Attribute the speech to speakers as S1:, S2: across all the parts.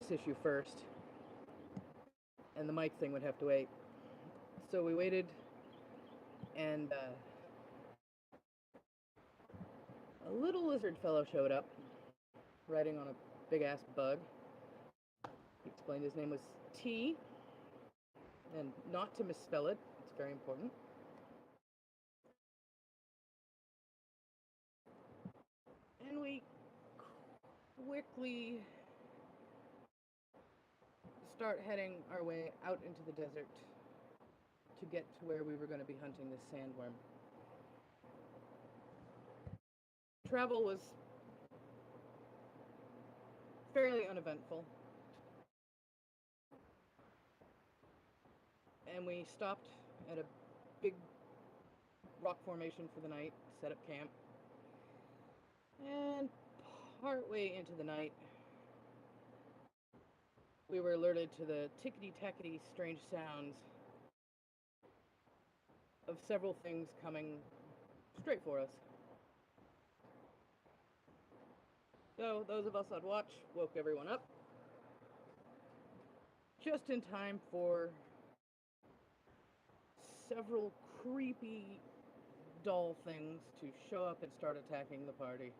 S1: this issue first, and the mic thing would have to wait. So we waited, and a little lizard fellow showed up, riding on a big-ass bug. He explained his name was T, and not to misspell it. It's very important. And we quickly start heading our way out into the desert to get to where we were going to be hunting this sandworm. Travel was fairly uneventful, and we stopped at a big rock formation for the night, set up camp, and partway into the night, we were alerted to the tickety-tackety strange sounds of several things coming straight for us. So those of us on watch woke everyone up just in time for several creepy doll things to show up and start attacking the party.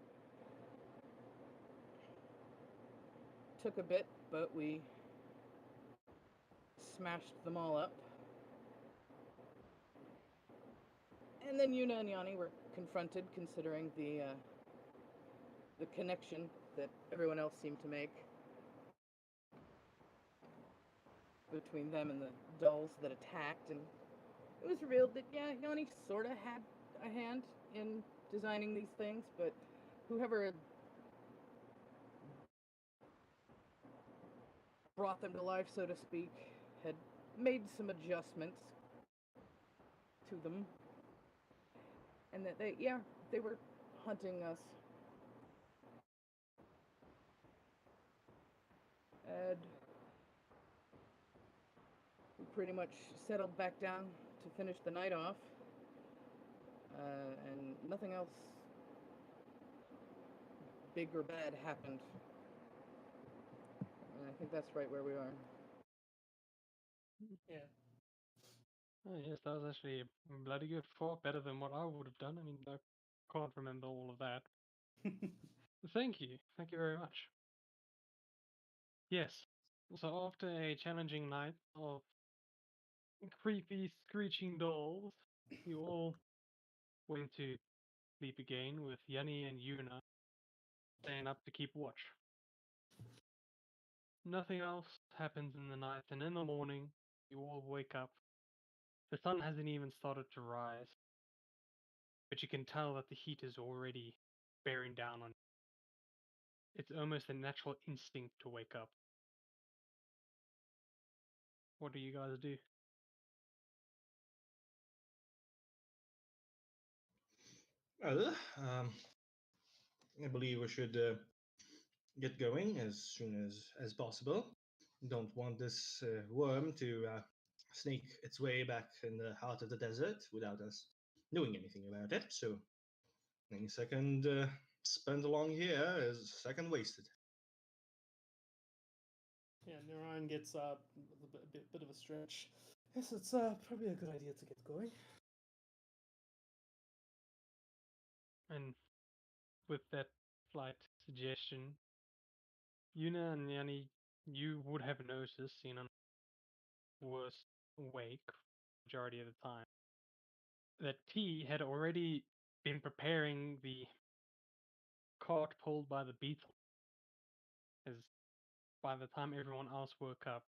S1: Took a bit, but we smashed them all up. And then Yuna and Yanni were confronted, considering the connection that everyone else seemed to make between them and the dolls that attacked, and it was revealed that, yeah, Yanni sort of had a hand in designing these things, but whoever brought them to life, so to speak, had made some adjustments to them, and that they were hunting us. And we pretty much settled back down to finish the night off, and nothing else big or bad happened. And I think that's right where we are.
S2: Yeah.
S3: Oh, yes, that was actually bloody good. Far better than what I would have done. I mean, I can't remember all of that. Thank you. Thank you very much. Yes. So after a challenging night of creepy screeching dolls, you all went to sleep again with Yanni and Yuna staying up to keep watch. Nothing else happens in the night, and in the morning, you all wake up. The sun hasn't even started to rise, but you can tell that the heat is already bearing down on you. It's almost a natural instinct to wake up. What do you guys do?
S4: Well, I believe we should get going as soon as possible. Don't want this worm to sneak its way back in the heart of the desert without us knowing anything about it. So, any second spent along here is a second wasted.
S2: Yeah, Narayan gets up, a bit of a stretch. Yes, it's probably a good idea to get going.
S3: And with that slight suggestion, Yuna and Yanni, you would have noticed, was awake majority of the time, that T had already been preparing the cart pulled by the beetle. As by the time everyone else woke up,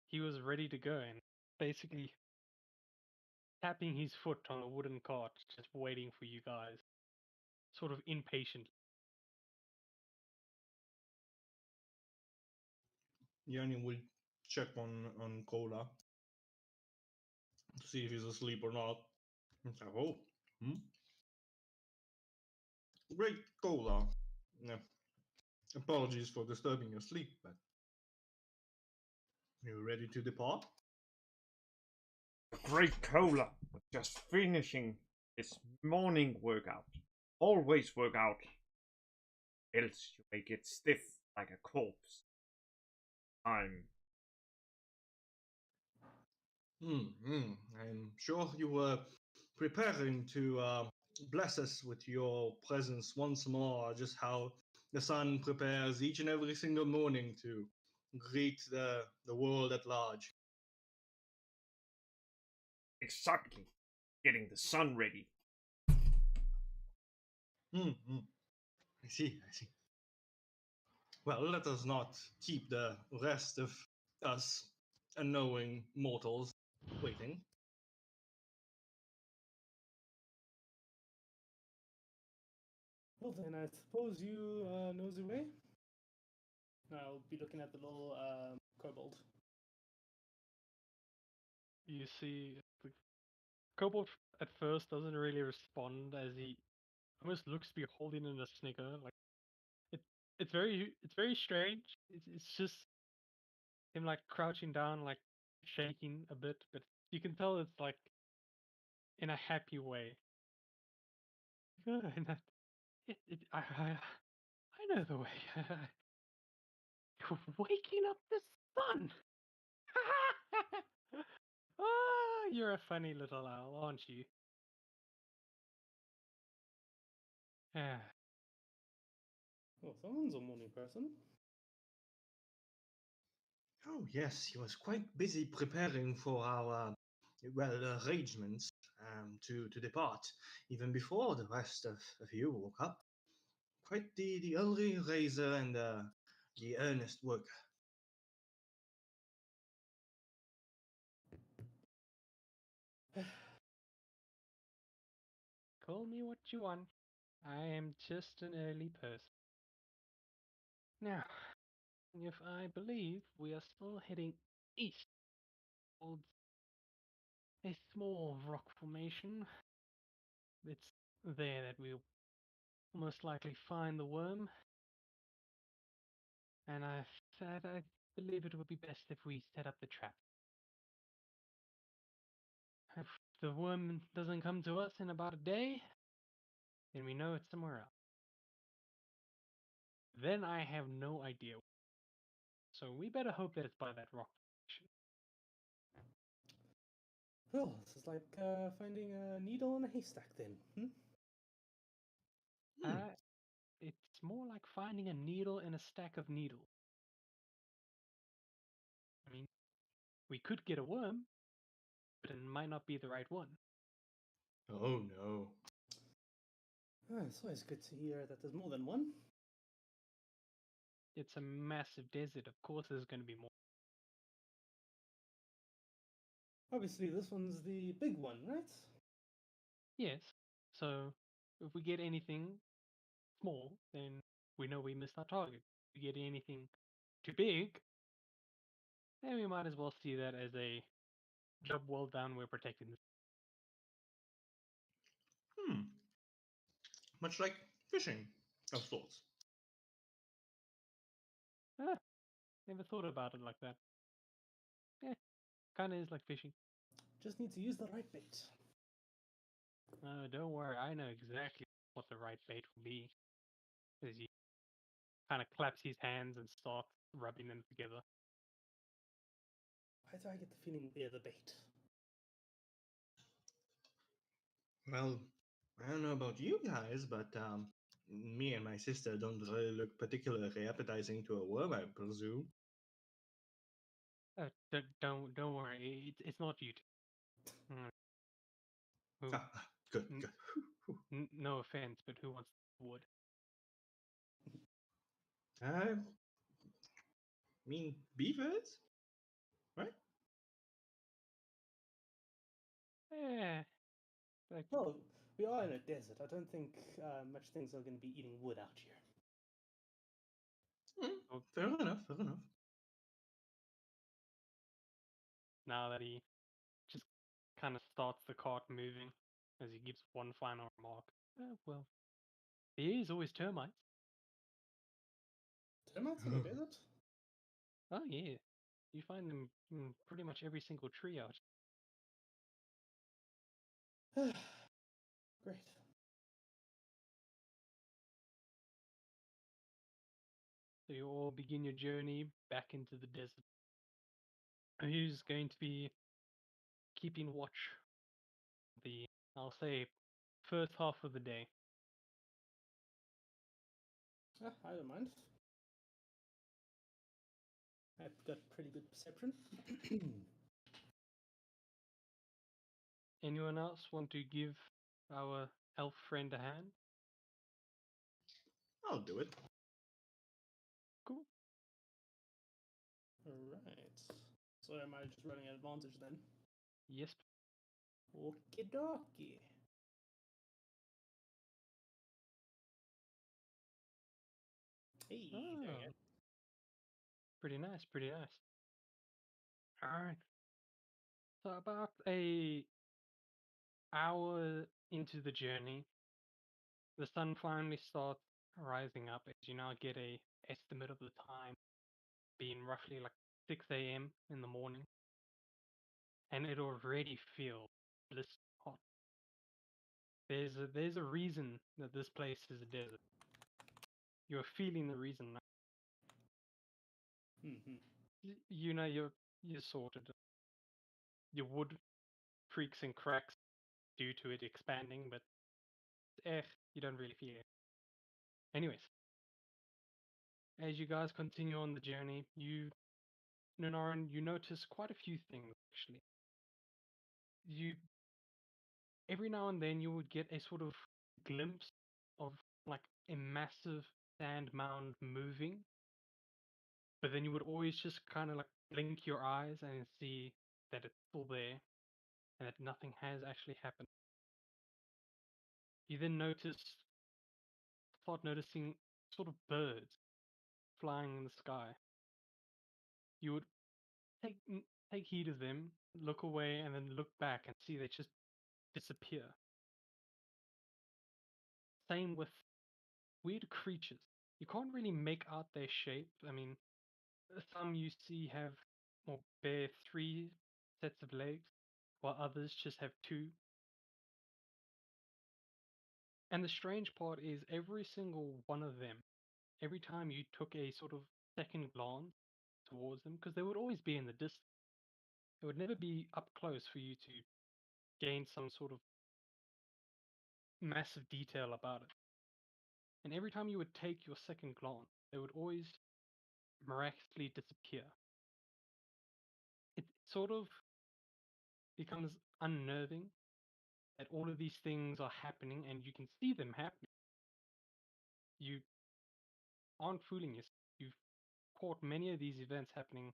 S3: he was ready to go and basically tapping his foot on the wooden cart, just waiting for you guys, sort of impatient.
S4: Yanni will check on Cola to see if he's asleep or not. It's like, oh, great Cola. Yeah. Apologies for disturbing your sleep, but you ready to depart?
S5: Great Cola, just finishing his morning workout. Always work out, else you may get stiff like a corpse. time.
S4: I'm sure you were preparing to bless us with your presence once more, just how the sun prepares each and every single morning to greet the world at large.
S5: Exactly. Getting the sun ready.
S4: I see, I see. Well, let us not keep the rest of us unknowing mortals waiting.
S2: Well, then I suppose you knows the way. I'll be looking at the little kobold.
S3: You see, the kobold at first doesn't really respond as he almost looks to be holding in a snicker. Like it, it's very strange. It's just him like crouching down, like shaking a bit, but you can tell it's like in a happy way. And I know the way. You're waking up the sun. Ah, you're a funny little owl, aren't you? Ah,
S2: Oh, someone's a morning person.
S4: Oh, yes, he was quite busy preparing for our, well, arrangements to depart, even before the rest of you woke up. Quite the early raiser and the earnest worker.
S3: call me what you want. I am just an early person. Now, if I believe we are still heading east towards a small rock formation, it's there that we'll most likely find the worm. And I said I believe it would be best if we set up the trap. If the worm doesn't come to us in about a day, then we know it's somewhere else. Then I have no idea. So we better hope that it's by that rock formation.
S2: Well, this is like finding a needle in a haystack then.
S3: Uh, it's more like finding a needle in a stack of needles. I mean, we could get a worm, but it might not be the right one.
S4: Oh no.
S2: It's always good to hear that there's more than one.
S3: It's a massive desert. Of course, there's going to be more.
S2: Obviously, this one's the big one, right?
S3: Yes. So if we get anything small, then we know we missed our target. If we get anything too big, then we might as well see that as a job well done. We're protecting this.
S4: Hmm. Much like fishing, of sorts.
S3: Ah, never thought about it like that. Yeah, kind of is like fishing.
S2: Just need to use the right bait.
S3: Don't worry, I know exactly what the right bait will be. As he kind of claps his hands and starts rubbing them together.
S2: Why do I get the feeling we're the bait?
S4: Well, I don't know about you guys, but me and my sister don't really look particularly appetizing to a worm, I presume.
S3: Don't worry, it's not you two. Who?
S4: Ah, good,
S3: N-
S4: good.
S3: no offense, but who wants wood?
S4: I mean, beavers, right?
S3: Eh, like
S2: Well, we are in a desert. I don't think much things are going to be eating wood out here.
S3: oh,
S4: Fair enough, fair enough.
S3: now that he just kind of starts the cart moving as he gives one final remark. Well, there is always termites.
S2: Termites in the desert?
S3: Oh yeah, you find them in pretty much every single tree out.
S2: Great.
S3: So you all begin your journey back into the desert. Who's going to be keeping watch? The, I'll say, first half of the day.
S2: I don't mind. I've got pretty good perception.
S3: Anyone else want to give our elf friend a hand?
S4: I'll do it.
S3: Cool.
S2: Alright. So am I just running at advantage then?
S3: Yes.
S2: Okie dokie. Hey, there you
S3: Ah,
S2: go.
S3: pretty nice, pretty nice. Alright. So about a hour into the journey, the sun finally starts rising up as you now get a estimate of the time being roughly like 6 a.m. in the morning. And it already feels bliss hot. There's a reason that this place is a desert. You're feeling the reason now.
S2: Mm-hmm.
S3: You know you're sorted. Your wood creaks and cracks due to it expanding, but you don't really feel it. Anyways, as you guys continue on the journey, Nunaran, you notice quite a few things actually. You every now and then you would get a sort of glimpse of like a massive sand mound moving, but then you would always just kind of like blink your eyes and see that it's still there and that nothing has actually happened. You then start noticing sort of birds flying in the sky. You would take heed of them, look away, and then look back and see they just disappear. Same with weird creatures. You can't really make out their shape. I mean, some you see have or bear 3 sets of legs, while others just have 2. And the strange part is every single one of them, every time you took a sort of second glance towards them, because they would always be in the distance, it would never be up close for you to gain some sort of massive detail about it. And every time you would take your second glance, they would always miraculously disappear. It sort of becomes unnerving that all of these things are happening and you can see them happening. You aren't fooling yourself. You've caught many of these events happening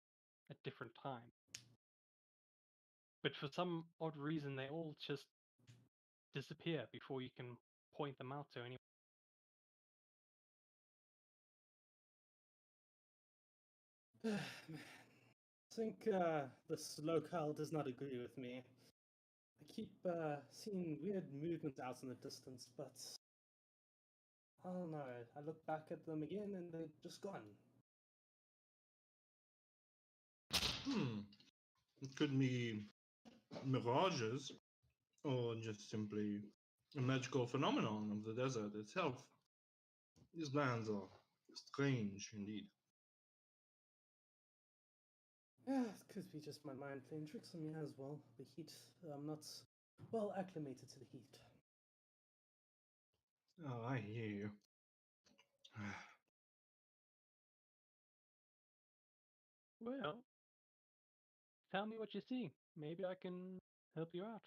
S3: at different times. But for some odd reason, they all just disappear before you can point them out to anyone.
S2: Man, I think this locale does not agree with me. I keep seeing weird movements out in the distance, but I don't know. I look back at them again and they're just gone.
S4: It could be mirages or just simply a magical phenomenon of the desert itself. These lands are strange indeed.
S2: Yeah, it could be just my mind playing tricks on me as well. The heat, I'm not well acclimated to the heat.
S4: Oh, I hear you.
S3: Well, tell me what you see. Maybe I can help you out.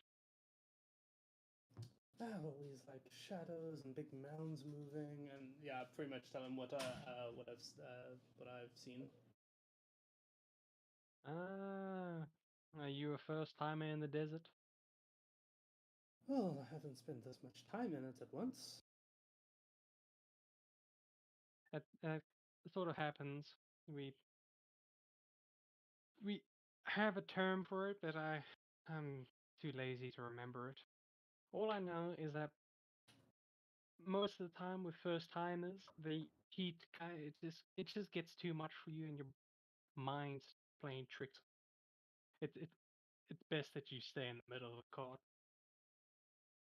S2: Always like shadows and big mounds moving, and yeah, pretty much tell him what I've seen.
S3: Ah, are you a first timer in the desert?
S2: Well, I haven't spent as much time in it at once.
S3: That sort of happens. We have a term for it, but I'm too lazy to remember it. All I know is that most of the time with first timers, the heat it just gets too much for you, and your mind's playing tricks. It's best that you stay in the middle of the cart,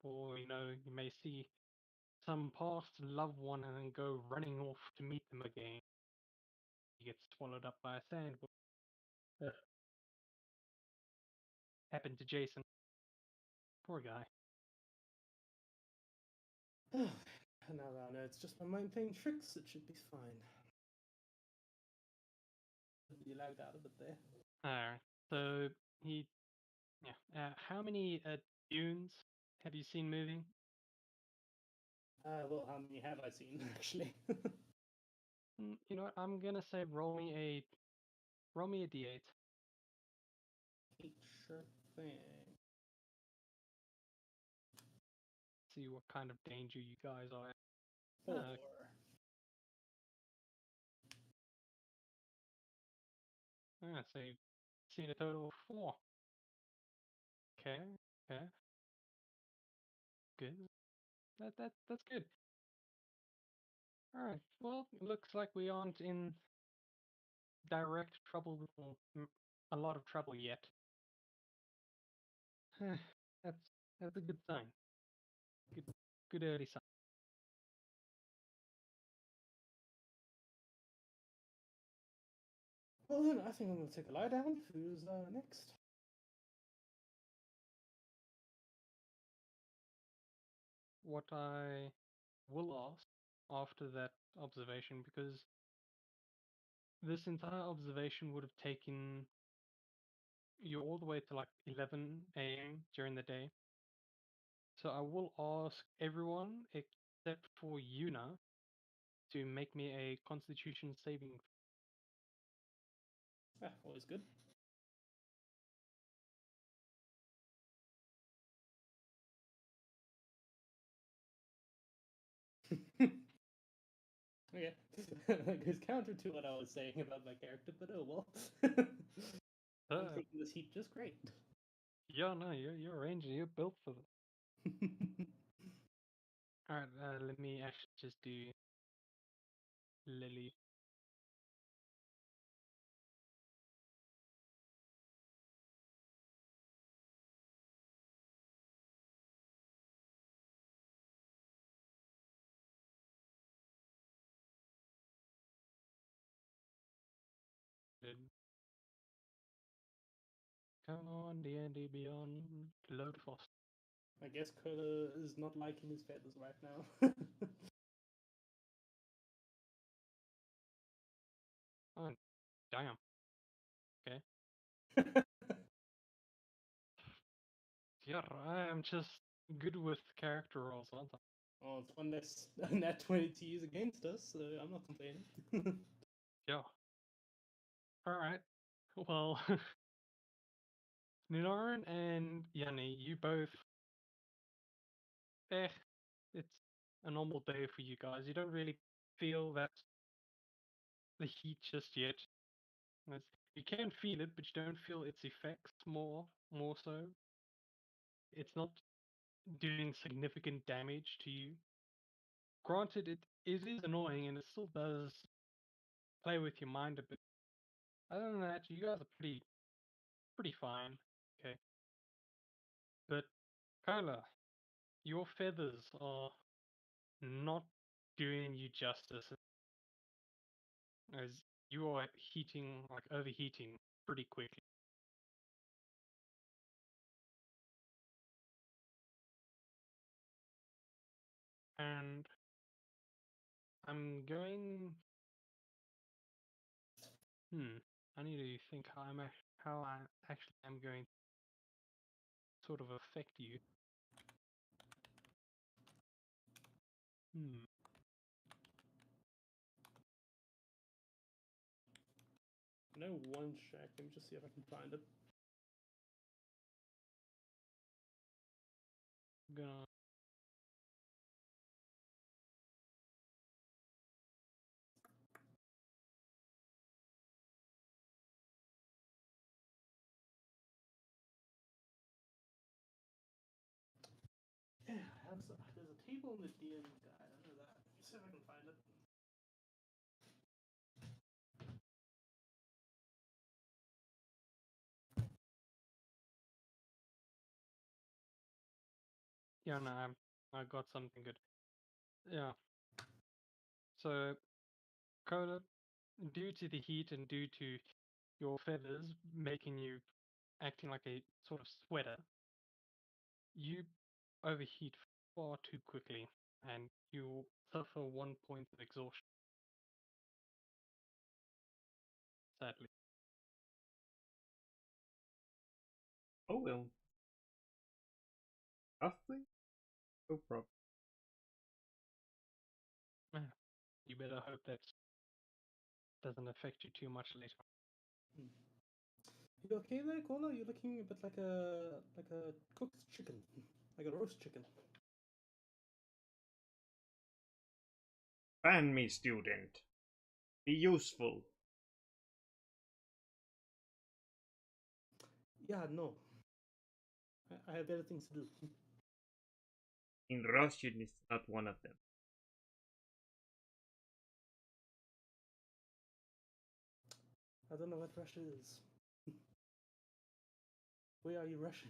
S3: or you may see some past loved one and then go running off to meet them again. he gets swallowed up by a sandworm. Ugh. Happened to Jason. Poor guy.
S2: Now that I know it's just my mind playing tricks, it should be fine. You lagged out a bit there.
S3: Alright, so he, yeah. How many dunes have you seen moving?
S2: Well, how many have I seen actually?
S3: You know what? I'm gonna say roll me a d8.
S2: Sure thing.
S3: See what kind of danger you guys are in.
S2: 4.
S3: So you've seen a total of 4. Okay, okay. Good. That's good. Alright, well, it looks like we aren't in direct trouble, or a lot of trouble yet. that's that's a good sign. Good early sign.
S2: Well then, I think I'm gonna take a lie down. Who's next?
S3: What I will ask after that observation, because this entire observation would have taken you all the way to like 11 a.m. during the day. So I will ask everyone except for Yuna to make me a Constitution saving.
S2: Always good. Okay. Goes counter to what I was saying about my character, but oh well. I'm taking this heat just great.
S3: Yeah, no, you're a ranger. You're built for this. All right, let me actually just do Lily. Come on, D&D Beyond, load fast.
S2: I guess Curler is not liking his feathers right now.
S3: Oh, damn. Okay. Yeah, I am just good with character roles, aren't I?
S2: Oh, it's one less nat 20 to use against us, so I'm not complaining.
S3: Yeah. Alright. Well, Ninoran and Yanni, you both. It's a normal day for you guys. You don't really feel that the heat just yet. You can feel it, but you don't feel its effects more so. It's not doing significant damage to you. Granted, it is annoying and it still does play with your mind a bit. Other than that, you guys are pretty fine. Okay. But Kyla, your feathers are not doing you justice, as you are heating, like overheating pretty quickly. And I'm going. I need to think how I actually am going to sort of affect you.
S2: I know one shack. Let me just see if I can find it.
S3: Gonna.
S2: Yeah, there's a table in the DM guide. I know that. Let me see if I can find it.
S3: Yeah, no, I got something good. Yeah. So, Coda, due to the heat and due to your feathers making you acting like a sort of sweater, you overheat far too quickly and you suffer 1 point of exhaustion, sadly.
S5: Oh well. Nothing? No problem.
S3: You better hope that doesn't affect you too much later.
S2: You okay there, Kola? You're looking a bit like a cooked chicken, like a roast chicken.
S5: Fan me, student. Be useful.
S2: Yeah, no. I have better things to do.
S5: In Russian is not one of them.
S2: I don't know what Russia is. Where are you Russian?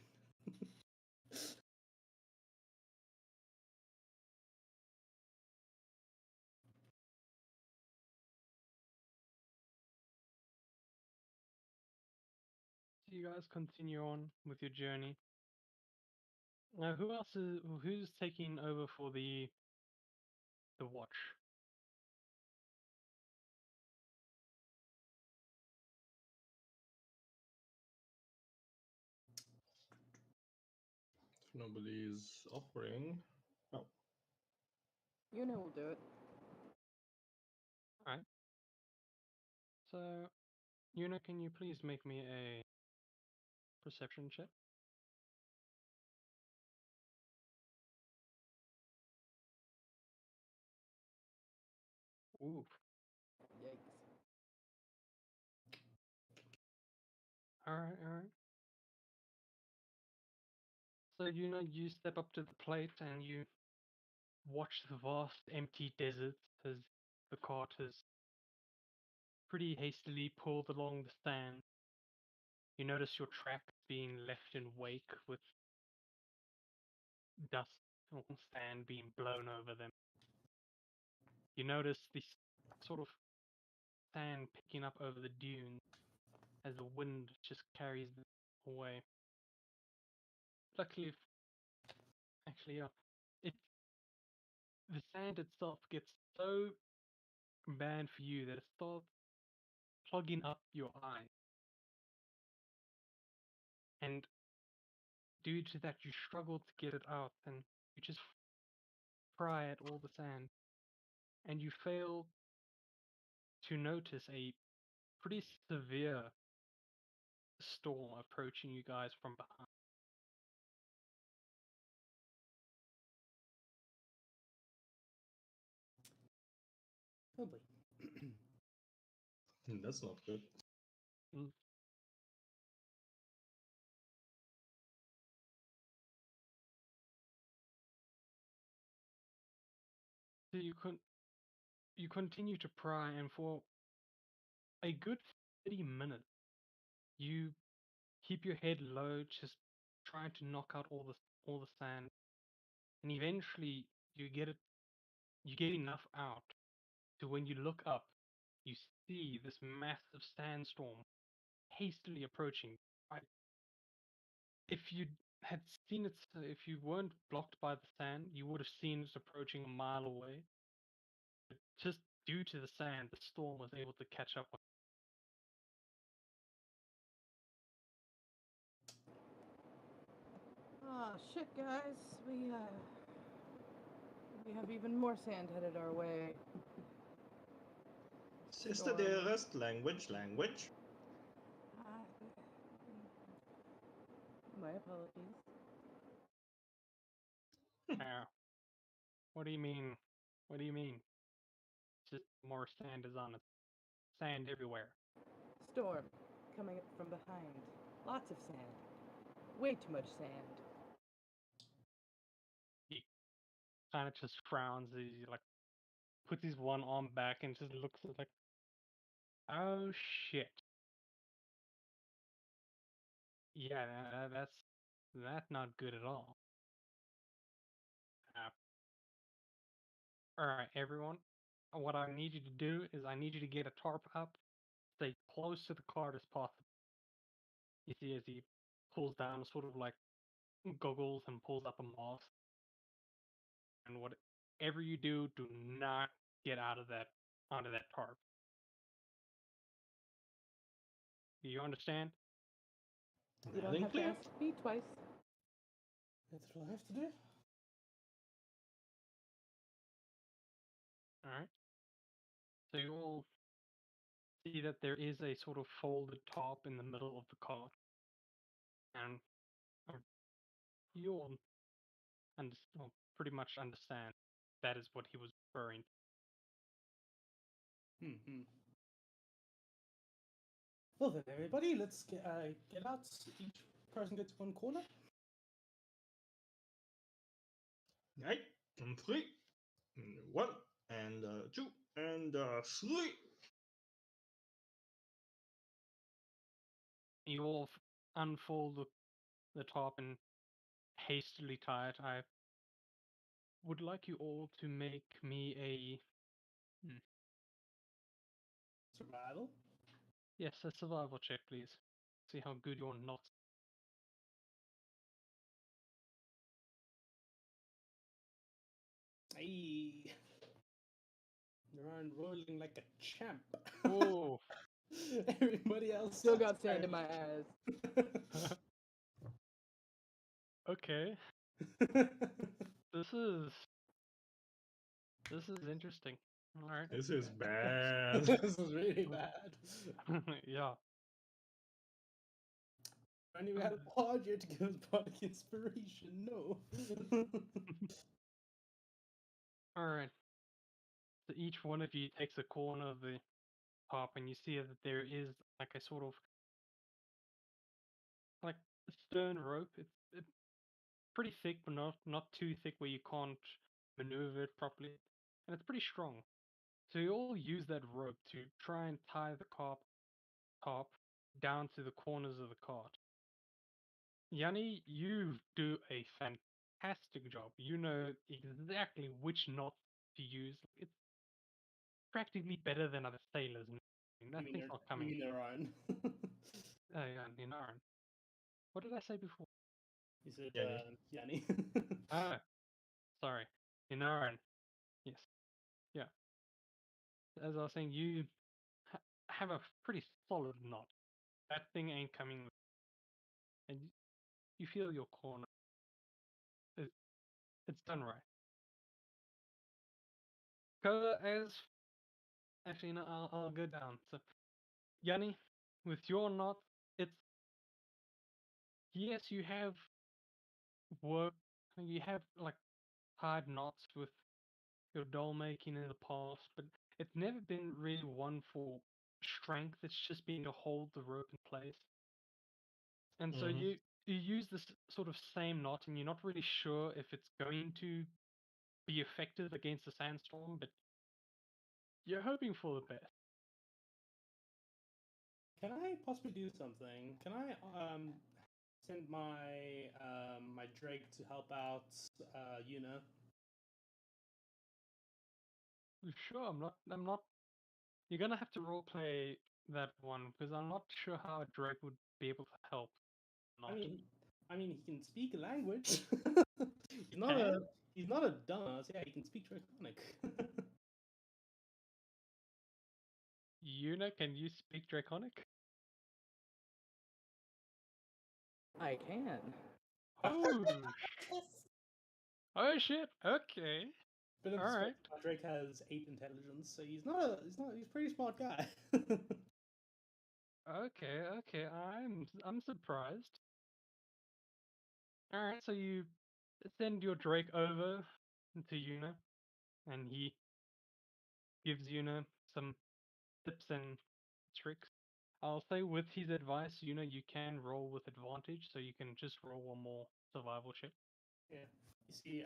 S3: So you guys continue on with your journey. Now, who's taking over for the watch?
S4: If nobody is offering. Oh,
S1: Yuna will do it.
S3: Alright. So, Yuna, can you please make me a perception check? Ooh.
S1: Yikes.
S3: Alright, alright. So, Yuna, you step up to the plate and you watch the vast empty desert as the cart has pretty hastily pulled along the sand. You notice your tracks being left in wake with dust or sand being blown over them. You notice this sort of sand picking up over the dunes as the wind just carries them away. Luckily, actually, it the sand itself gets so bad for you that it starts plugging up your eyes, and due to that, you struggle to get it out, and you just pry at all the sand, and you fail to notice a pretty severe storm approaching you guys from behind.
S2: Oh boy.
S4: that's not good.
S3: Mm. So you continue to pry, and for a good 30 minutes, you keep your head low, just trying to knock out all the sand, and eventually you get enough out to when you look up, you see this massive sandstorm hastily approaching. I, if you had seen it, if you weren't blocked by the sand, you would have seen it approaching a mile away. But just due to the sand, the storm was able to catch up.
S1: Ah, shit, guys. We have even more sand headed our way.
S4: Sister
S1: Storm.
S4: dearest, language.
S1: Ah, my apologies.
S3: Uh, what do you mean? What do you mean? Just more sand is on it. Sand everywhere.
S1: Storm coming up from behind. Lots of sand. Way too much sand.
S3: He kind of just frowns. He like puts his one arm back and just looks at like, oh shit. Yeah, that's not good at all. All right, everyone. what I need you to do is I need you to get a tarp up, stay close to the cart as possible. You see as he pulls down sort of like goggles and pulls up a mask. And whatever you do not get out of that onto that tarp. Do you understand?
S1: You
S4: Loud
S1: don't
S4: and
S1: have to
S4: clear.
S1: ask me twice.
S2: That's what I have to do.
S3: Alright. So you all see that there is a sort of folded top in the middle of the cart. And you all pretty much understand that is what he was referring to.
S2: Hmm. Well then, everybody, let's get out. Each person gets one corner.
S4: Right. And 3, and 1, and 2, and 3.
S3: You all unfold the top and hastily tie it. I would like you all to make me a
S2: Survival.
S3: yes, a survival check, please. See how good your knots.
S2: Hey. Naran rolling like a champ.
S3: Oh,
S2: Everybody else
S1: Still
S2: sucks,
S1: got sand in my
S2: apparently.
S1: ass.
S3: okay. This is interesting. All right.
S4: This is bad.
S2: This is really bad.
S3: Yeah.
S2: Only we had a Podger to give us product inspiration. No.
S3: All right. So each one of you takes a corner of the top, and you see that there is like a sort of like a stern rope. It's pretty thick, but not too thick where you can't maneuver it properly, and it's pretty strong. So you all use that rope to try and tie the top down to the corners of the cart. Yanni, you do a fantastic job. You know exactly which knot to use. It's practically better than other sailors. Nothing's not
S2: You
S3: coming.
S2: mean their own.
S3: Yeah, Ninaran. What did I say before?
S2: You said
S4: Yanni.
S2: Yanni.
S3: Ah, sorry. Ninaran. Yes. Yeah. As I was saying, you have a pretty solid knot. That thing ain't coming. And you feel your corner. It's done right. As actually, no, I'll go down. So, Yanni, with your knot, it's yes, you have work. You have like hard knots with your doll making in the past, but it's never been really one for strength. It's just been to hold the rope in place. And so
S4: Mhm.
S3: you use this sort of same knot, and you're not really sure if it's going to be effective against a sandstorm, but you're hoping for the best.
S2: Can I possibly do something? Can I send my my Drake to help out Yuna?
S3: Sure, I'm not. You're gonna have to roleplay that one because I'm not sure how a Drake would be able to help. Not.
S2: I mean, he can speak a language.
S3: He can?
S2: He's not a dumbass. Yeah, he can speak Draconic.
S3: Yuna, can you speak Draconic?
S1: I can.
S3: Oh, oh shit. Okay.
S2: But in
S3: All right.
S2: my Drake has 8 intelligence, so he's a pretty smart guy.
S3: Okay. I'm surprised. All right, so you send your Drake over to Yuna, and he gives Yuna some tips and tricks. I'll say with his advice, Yuna, you can roll with advantage, so you can just roll one more survival check.
S2: Yeah. You see,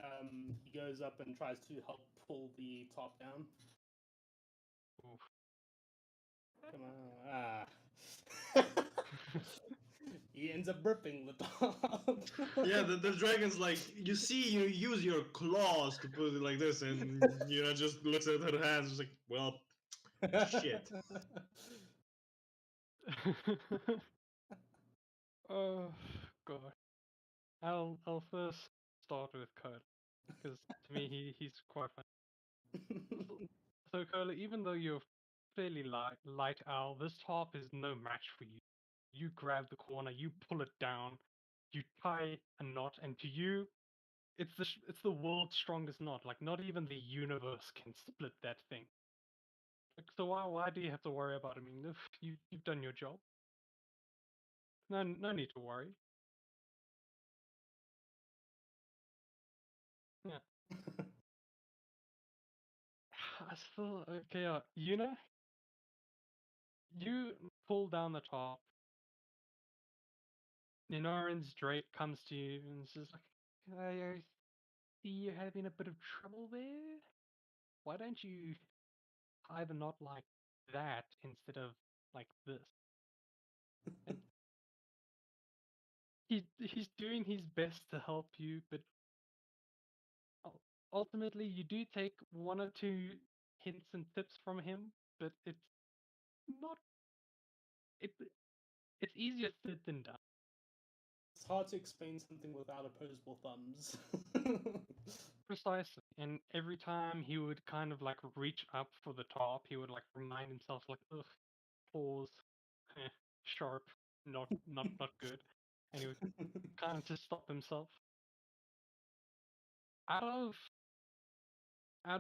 S2: he goes up and tries to help pull the top down.
S3: Oof.
S2: Come on. Ah. He ends up ripping the top.
S4: Yeah, the dragon's like, you see, you use your claws to put it like this, and just looks at her hands, just like, well, shit.
S3: Oh god. I'll first start with Cola because to me he's quite fun. So Cola, even though you're fairly light owl, this tarp is no match for you. You grab the corner, you pull it down, you tie a knot, and to you, it's the world's strongest knot. Like not even the universe can split that thing. Like, so why do you have to worry about it? I mean, if you've done your job, no need to worry. Yeah. I still okay. Yuna, you pull down the top. Ninoran's Drake comes to you and says, like, I see you're having a bit of trouble there. Why don't you tie the knot like that instead of like this? And he's doing his best to help you, but ultimately you do take one or two hints and tips from him, but it's not it. It's easier said than done.
S2: It's hard to explain something without opposable thumbs.
S3: Precisely. And every time he would kind of like reach up for the top, he would like remind himself like, ugh, pause, sharp, not good. And he would kind of just stop himself. Out of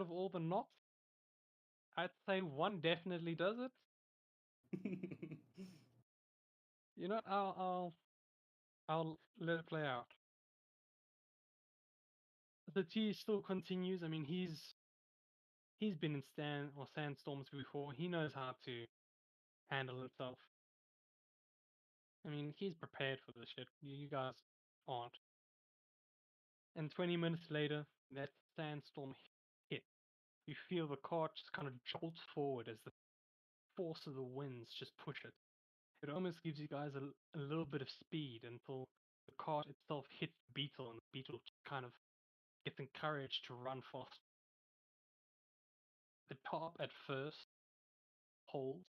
S3: all the knots, I'd say one definitely does it. You know, I'll let it play out. The T still continues. I mean, he's been in sandstorms before. He knows how to handle himself. I mean, he's prepared for this shit. You guys aren't. And 20 minutes later, that sandstorm hit. You feel the cart just kind of jolt forward as the force of the winds just push it. It almost gives you guys a little bit of speed until the cart itself hits the beetle, and the beetle just kind of gets encouraged to run fast. The top at first holds.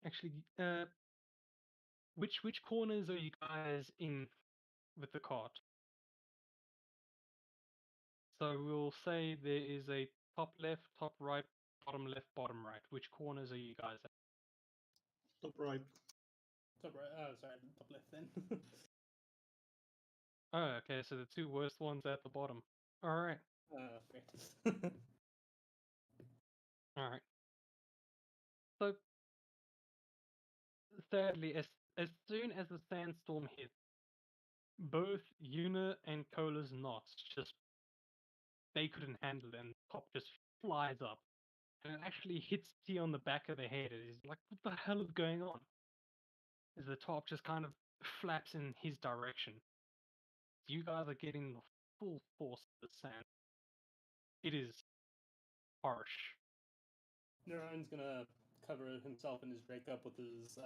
S3: Actually, which corners are you guys in with the cart? So we'll say there is a top left, top right, bottom left, bottom right. Which corners are you guys at?
S4: Top right.
S2: Top right. Oh, sorry, top left then.
S3: Oh, okay, so the two worst ones at the bottom. Alright,
S2: Great.
S3: alright. So, sadly, as soon as the sandstorm hits, both Yuna and Cola's knots just, they couldn't handle it, and the top just flies up. And it actually hits T on the back of the head, and he's like, what the hell is going on? As the top just kind of flaps in his direction. You guys are getting the full force of the sand. It is harsh.
S2: Neuron's gonna cover himself and his Drake up with his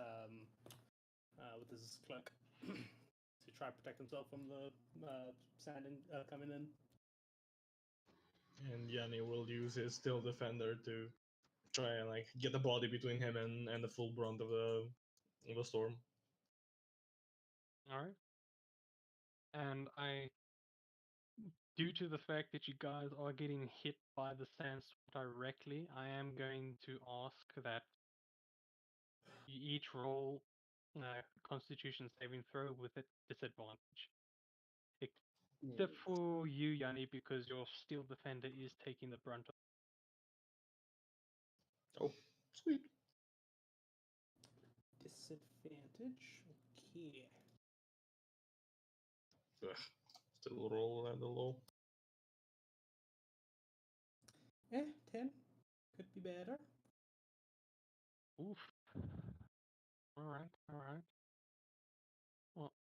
S2: cloak to try to protect himself from the sand coming in.
S4: And Yanni will use his Still Defender to try and like get the body between him and the full brunt of the storm.
S3: Alright. And due to the fact that you guys are getting hit by the sandstorm directly, I am going to ask that you each roll Constitution saving throw with a disadvantage. Except for you, Yanni, because your Steel Defender is taking the brunt of.
S4: Oh, sweet.
S2: Disadvantage. Okay.
S4: Ugh. Still roll at the low.
S2: 10. Could be better.
S3: Oof. Alright, alright. Well,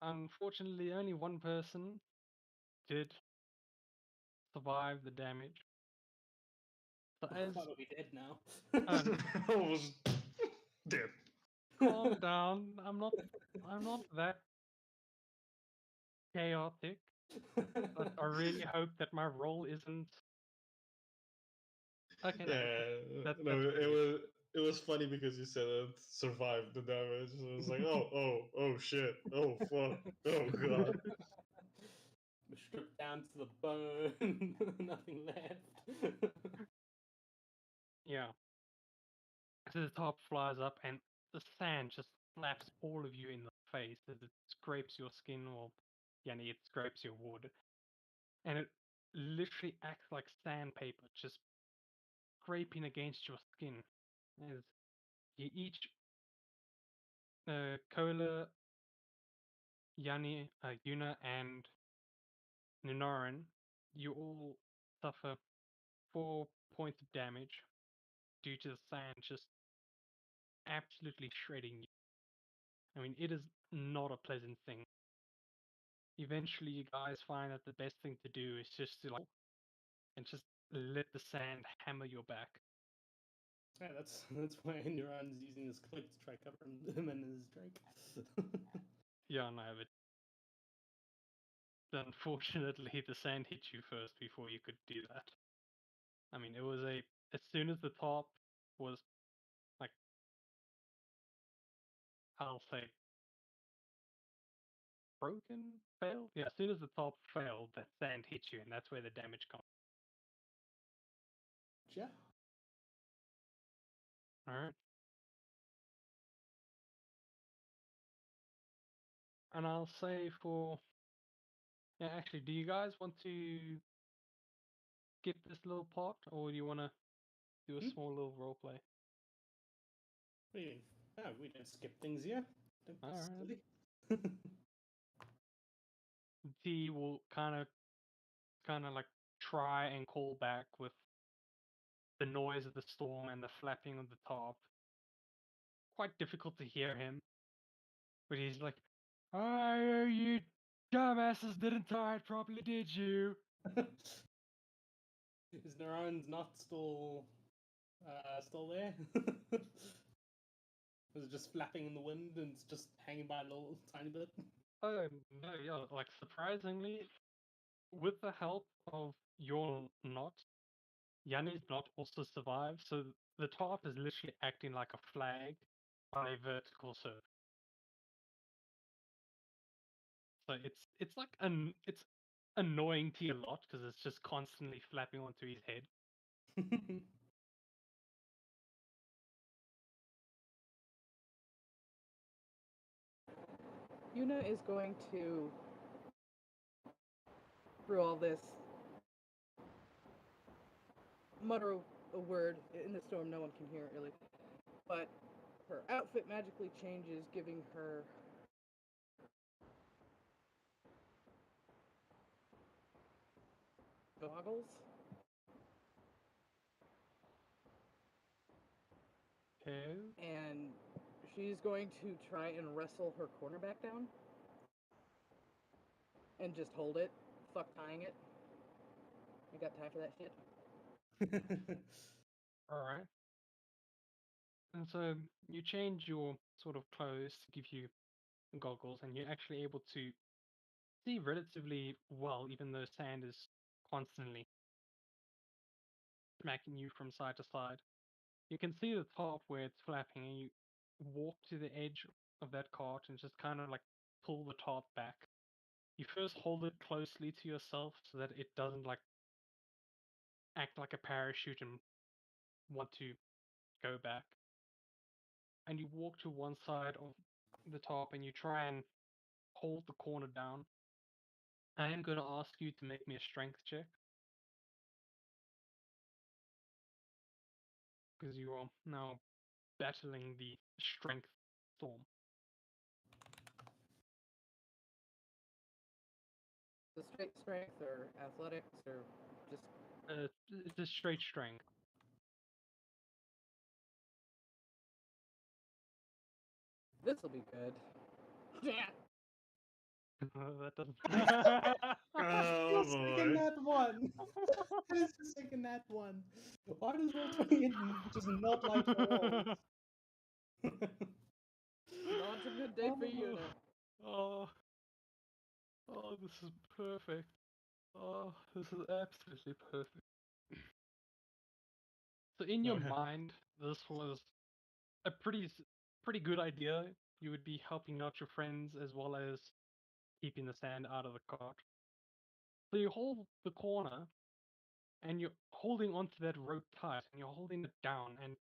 S3: unfortunately, only one person did survive the damage. So as
S2: Probably dead now.
S3: Um,
S4: I was Dead.
S3: Calm down. I'm not that chaotic. But I really hope that my role isn't. Okay, no,
S4: Yeah,
S3: that's
S4: no,
S3: pretty
S4: it
S3: good.
S4: was funny because you said it survived the damage. So it was like, oh shit, oh fuck, oh god.
S2: Stripped down to the bone, nothing left.
S3: Yeah. So the top flies up, and the sand just slaps all of you in the face as it scrapes your skin, or it scrapes your wood, and it literally acts like sandpaper, just scraping against your skin. As you each, Kola, Yuna, and Ninoran, you all suffer 4 points of damage due to the sand just absolutely shredding you. I mean, it is not a pleasant thing. Eventually, you guys find that the best thing to do is just to and just let the sand hammer your back.
S2: Yeah, that's why Neuron's using his cloak to try cover him and his drake.
S3: Yeah, no, but unfortunately, the sand hit you first before you could do that. I mean, it was as soon as the top was like, I'll say, broken, failed. Yeah, as soon as the top failed, the sand hit you, and that's where the damage comes.
S2: Yeah.
S3: All right. And I'll say yeah, actually, do you guys want to skip this little part, or do you want to do a
S2: Hmm?
S3: small little role play?
S2: What do you mean? Oh, we don't skip things here. Don't be
S3: Alright.
S2: silly.
S3: T will kind of like try and call back with the noise of the storm and the flapping of the top. Quite difficult to hear him, but he's like, "Oh, you dumbasses didn't tie it properly, did you?"
S2: Is Neuron's not still there? Was it just flapping in the wind and it's just hanging by a little tiny bit?
S3: Oh no, yeah, like surprisingly, with the help of your knot, Yanni's knot also survived, so the top is literally acting like a flag on a vertical surf. So it's like it's annoying to you a lot because it's just constantly flapping onto his head.
S1: Yuna is going to, through all this, mutter a word in the storm. No one can hear it really, but her outfit magically changes, giving her goggles.
S3: Okay.
S1: And she's going to try and wrestle her cornerback down and just hold it. Fuck tying it. I got time for that shit.
S3: All right. And so you change your sort of clothes to give you goggles, and you're actually able to see relatively well, even though sand is constantly smacking you from side to side. You can see the top where it's flapping, and you walk to the edge of that cart and just kind of like pull the top back. You first hold it closely to yourself so that it doesn't like act like a parachute and want to go back. And you walk to one side of the top and you try and hold the corner down. I am going to ask you to make me a strength check because you are now battling the strength storm.
S1: The straight strength or athletics or just
S3: It's a straight strength.
S1: this'll be good. Yeah.
S3: That doesn't.
S4: Oh
S2: Second
S4: boy.
S2: that one. Who's the second that one? Why does Roll20 just not like your rolls?
S1: Not a good day for Yuna.
S3: Oh, oh, this is perfect. Oh, this is absolutely perfect. So in your
S4: Okay.
S3: mind, this was a pretty good idea. You would be helping out your friends as well as keeping the sand out of the cart. So you hold the corner and you're holding onto that rope tight and you're holding it down, and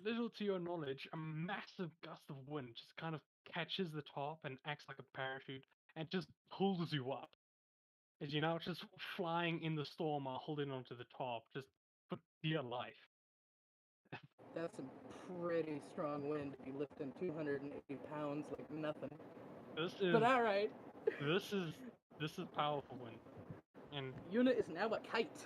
S3: little to your knowledge, a massive gust of wind just kind of catches the top and acts like a parachute and just pulls you up. As you're now just flying in the storm while holding onto the top, just for dear life.
S1: That's some pretty strong wind to be lifting 280 pounds like nothing.
S3: This is
S1: But alright,
S3: this is this is powerful wind. And
S1: Yuna is now a kite.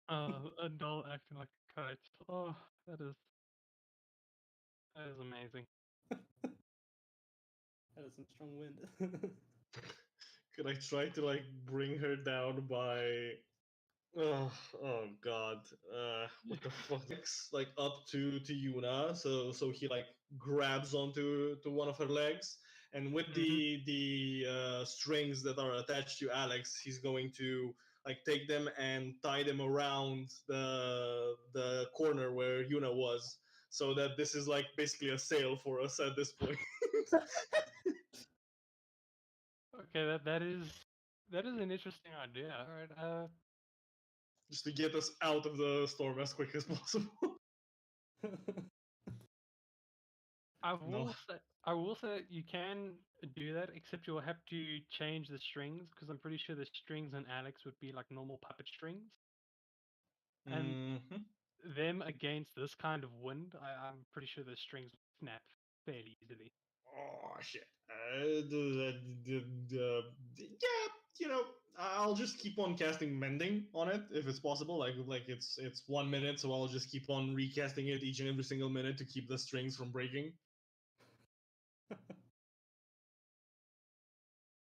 S3: a doll acting like a kite. Oh, that is amazing.
S2: That is some strong wind.
S4: Could I try to like bring her down by? Oh God! What the fuck? Like up to Yuna, so he like grabs onto one of her legs, and with the strings that are attached to Alex, he's going to like take them and tie them around the corner where Yuna was, so that this is like basically a sail for us at this point.
S3: Okay, that is an interesting idea. All right.
S4: Just to get us out of the storm as quick as possible.
S3: I will say that you can do that, except you'll have to change the strings because I'm pretty sure the strings in Alex would be like normal puppet strings, and
S4: Mhm.
S3: them against this kind of wind, I'm pretty sure the strings would snap fairly easily.
S4: Oh shit. Yeah, you know, I'll just keep on casting mending on it if it's possible. Like it's 1 minute, so I'll just keep on recasting it each and every single minute to keep the strings from breaking.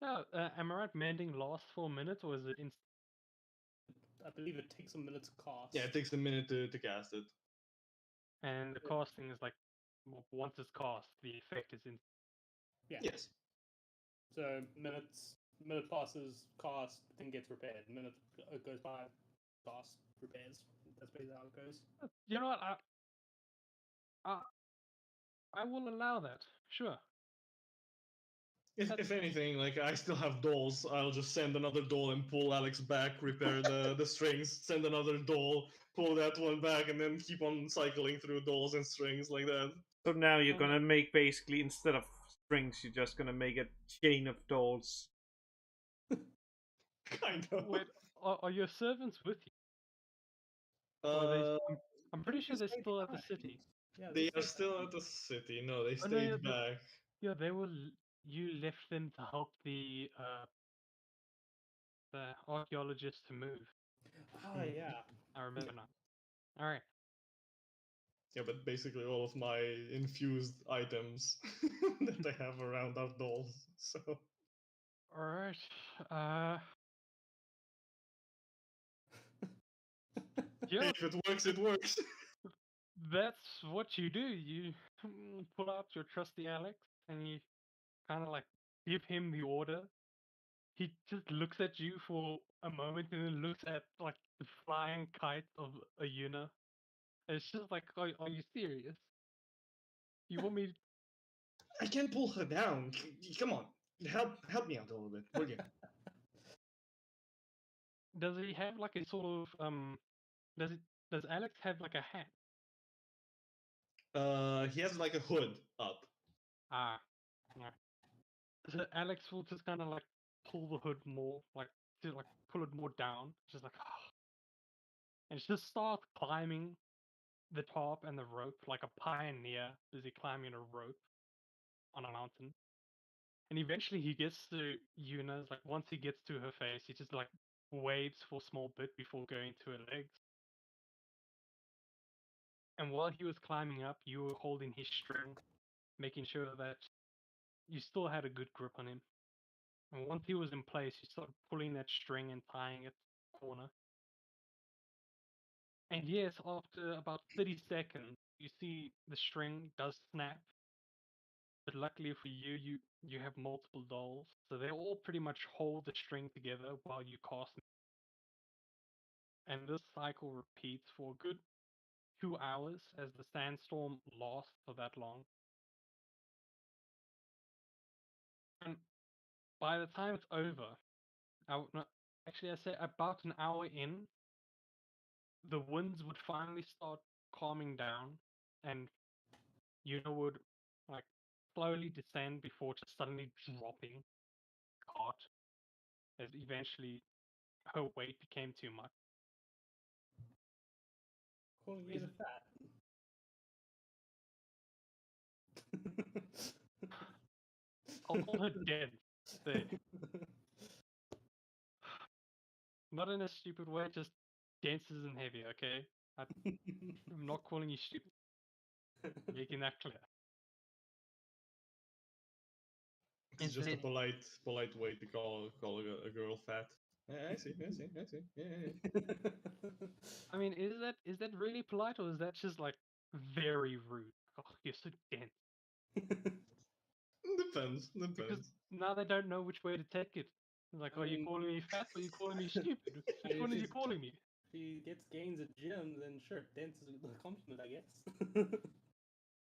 S3: Now, am I right? Mending lasts for a minute, or is it
S2: I believe it takes a minute to cast.
S4: Yeah, it takes a minute to cast it.
S3: and the casting is like once it's cast, the effect is in.
S2: Yeah.
S4: Yes.
S2: So minute passes, cast, then gets repaired. Minute goes by, cast, repairs. That's basically how it goes.
S3: You know what? I will allow that. Sure.
S4: If anything, like I still have dolls, I'll just send another doll and pull Alex back, repair the strings, send another doll, pull that one back, and then keep on cycling through dolls and strings like that.
S5: So now you're
S3: Okay.
S5: gonna make basically, instead of strings, you're just gonna make a chain of dolls.
S4: Kind of.
S3: Wait, are your servants with you? Or are they? I'm pretty sure they're still at the city.
S2: Yeah,
S4: They are
S2: stayed
S4: still
S2: behind.
S4: at the city. No, they
S3: Oh no, yeah,
S4: stayed back.
S3: yeah, they were. You left them to help the archaeologists to move.
S2: Ah, yeah.
S3: I remember now. All right.
S4: Yeah, but basically all of my infused items that I have around are dolls. So
S3: All right. Uh, yeah,
S4: if it works, it works.
S3: that's what you do. You pull out your trusty Alex and you kind of like give him the order. He just looks at you for a moment and then looks at like the flying kite of a Yuna. It's just like, are you serious? You want me?
S4: I can't pull her down. Come on, help me out a little bit, will you?
S3: Does he have like a sort of Does it? Does Alex have like a hat?
S4: He has like a hood up.
S3: Ah, yeah. So Alex will just kind of like pull the hood more, like to like pull it more down, just like, and just start climbing the top and the rope like a pioneer busy climbing a rope on a mountain. And eventually he gets to Yuna's, like once he gets to her face, he just like waves for a small bit before going to her legs. And while he was climbing up, you were holding his string, making sure that you still had a good grip on him. And once he was in place, you started pulling that string and tying it corner. And yes, after about 30 seconds, you see the string does snap. But luckily for you, you have multiple dolls, so they all pretty much hold the string together while you cast. And this cycle repeats for a good 2 hours as the sandstorm lasts for that long. And by the time it's over, no, actually I say about an hour in, the winds would finally start calming down, and Yuna would like slowly descend before just suddenly dropping cart as eventually her weight became too much.
S2: Calling you
S3: Is-
S2: the fat.
S3: I'll call her dead. There. Not in a stupid way, just dense isn't heavy, okay? I'm not calling you stupid. Making that clear.
S4: It's
S3: Is
S4: just a
S3: there-
S4: polite way to call a girl fat. Yeah, I see. Yeah.
S3: I mean, is that really polite, or is that just like very rude? Oh, you're so dense.
S4: Depends.
S3: Because now they don't know which way to take it. It's like,
S2: I
S3: are you
S2: mean-
S3: calling me fat or are you calling me stupid? Which
S2: If
S3: one are you
S2: she's-
S3: calling me?
S2: If he gets gains at gym, then sure, dense is a compliment, I guess.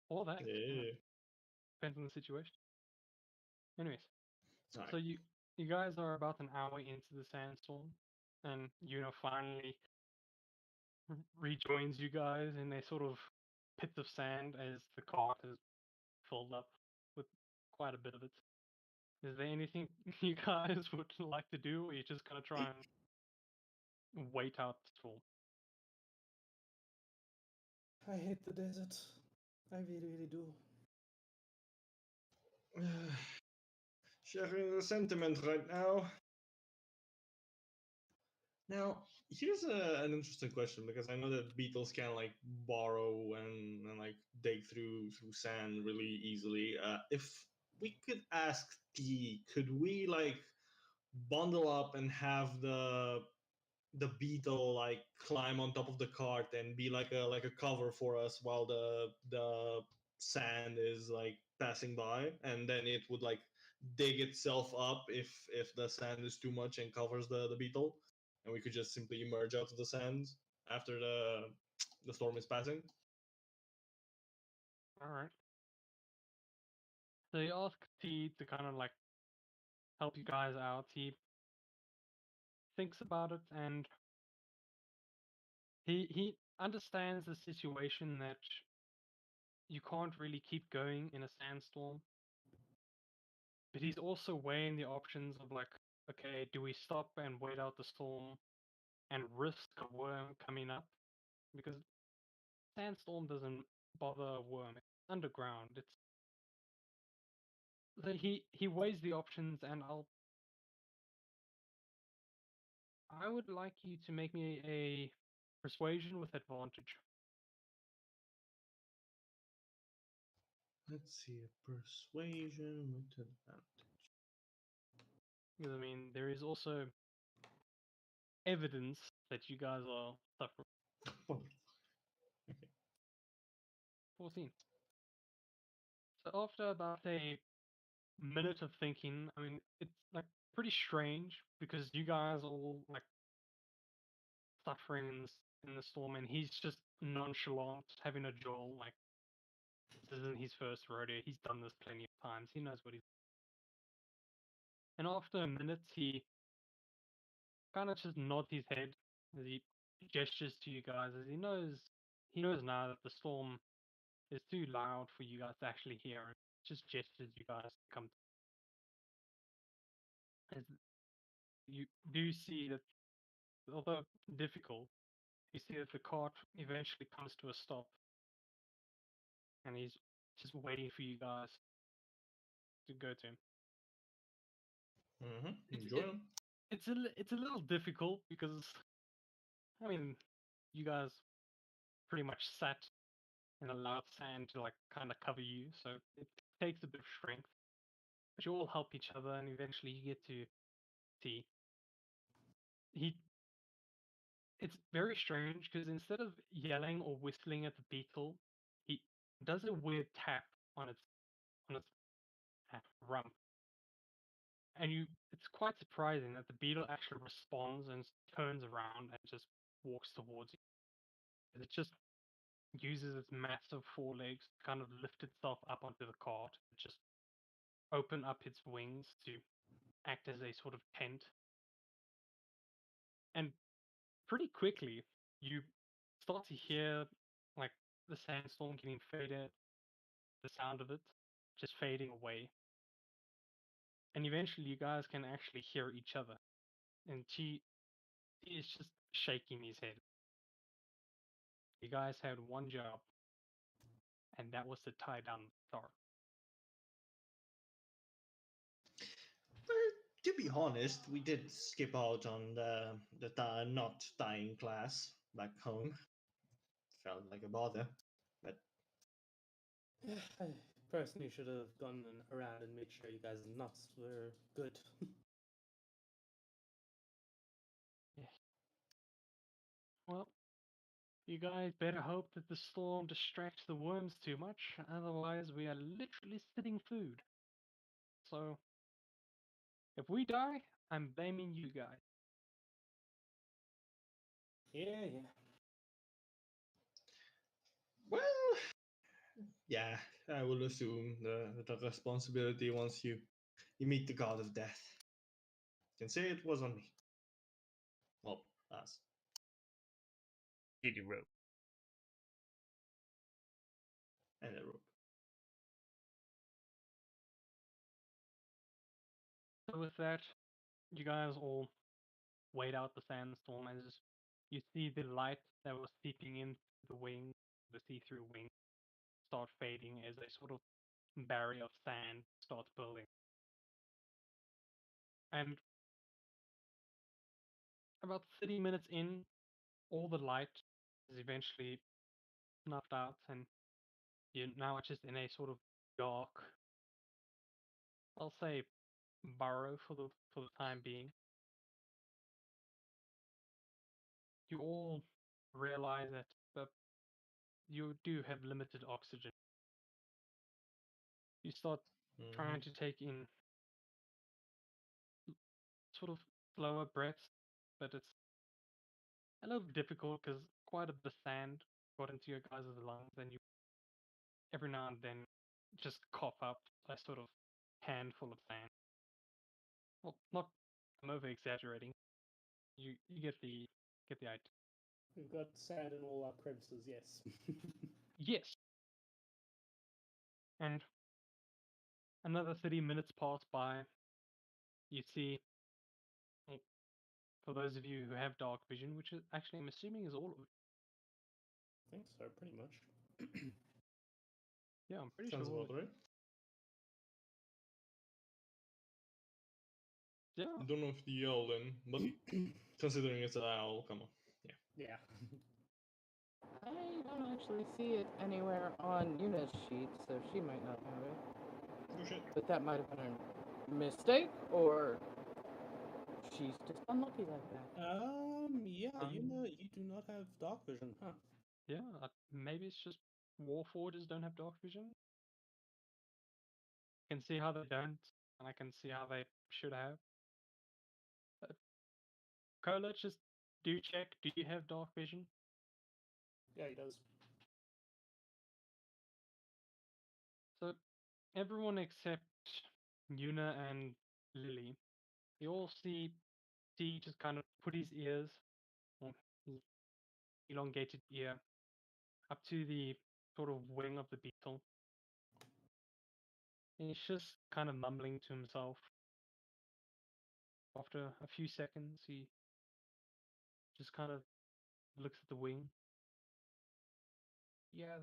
S3: Or that.
S4: Yeah.
S3: Depends on the situation. Anyways,
S4: Alright.
S3: so you guys are about an hour into the sandstorm, and Yuna finally rejoins you guys in a sort of pit of sand as the cart is filled up with quite a bit of it. Is there anything you guys would like to do, or you're just gonna try and wait out the storm?
S2: I hate the desert. I really, really do.
S4: Sharing the sentiment right now. Now, here's an interesting question because I know that beetles can like borrow and like dig through sand really easily. If we could ask T, could we like bundle up and have the beetle like climb on top of the cart and be like a cover for us while the sand is like passing by, and then it would like dig itself up if the sand is too much and covers the beetle, and we could just simply emerge out of the sand after the storm is passing.
S3: Alright. So you ask T to kind of like help you guys out. He thinks about it, and he understands the situation that you can't really keep going in a sandstorm. But he's also weighing the options of like, okay, do we stop and wait out the storm and risk a worm coming up? Because sandstorm doesn't bother a worm. It's underground. It's so he weighs the options, and I would like you to make me a persuasion with advantage.
S4: Let's see, a persuasion with advantage.
S3: Because I mean, there is also evidence that you guys are suffering.
S4: Oh,
S3: 14. So after about a minute of thinking, I mean, it's like pretty strange because you guys are all like suffering in the storm, and he's just nonchalant, having a jaw like this isn't his first rodeo. He's done this plenty of times. He knows what he's. And after a minute, he kind of just nods his head as he gestures to you guys, as he knows now that the storm is too loud for you guys to actually hear. And just gestures you guys to come. As you do see that, although difficult, you see that the cart eventually comes to a stop, and he's just waiting for you guys to go to him.
S4: enjoy them.
S3: It's a little difficult because, I mean, you guys pretty much sat in a loud sand to like kind of cover you, so it takes a bit of strength. But you all help each other, and eventually you get to T. He it's very strange because instead of yelling or whistling at the beetle, he does a weird tap on its rump, and it's quite surprising that the beetle actually responds and turns around and just walks towards you. It just uses its massive forelegs to kind of lift itself up onto the cart, just open up its wings to act as a sort of tent. And pretty quickly, you start to hear like the sandstorm getting faded, the sound of it just fading away. And eventually, you guys can actually hear each other. And he is just shaking his head. You guys had one job, and that was to tie down the star.
S4: Well, to be honest, we did skip out on the not dying class back home. Felt like a bother, but
S2: I personally should have gone around and made sure you guys' nuts were good.
S3: Well, you guys better hope that the storm distracts the worms too much, otherwise, we are literally sitting food. So, if we die, I'm blaming you guys.
S2: Yeah.
S4: well, yeah, I will assume the responsibility once you meet the god of death. You can say it was on me. Well, us.
S5: Kitty rope.
S4: And a rope.
S3: So with that, you guys all wait out the sandstorm as you see the light that was seeping into the wing, the see-through wing, start fading as a sort of barrier of sand starts building. And about 30 minutes in, all the light is eventually snuffed out, and you're now just in a sort of dark, I'll say, burrow for the time being. You all realize that you do have limited oxygen. You start trying to take in sort of slower breaths, but it's a little difficult because quite a bit of sand got into your guys' lungs, and you every now and then just cough up a sort of handful of sand. Well, not I'm over exaggerating. You get the idea.
S2: We've got sand in all our crevices, yes.
S3: Yes. And another 30 minutes pass by. You see, well, for those of you who have dark vision, which is actually I'm assuming is all of it.
S2: I think so, pretty much.
S3: Yeah, I'm pretty
S4: Sounds
S3: sure.
S4: about right.
S3: Yeah.
S4: Don't know if the owl then, but considering it's an owl, come on.
S2: Yeah.
S1: I don't actually see it anywhere on Yuna's sheet, so she might not have it.
S4: Oh shit.
S1: But that might have been a mistake, or she's just unlucky like that.
S2: Yeah, you do not have dark vision, huh?
S3: Yeah, maybe it's just Warforgers don't have dark vision. I can see how they don't, and I can see how they should have. Cola, just do check. Do you have dark vision?
S2: Yeah, he does.
S3: So everyone except Yuna and Lily, you all see T just kind of put his ears, or his elongated ear, up to the sort of wing of the beetle. And he's just kind of mumbling to himself. After a few seconds, he just kind of looks at the wing. Yeah,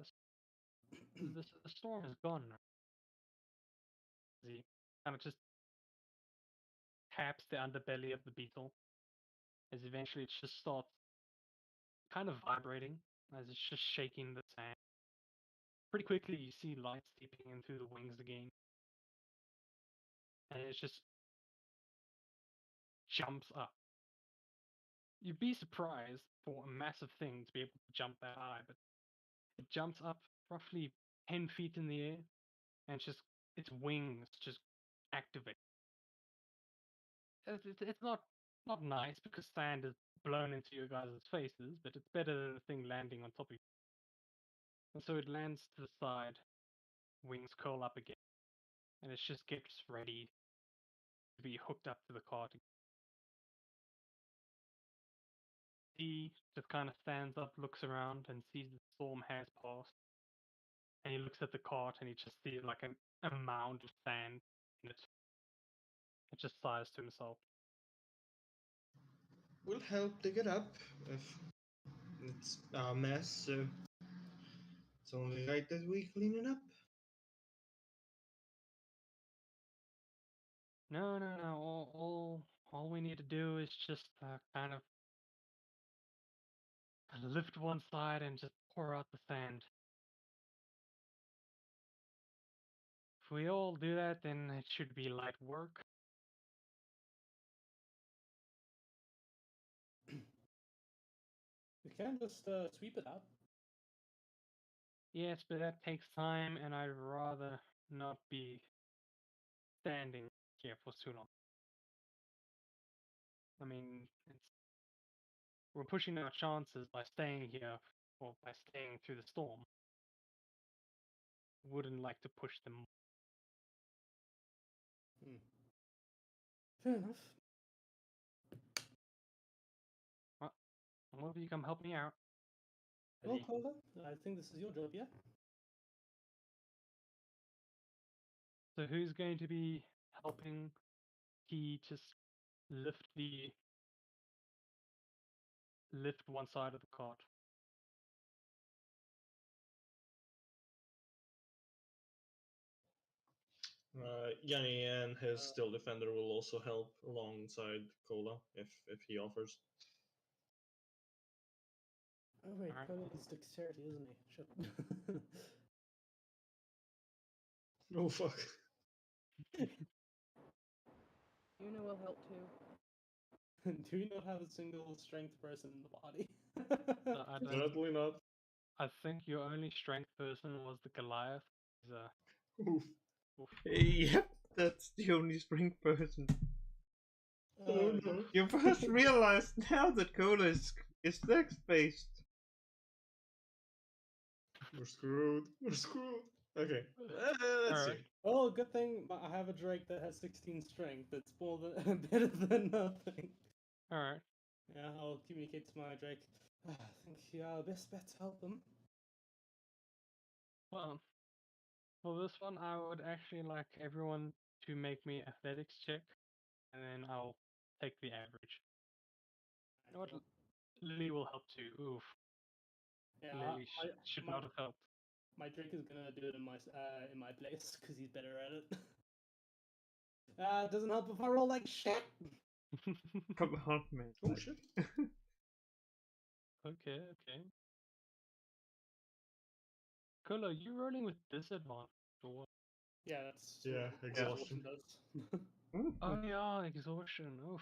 S3: the storm is gone now. He kind of just taps the underbelly of the beetle, as eventually it just starts kind of vibrating as it's just shaking the sand. Pretty quickly, you see light seeping in through the wings again, and it just jumps up. you'd be surprised for a massive thing to be able to jump that high, but it jumps up roughly 10 feet in the air, and its wings just activate. It's not nice because sand is blown into your guys' faces, but it's better than the thing landing on top of you. And so it lands to the side, wings curl up again, and it just gets ready to be hooked up to the cart. He just kind of stands up, looks around, and sees the storm has passed. And he looks at the cart and he just sees like a mound of sand in it. It just sighs to himself.
S4: We'll help dig it up if it's a mess, so it's only right that we clean it up.
S3: No. All we need to do is just kind of lift one side and just pour out the sand. If we all do that, then it should be light work.
S2: We can just sweep it out.
S3: Yes, but that takes time, and I'd rather not be standing here for too long. I mean, we're pushing our chances by staying here, or by staying through the storm. Wouldn't like to push them more.
S2: Fair enough.
S3: One of you come help me out.
S2: Well, Cola, I think this is your job, yeah?
S3: So who's going to be helping he just lift one side of the cart?
S4: Yanni and his still defender will also help alongside Kola if he offers.
S2: Oh wait,
S3: Alright.
S2: Cola is dexterity, isn't he? Shit.
S4: Oh fuck.
S1: Una will help too.
S2: Do we not have a single strength person in the body?
S3: I don't.
S4: Certainly not.
S3: I think your only strength person was the Goliath. He's
S4: Oof.
S3: oof.
S5: Yep, that's the only strength person.
S4: Oh no.
S5: You first realized now that Cola is dex based.
S4: We're screwed. We're screwed. Okay. Let's
S3: Alright.
S4: see.
S2: Well, good thing I have a Drake that has 16 strength. It's more than better than nothing.
S3: Alright.
S2: Yeah, I'll communicate to my Drake. I think you are the best bet to help them.
S3: Well, for this one, I would actually like everyone to make me athletics check, and then I'll take the average. You know what? Lily will help too. Oof.
S2: Yeah,
S3: Lily should not have helped.
S2: my Drake is gonna do it in my place because he's better at it. It doesn't help if I roll like shit.
S5: Come on, man.
S4: Oh shit.
S3: Okay. Kolo, you rolling with disadvantage or what?
S2: Yeah, that's
S4: Yeah,
S2: what
S4: exhaustion.
S2: does.
S3: Oh yeah, exhaustion. Oof.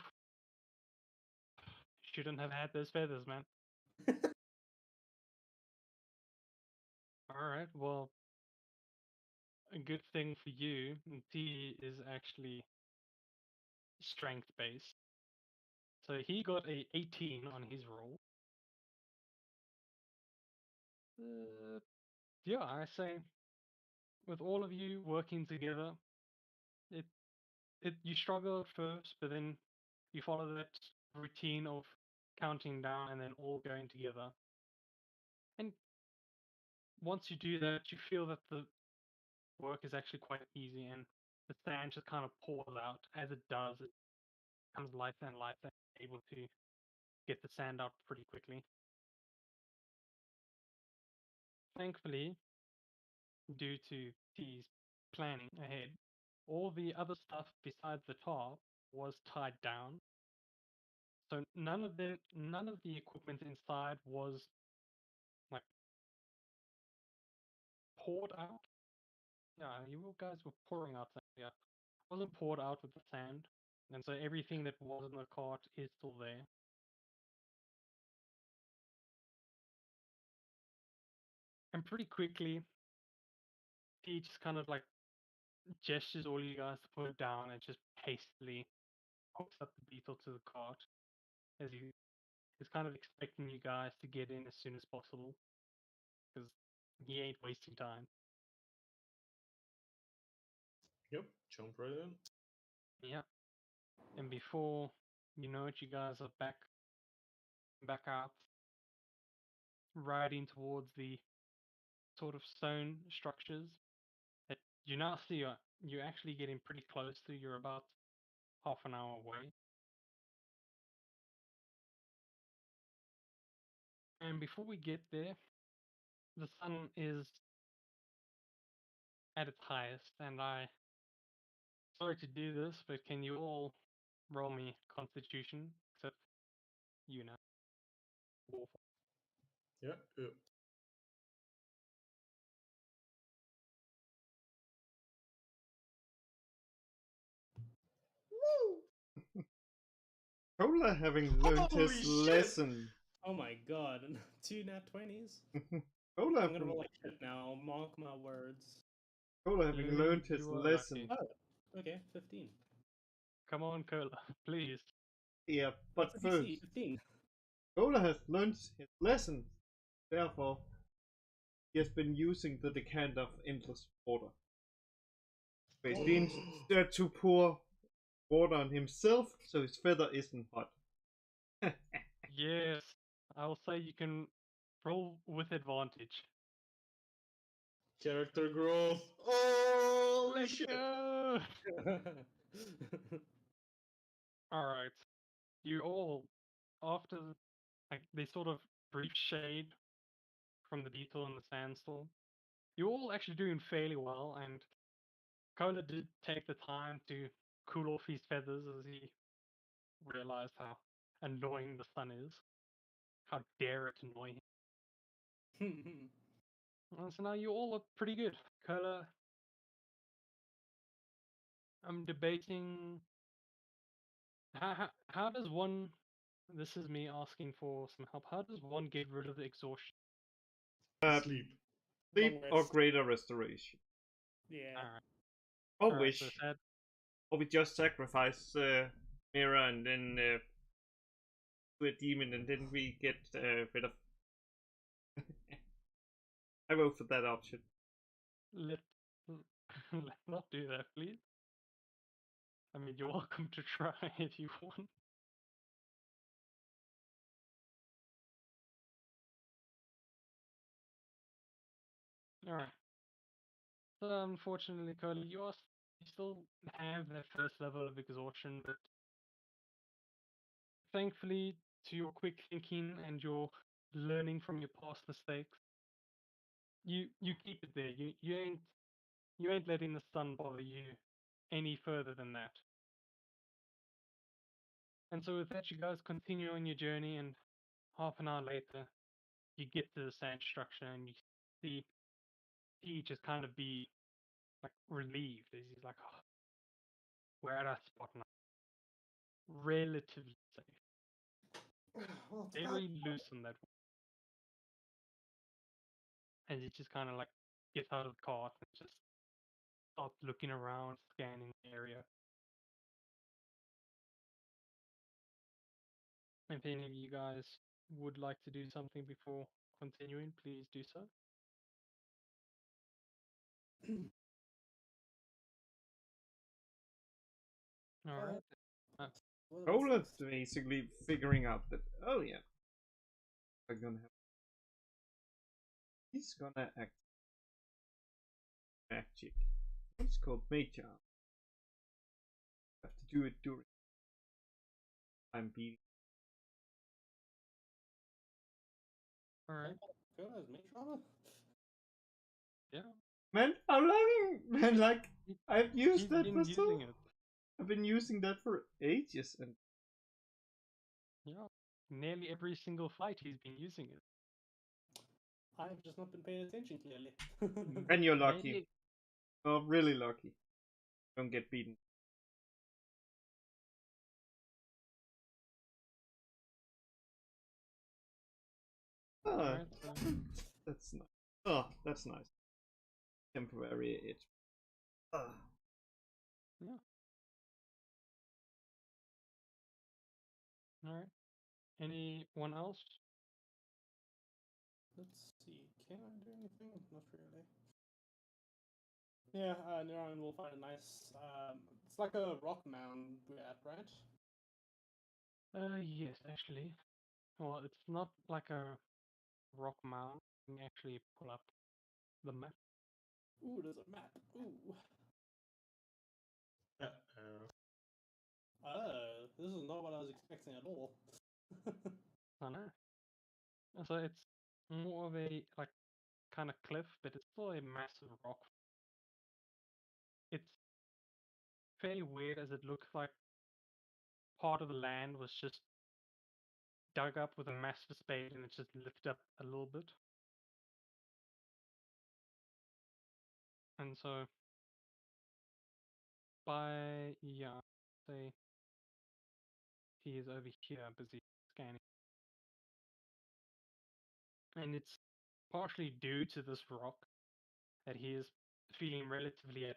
S3: Shouldn't have had those feathers, man. Alright, well, a good thing for you, T is actually strength based. So he got a 18 on his roll. Yeah, I say, with all of you working together, you struggle at first, but then you follow that routine of counting down and then all going together. And once you do that, you feel that the work is actually quite easy, and the sand just kind of pours out. As it does, it becomes lighter and lighter, able to get the sand out pretty quickly. Thankfully, due to T's planning ahead, all the other stuff besides the top was tied down. So none of the equipment inside was like poured out. Yeah, you guys were pouring out sand. Yeah, it wasn't poured out with the sand, and so everything that was in the cart is still there. And pretty quickly, he just kind of like gestures all you guys to put it down and just hastily hooks up the beetle to the cart as he is kind of expecting you guys to get in as soon as possible because he ain't wasting time.
S4: Yep, jump right in.
S3: Yeah. And before you know it, you guys are back out, riding towards the sort of stone structures that you now see you're actually getting pretty close to. You're about half an hour away. And before we get there, the sun is at its highest, and sorry to do this, but can you all roll me Constitution, except you know. Wolf.
S4: Yeah, yeah.
S5: Cola having learned his
S4: Holy shit!
S5: lesson.
S2: Oh my god, 2 nat 20s?
S5: Cola
S2: I'm gonna
S5: having,
S2: roll like shit now, mark my words.
S5: Cola having learned his
S3: You are
S5: lesson.
S3: lucky.
S2: Oh, okay, 15.
S3: Come on, Cola, please.
S5: Yeah, but
S2: What's the DC?
S5: first,
S2: 15.
S5: Cola has learned his lesson. Therefore, he has been using the decanter of endless water. He's been to pour water on himself so his feather isn't hot.
S3: Yes, I'll say you can roll with advantage.
S4: Character growth. Holy shit!
S3: Go! Alright. You all, after like they sort of brief shade from the beetle and the sandstorm, you're all actually doing fairly well, and Cola did take the time to cool off his feathers as he realized how annoying the sun is. How dare it annoy him. So now you all look pretty good. Cola, I'm debating how does one, this is me asking for some help, how does one get rid of the exhaustion?
S4: Sleep.
S5: Sleep
S2: Long
S5: or
S2: rest.
S5: greater restoration.
S2: Yeah.
S3: Alright.
S5: Or
S3: Alright,
S5: wish.
S3: so that,
S5: Or we just sacrifice Mira and then to a demon and then we get rid of. I vote for that option.
S3: let's not do that, please. I mean, you're welcome to try if you want. Alright. So unfortunately, Cola, you still have that first level of exhaustion, but thankfully, to your quick thinking and your learning from your past mistakes, you keep it there. You ain't letting the sun bother you any further than that. And so with that, you guys continue on your journey, and half an hour later, you get to the sand structure, and you see he just kind of be like relieved as he's like, oh, we're at our spot now. Relatively safe.
S2: Well,
S3: Very loose on that. And he just kind of like gets out of the cart and just starts looking around, scanning the area. If any of you guys would like to do something before continuing, please do so. Alright.
S2: well,
S5: Cola's basically figuring out that, oh yeah, I'm gonna have. He's gonna act magic. It's called Mage Arm. Have to do it during I'm beating.
S3: Alright.
S2: Cola has mage armor?
S3: Yeah.
S5: Man, how long? Man, like
S3: He-
S5: I've
S3: He's
S5: used that
S3: been
S5: for so.
S3: using it.
S5: I've been using that for ages, and
S3: Yeah. Nearly every single fight he's been using it.
S2: I've just not been paying attention clearly.
S5: and you're lucky.
S3: Maybe
S5: Oh, really lucky. Don't get beaten. Ah,
S3: Alright, so
S5: that's not. Oh, that's nice. Temporary itch.
S3: Yeah. All right. Anyone else?
S2: Let's see. Can I do anything? Not really. Yeah, Niran will find a nice. It's like a rock mound we're at, right?
S3: Yes, actually. Well, it's not like a rock mound. You can actually pull up the map.
S2: Ooh, there's a map. Ooh.
S4: Uh-oh.
S2: This is not what I was expecting at all.
S3: I know. So it's more of a like kind of cliff, but it's still a massive rock. It's fairly weird as it looks like part of the land was just dug up with a massive spade and it's just lifted up a little bit. And so say he is over here busy scanning. And it's partially due to this rock that he is feeling relatively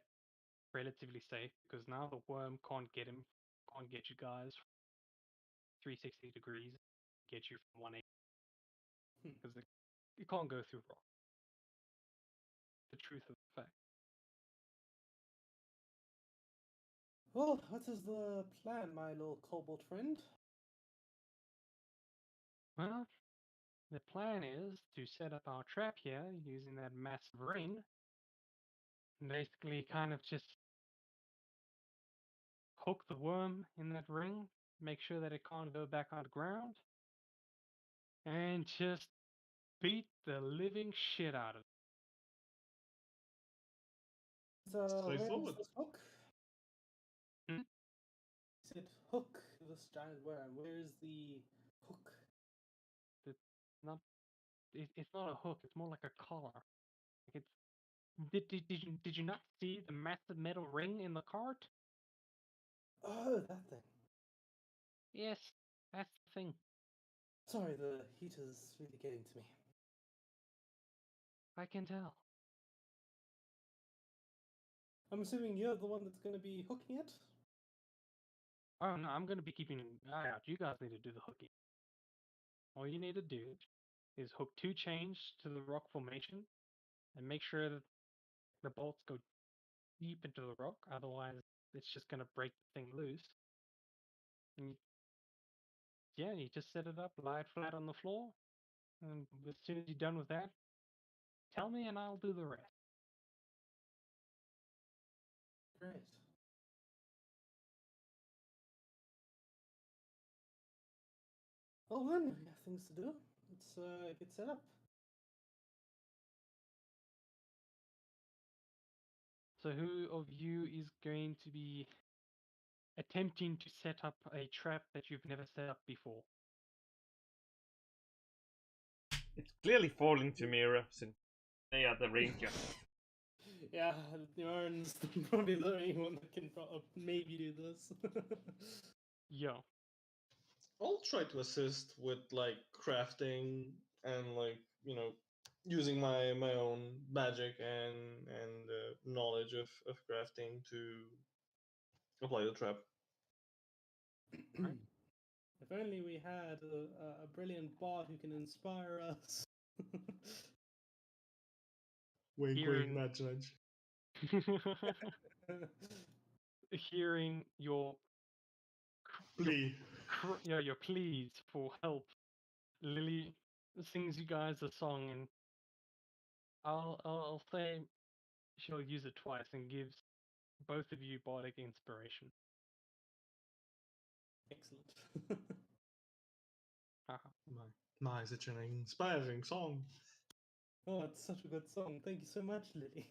S3: safe because now the worm can't get you guys 360 degrees, get you from 180 because you can't go through rock. The truth of the fact.
S2: Well, what is the plan, my little kobold friend?
S3: Well, the plan is to set up our trap here using that massive ring. And basically, kind of just hook the worm in that ring, make sure that it can't go back underground, and just beat the living shit out of it.
S2: So, where is
S4: Straightforward.
S2: this hook?
S3: Hmm?
S2: You said hook this giant worm. Where is the hook?
S3: It's not. It's not a hook. It's more like a collar. Like it's. Did you not see the massive metal ring in the cart?
S2: Oh, that thing.
S3: Yes, that's the thing.
S2: Sorry, the heat is really getting to me.
S3: I can tell.
S2: I'm assuming you're the one that's going to be hooking it?
S3: Oh no, I'm gonna be keeping an eye out. You guys need to do the hooking. All you need to do is hook 2 chains to the rock formation and make sure that the bolts go deep into the rock. Otherwise, it's just gonna break the thing loose. And you just set it up, lie it flat on the floor, and as soon as you're done with that, tell me and I'll do the rest.
S2: Great. Well then, we have things to do. Let's get set up.
S3: So who of you is going to be attempting to set up a trap that you've never set up before?
S5: It's clearly falling to Mira since they are the ranger.
S2: Yeah, Niran's probably the only one that can maybe do this.
S3: Yeah.
S4: I'll try to assist with like crafting and like using my own magic and knowledge of crafting to apply the trap.
S3: Right.
S2: If only we had a brilliant bard who can inspire us.
S4: Wink,
S3: Hearing-
S4: nudge, nudge.
S3: Hearing your
S4: Plea.
S3: your pleas for help, Lily sings you guys a song, and I'll say she'll use it twice and gives both of you bardic inspiration.
S2: Excellent.
S3: Haha.
S4: My, such an inspiring song.
S2: Oh, it's such a good song. Thank you so much, Lily.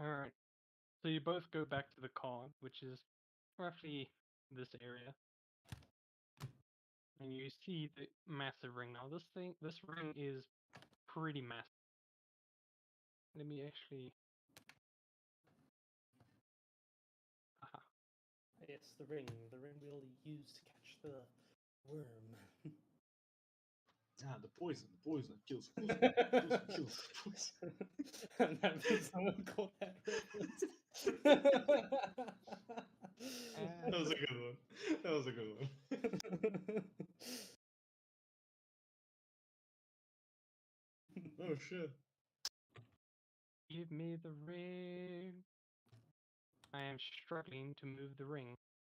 S3: All right. So you both go back to the car, which is roughly this area, and you see the massive ring. Now this ring is pretty massive. Let me actually. Haha.
S2: Yes, the ring. The ring we'll use to catch the worm.
S4: Ah, the poison kills, kills.
S2: And then someone caught that reference.
S4: That was a good one. That was a good one. Oh shit.
S3: Give me the ring. I am struggling to move the ring.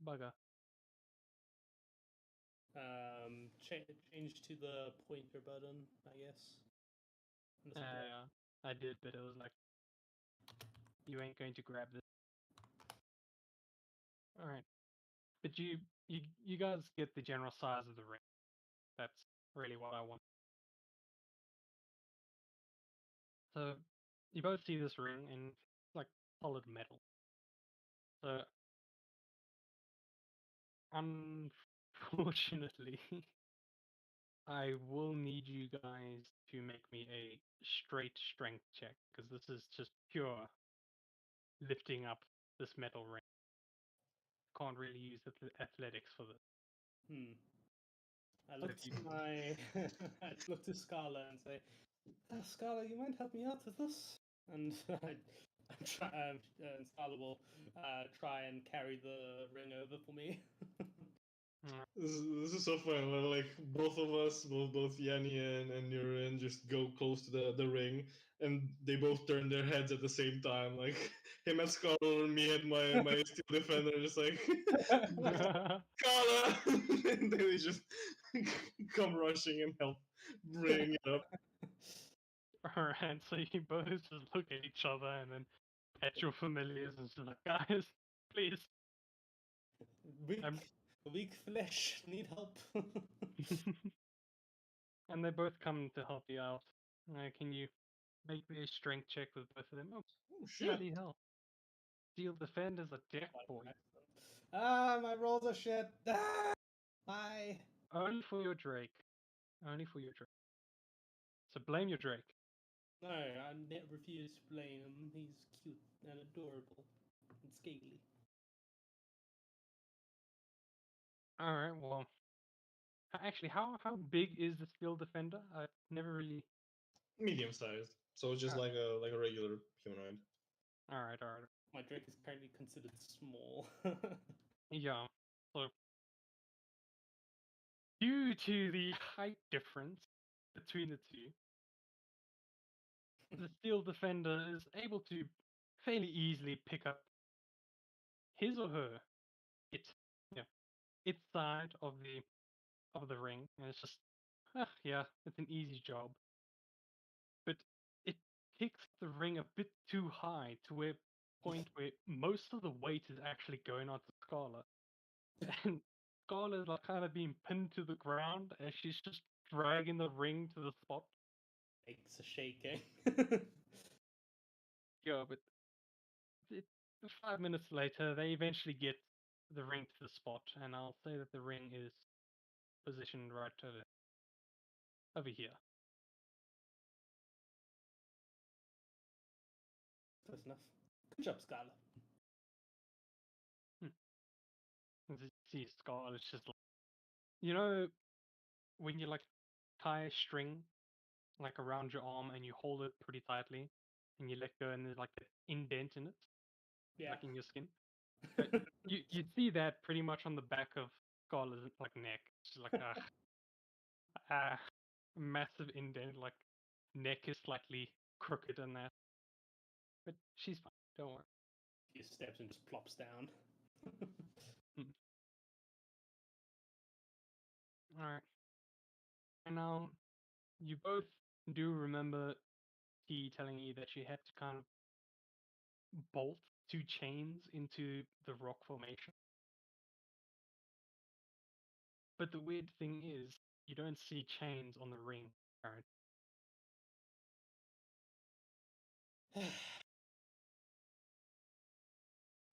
S3: Bugger.
S2: Change to the pointer button, I guess. On the support.
S3: I did, but it was like, you ain't going to grab this. All right, but you guys get the general size of the ring. That's really what I want. So you both see this ring and it's like solid metal. So unfortunately, I will need you guys to make me a straight strength check because this is just pure lifting up this metal ring. Can't really use athletics for this.
S2: I look to I look to Scala and say, Scala, you might help me out with this? And Scala will try and carry the ring over for me.
S4: This is so fun when like both of us, both Yanni and Nurin just go close to the ring and they both turn their heads at the same time. Like him at Scholar and me at my steel defender just like Scholar and they just come rushing and help bring it up.
S3: Alright, so you both just look at each other and then at your familiars and just like, guys, please.
S2: Weak flesh, need help.
S3: And they both come to help you out. Can you make me a strength check with both of them? Oh,
S4: shit.
S3: bloody hell. Steel defend is a deck boy.
S2: My rolls are shit. Bye.
S3: Only for your Drake. Only for your Drake. So blame your Drake.
S2: No, I refuse to blame him. He's cute and adorable and scaly.
S3: Alright, well. Actually, how big is the steel defender? I've never really.
S4: Medium sized. So it's just like a regular humanoid.
S3: Alright.
S2: My Drake is currently considered small.
S3: Yeah. So due to the height difference between the two, the steel defender is able to fairly easily pick up his or her its side of the ring, and it's just it's an easy job. But it picks the ring a bit too high to where point where most of the weight is actually going onto Scarlet. And Scarlet is like kind of being pinned to the ground as she's just dragging the ring to the spot.
S2: Legs are shaking.
S3: Yeah, but 5 minutes later, they eventually get the ring to the spot, and I'll say that the ring is positioned right over here.
S2: Close enough. Good job, Scala.
S3: See, Scarlet is just like, you know, when you like tie a string like around your arm and you hold it pretty tightly, and you let go, and there's like an indent in it, like in your skin. you see that pretty much on the back of Scarlet's like neck. It's just like a massive indent, like neck is slightly crooked and that. But she's fine. Don't worry.
S2: A few steps and just plops down.
S3: Alright. And now, you both do remember T telling you that you had to kind of bolt 2 chains into the rock formation. But the weird thing is, you don't see chains on the ring, Aaron.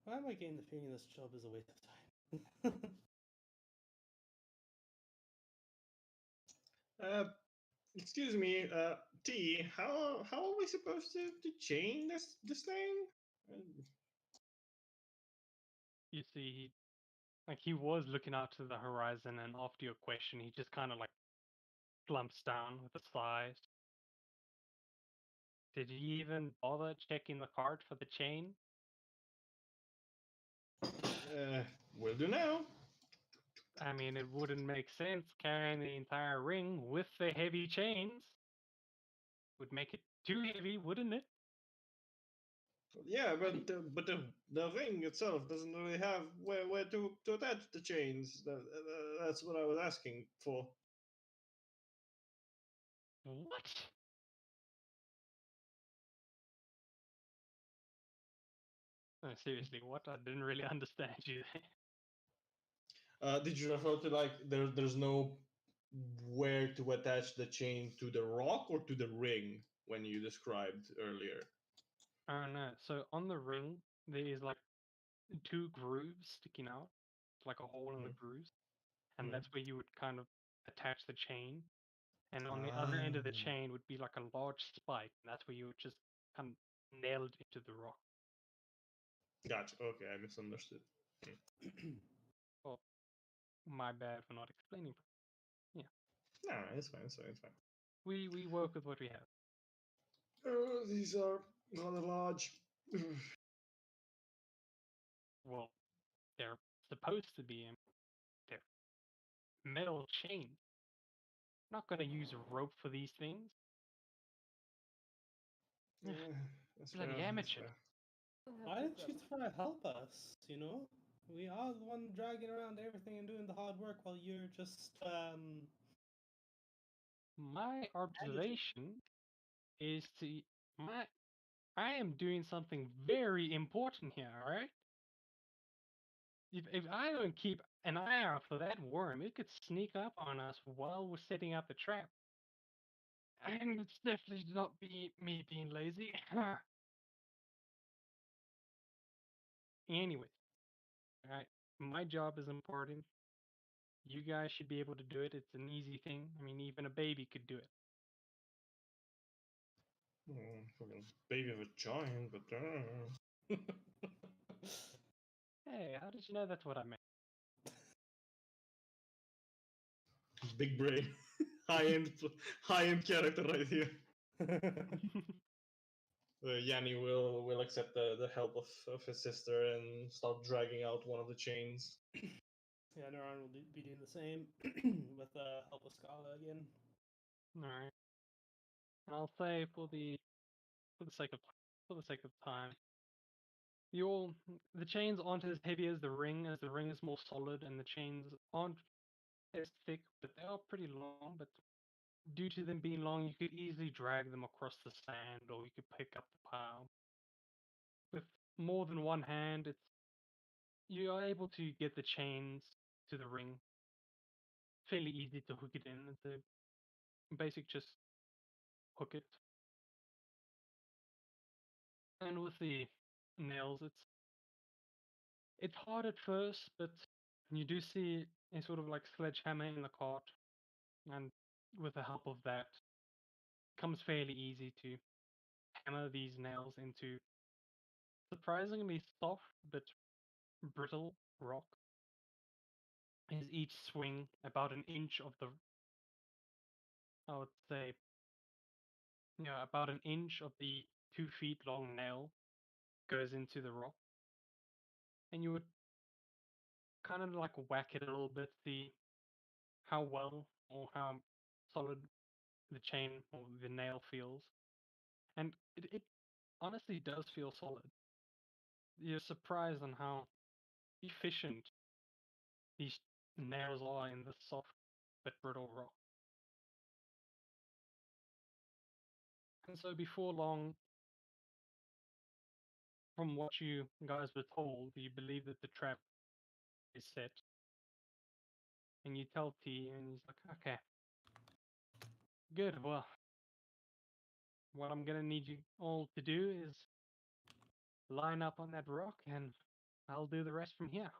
S2: Why am I getting the feeling this job is a waste of time?
S4: Excuse me, T. How are we supposed to chain this thing?
S3: You see, he was looking out to the horizon, and after your question, he just kind of like slumps down with a sigh. Did you even bother checking the cart for the chain?
S4: Will do now.
S3: I mean, it wouldn't make sense carrying the entire ring with the heavy chains. Would make it too heavy, wouldn't it?
S4: Yeah, but the ring itself doesn't really have where to attach the chains. That's what I was asking for.
S3: What? Seriously, what? I didn't really understand you there.
S4: Did you refer to like there's no where to attach the chain to the rock or to the ring when you described earlier?
S3: Oh no. So on the ring, there is like two grooves sticking out, like a hole in the
S4: Mm.
S3: grooves, and
S4: Mm.
S3: that's where you would kind of attach the chain. And on the other end of the chain would be like a large spike, and that's where you would just kind of nail it into the rock.
S4: Gotcha. Okay, I misunderstood.
S3: Well, my bad for not explaining. Yeah,
S4: No, it's fine. It's fine. It's fine.
S3: we work with what we have.
S4: These are rather large.
S3: Well, they're supposed to be. They're metal chains. Not gonna use a rope for these things.
S4: Yeah, that's fair.
S3: Bloody
S4: That's
S3: amateur.
S4: fair.
S2: Why don't you try to help us? You know, we are the one dragging around everything and doing the hard work while you're just
S3: My observation is to my I am doing something very important here, alright? If I don't keep an eye out for that worm, it could sneak up on us while we're setting up the trap. And it's definitely not me being lazy. Anyways, alright, my job is important. You guys should be able to do it. It's an easy thing. I mean, even a baby could do it.
S4: Fucking baby of a giant, but
S3: Hey, how did you know that's what I meant?
S4: big brain, high end character right here. Yanni will accept the help of his sister and start dragging out one of the chains.
S2: yeah, Neuron will be doing the same with help with Scala again.
S3: Alright. And I'll say for the sake of time, the chains aren't as heavy as the ring is more solid, and the chains aren't as thick, but they are pretty long. But due to them being long, you could easily drag them across the sand, or you could pick up the pile. With more than one hand, you are able to get the chains to the ring. Fairly easy to hook it in. It's a basic just hook it. And with the nails, it's hard at first, but you do see a sort of like sledgehammer in the cart, and with the help of that, it comes fairly easy to hammer these nails into surprisingly soft but brittle rock. As each swing about an inch of the, I would say, yeah, about an inch of the 2 feet long nail goes into the rock, and you would kind of like whack it a little bit, see how well or how solid the chain or the nail feels. And it honestly does feel solid. You're surprised on how efficient these nails are in the soft but brittle rock. And so before long, from what you guys were told, you believe that the trap is set. And you tell T, and he's like, okay, good, well, what I'm gonna need you all to do is line up on that rock, and I'll do the rest from here.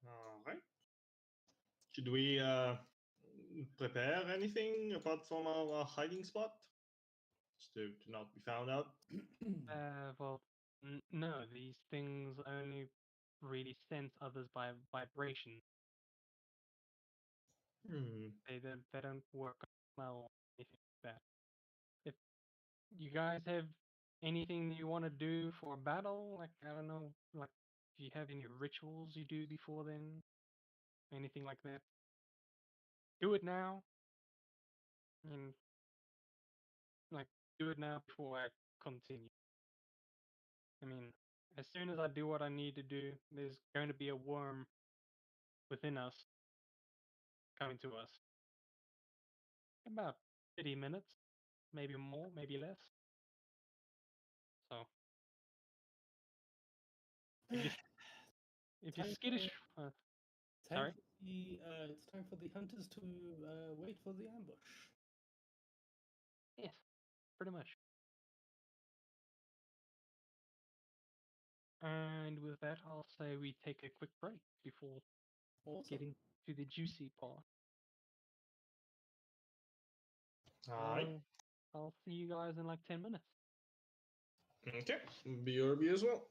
S4: All right. Should we prepare anything apart from our hiding spot, just to not be found out?
S3: Well, no, these things only really sense others by vibration.
S4: Hmm.
S3: They don't work well or anything like that. If you guys have anything you want to do for a battle, like I don't know, like if you have any rituals you do before then, anything like that, do it now. And like do it now before I continue. I mean, as soon as I do what I need to do, there's going to be a worm within us coming to us. About 30 minutes, maybe more, maybe less. So if you if you're
S2: Time
S3: skittish, sorry,
S2: it's time for the hunters to wait for the ambush.
S3: yes, pretty much. And with that, I'll say we take a quick break before
S2: Awesome.
S3: getting to the juicy part.
S4: All right.
S3: I'll see you guys in like 10 minutes.
S4: Okay. BRB as well.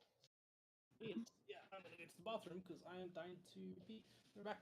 S2: Yes. Yeah, I'm gonna get to the bathroom because I am dying to pee. We're back.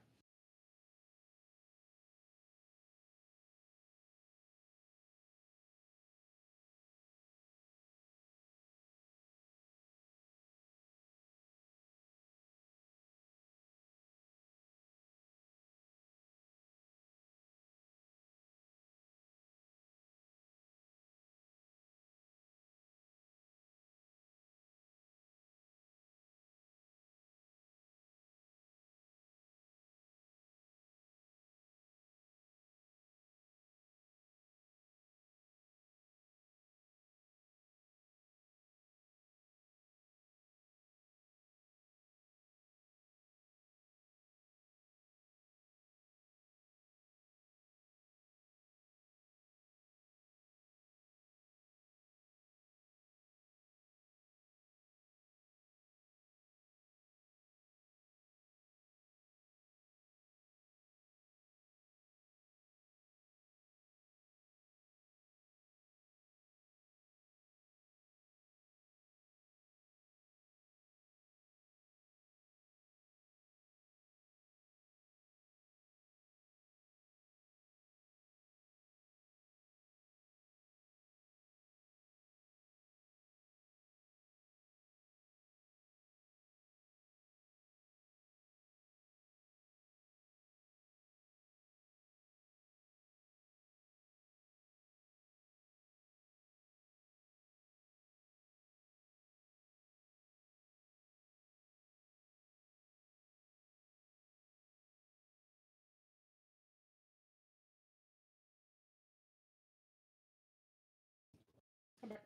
S2: I'm back.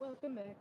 S1: Welcome back.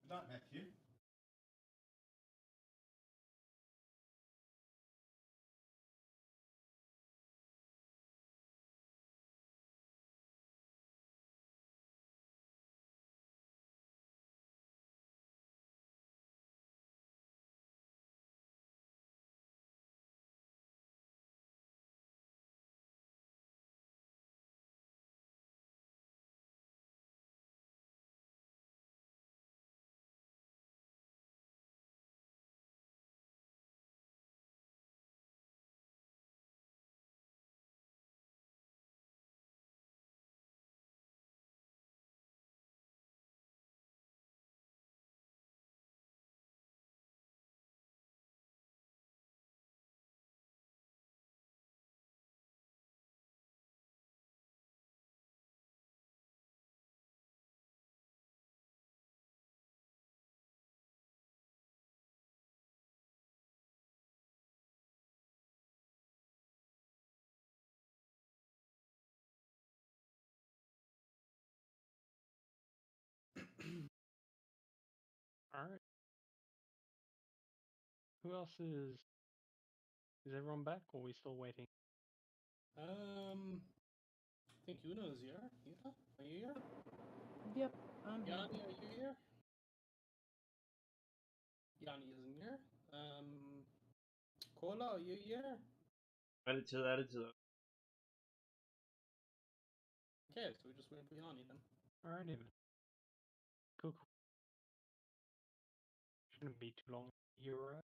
S6: Good night, Matthew.
S3: All right. Who else is? Is everyone back, or are we still waiting?
S2: I think Yuna's here. Yuna, are you here?
S1: Yep, I'm here.
S2: Yanni, are you here? Yanni isn't here. Kola, are you here?
S5: Altid.
S2: Okay, so we just wait for Yanni then.
S3: All right, even. Cool. Shouldn't be too long. You're right.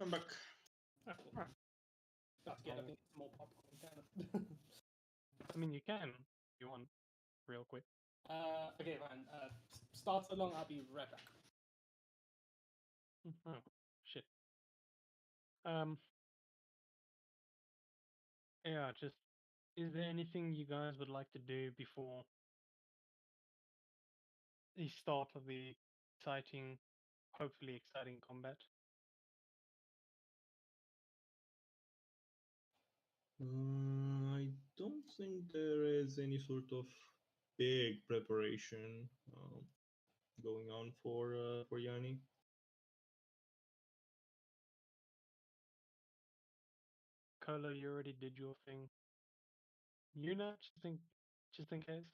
S4: I'm back.
S2: Ah, cool.
S3: Alright.
S2: That's good. I
S3: Oh.
S2: think it's more popcorn. Can
S3: I mean, you can if you want, real quick.
S2: Okay, fine. Start so long. I'll be right back.
S3: Oh shit. Yeah. Just, is there anything you guys would like to do before the start of the exciting, hopefully exciting combat?
S4: I don't think there is any sort of big preparation going on for Yanni.
S3: Cola, you already did your thing. Yuna, just in case.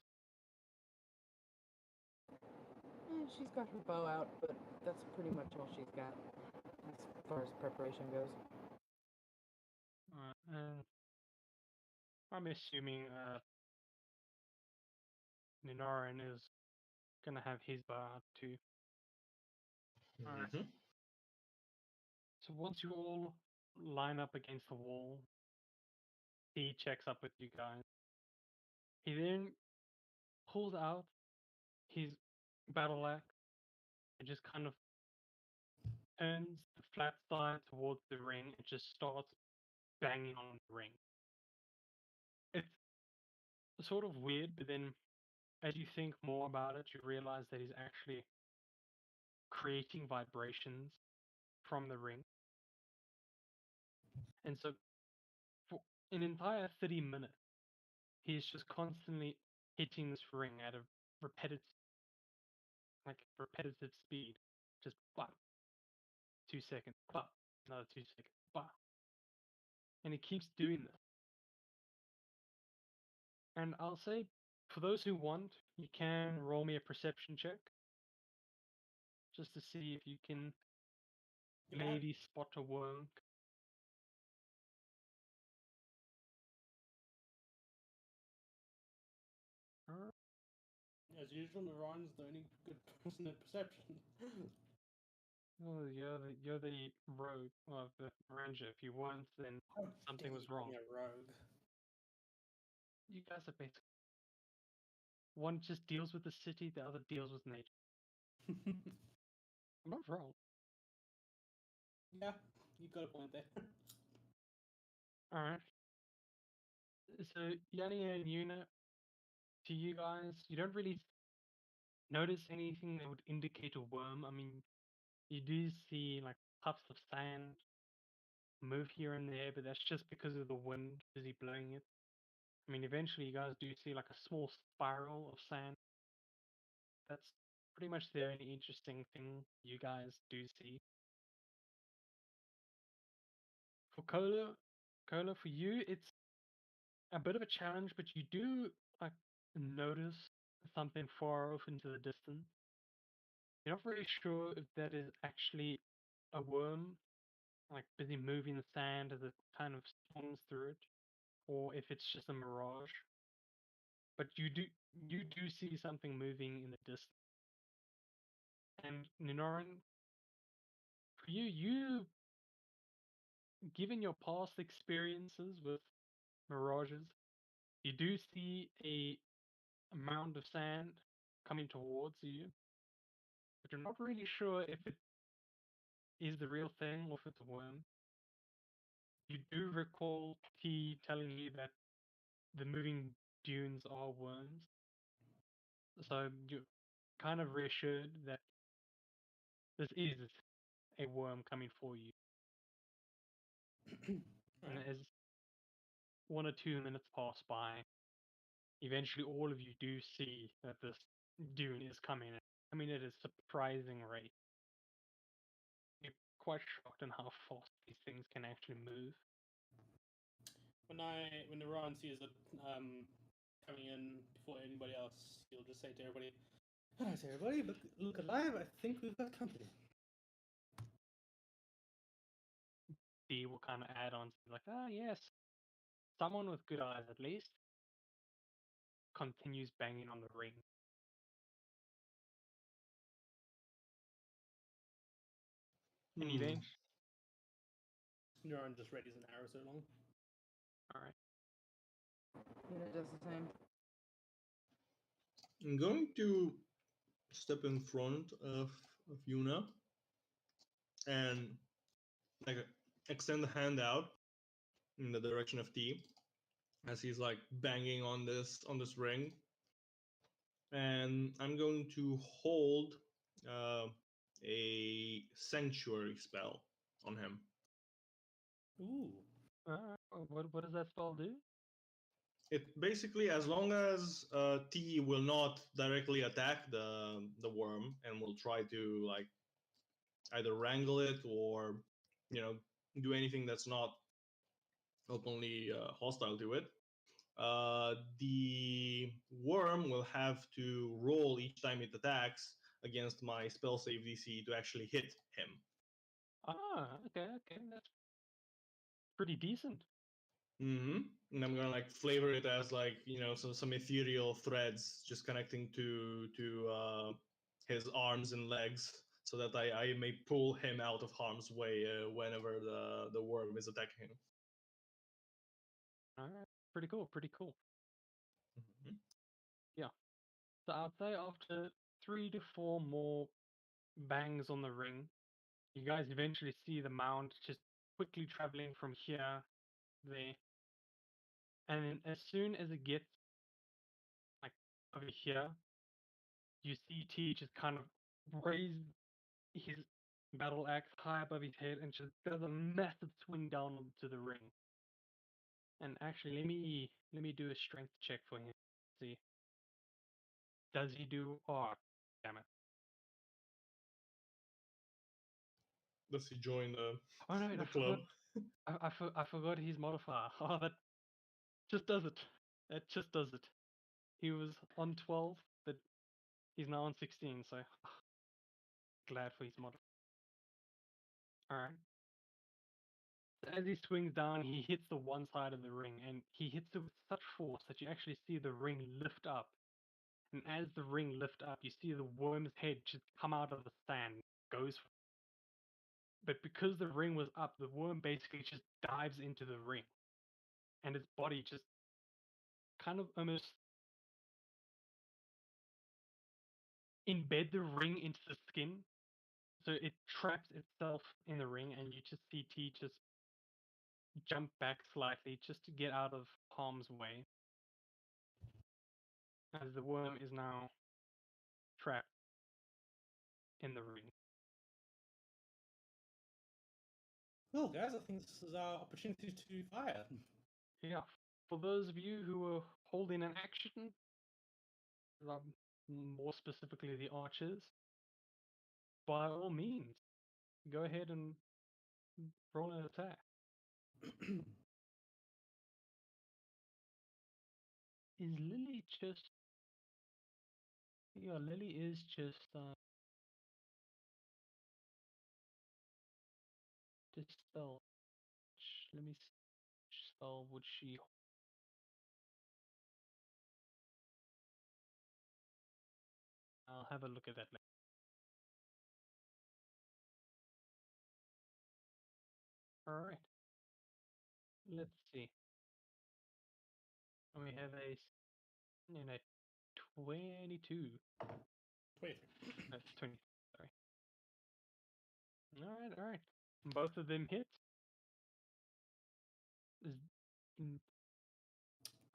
S1: She's got her bow out, but that's pretty much all she's got as far as preparation goes.
S3: And I'm assuming Ninaran is gonna have his bar too. Alright.
S4: Mhm.
S3: So once you all line up against the wall, he checks up with you guys. He then pulls out his battle axe and just kind of turns the flat side towards the ring and just starts banging on the ring. It's sort of weird, but then as you think more about it, you realize that he's actually creating vibrations from the ring. And so for an entire 30 minutes, he's just constantly hitting this ring at a repetitive speed. Just bop, 2 seconds, bop, another 2 seconds, bop. And he keeps doing this. And I'll say, for those who want, you can roll me a perception check. Just to see if you can maybe spot a worm. Alright.
S2: As usual, Narayan's the only good person at perception.
S3: Oh, you're the rogue, or the ranger. If you weren't, then
S2: How
S3: something
S2: dare
S3: was
S2: you call
S3: wrong.
S2: me a rogue.
S3: You guys are basically, one just deals with the city, the other deals with nature. I'm not wrong.
S2: Yeah, you've got a point there.
S3: Alright. So Yanni and Yuna, to you guys, you don't really notice anything that would indicate a worm. I mean, you do see like puffs of sand move here and there, but that's just because of the wind busy blowing it. I mean, eventually you guys do see like a small spiral of sand. That's pretty much the only interesting thing you guys do see. For Cola, for you, it's a bit of a challenge, but you do like notice something far off into the distance. You're not really sure if that is actually a worm, like busy moving the sand as it kind of swans through it, or if it's just a mirage. But you do see something moving in the distance. And Ninoran, for you, given your past experiences with mirages, you do see a mound of sand coming towards you, but you're not really sure if it is the real thing or if it's a worm. You do recall T telling you that the moving dunes are worms, so you're kind of reassured that this is a worm coming for you. And as 1 or 2 minutes pass by, eventually all of you do see that this dune is coming. I mean, at a surprising rate. You're quite shocked in how fast these things can actually move.
S2: When Iran sees it coming in before anybody else, he'll just say to everybody, "Alright, everybody, look alive! I think we've got company."
S3: D will kind of add on to like, ah, yes, someone with good eyes at least. Continues banging on the ring. And
S4: Hmm.
S3: eventually,
S2: Iran just readies an arrow so long.
S3: alright.
S1: Yuna does the same.
S4: I'm going to step in front of Yuna and like extend the hand out in the direction of T as he's like banging on this ring, and I'm going to hold a sanctuary spell on him.
S2: Ooh.
S3: What does that spell do?
S4: It basically, as long as T will not directly attack the worm and will try to like either wrangle it or do anything that's not openly hostile to it, the worm will have to roll each time it attacks against my spell save DC to actually hit him.
S3: Okay, that's pretty decent.
S4: Mm-hmm. And I'm gonna like flavor it as like some ethereal threads just connecting to his arms and legs, so that I may pull him out of harm's way whenever the worm is attacking him.
S3: Alright, pretty cool.
S4: Mm-hmm.
S3: Yeah. So I'd say after 3 to 4 more bangs on the ring, you guys eventually see the mound just quickly traveling from here, there. And then as soon as it gets like over here, you see T just kind of raise his battle axe high above his head and just does a massive swing down onto the ring. And actually, let me do a strength check for him. See, does he do? Oh, damn it!
S4: Does he join
S3: Oh no,
S4: the
S3: I
S4: club?
S3: forgot. I forgot his modifier. Oh, that just does it. That just does it. He was on 12, but he's now on 16. So glad for his modifier. All right. As he swings down, he hits the one side of the ring, and he hits it with such force that you actually see the ring lift up. And as the ring lifts up, you see the worm's head just come out of the sand, goes. But because the ring was up, the worm basically just dives into the ring, and its body just kind of almost embed the ring into the skin, so it traps itself in the ring, and you just see T just jump back slightly just to get out of harm's way, as the worm is now trapped in the ring.
S2: Well, guys, I think this is our opportunity to fire.
S3: Yeah, for those of you who are holding an action, more specifically the archers, by all means, go ahead and roll an attack. Is Lily just? Yeah, Lily is just dispel. Let me spell. Would she? I'll have a look at that later. All right. Let's see. We have a 22.
S2: 23.
S3: 20. Sorry. All right. Both of them hit. Mm,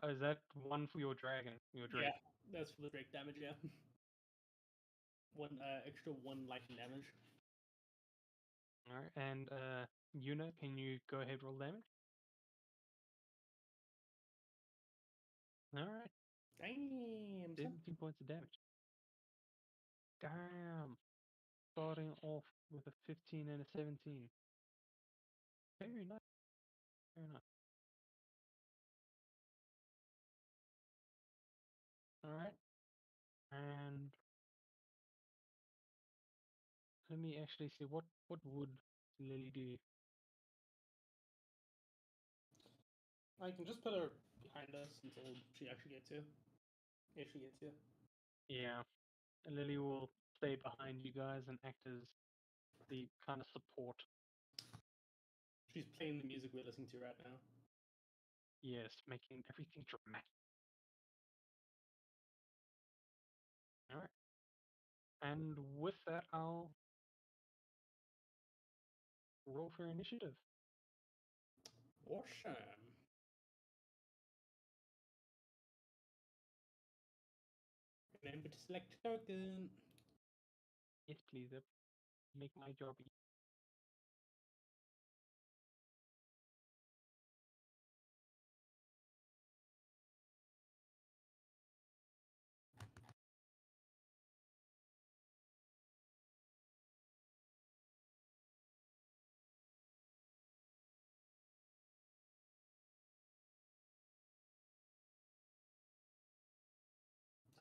S3: oh, is that one for your dragon? Your drake?
S2: Yeah, that's for the Drake damage, yeah. One extra 1 lightning damage.
S3: All right. And Yuna, can you go ahead roll damage? All right.
S2: Damn.
S3: 17 points of damage. Damn. Starting off with a 15 and a 17. Very nice. Very nice. All right. And let me actually see what would Lily do.
S2: I can just put her behind us until she actually gets here. If she gets here.
S3: Yeah. Lily will stay behind you guys and act as the kind of support.
S2: She's playing the music we're listening to right now.
S3: Yes, making everything dramatic. All right. And with that, I'll roll for initiative.
S2: Awesome. Remember to select a token.
S3: Yes, please. That make my job easy.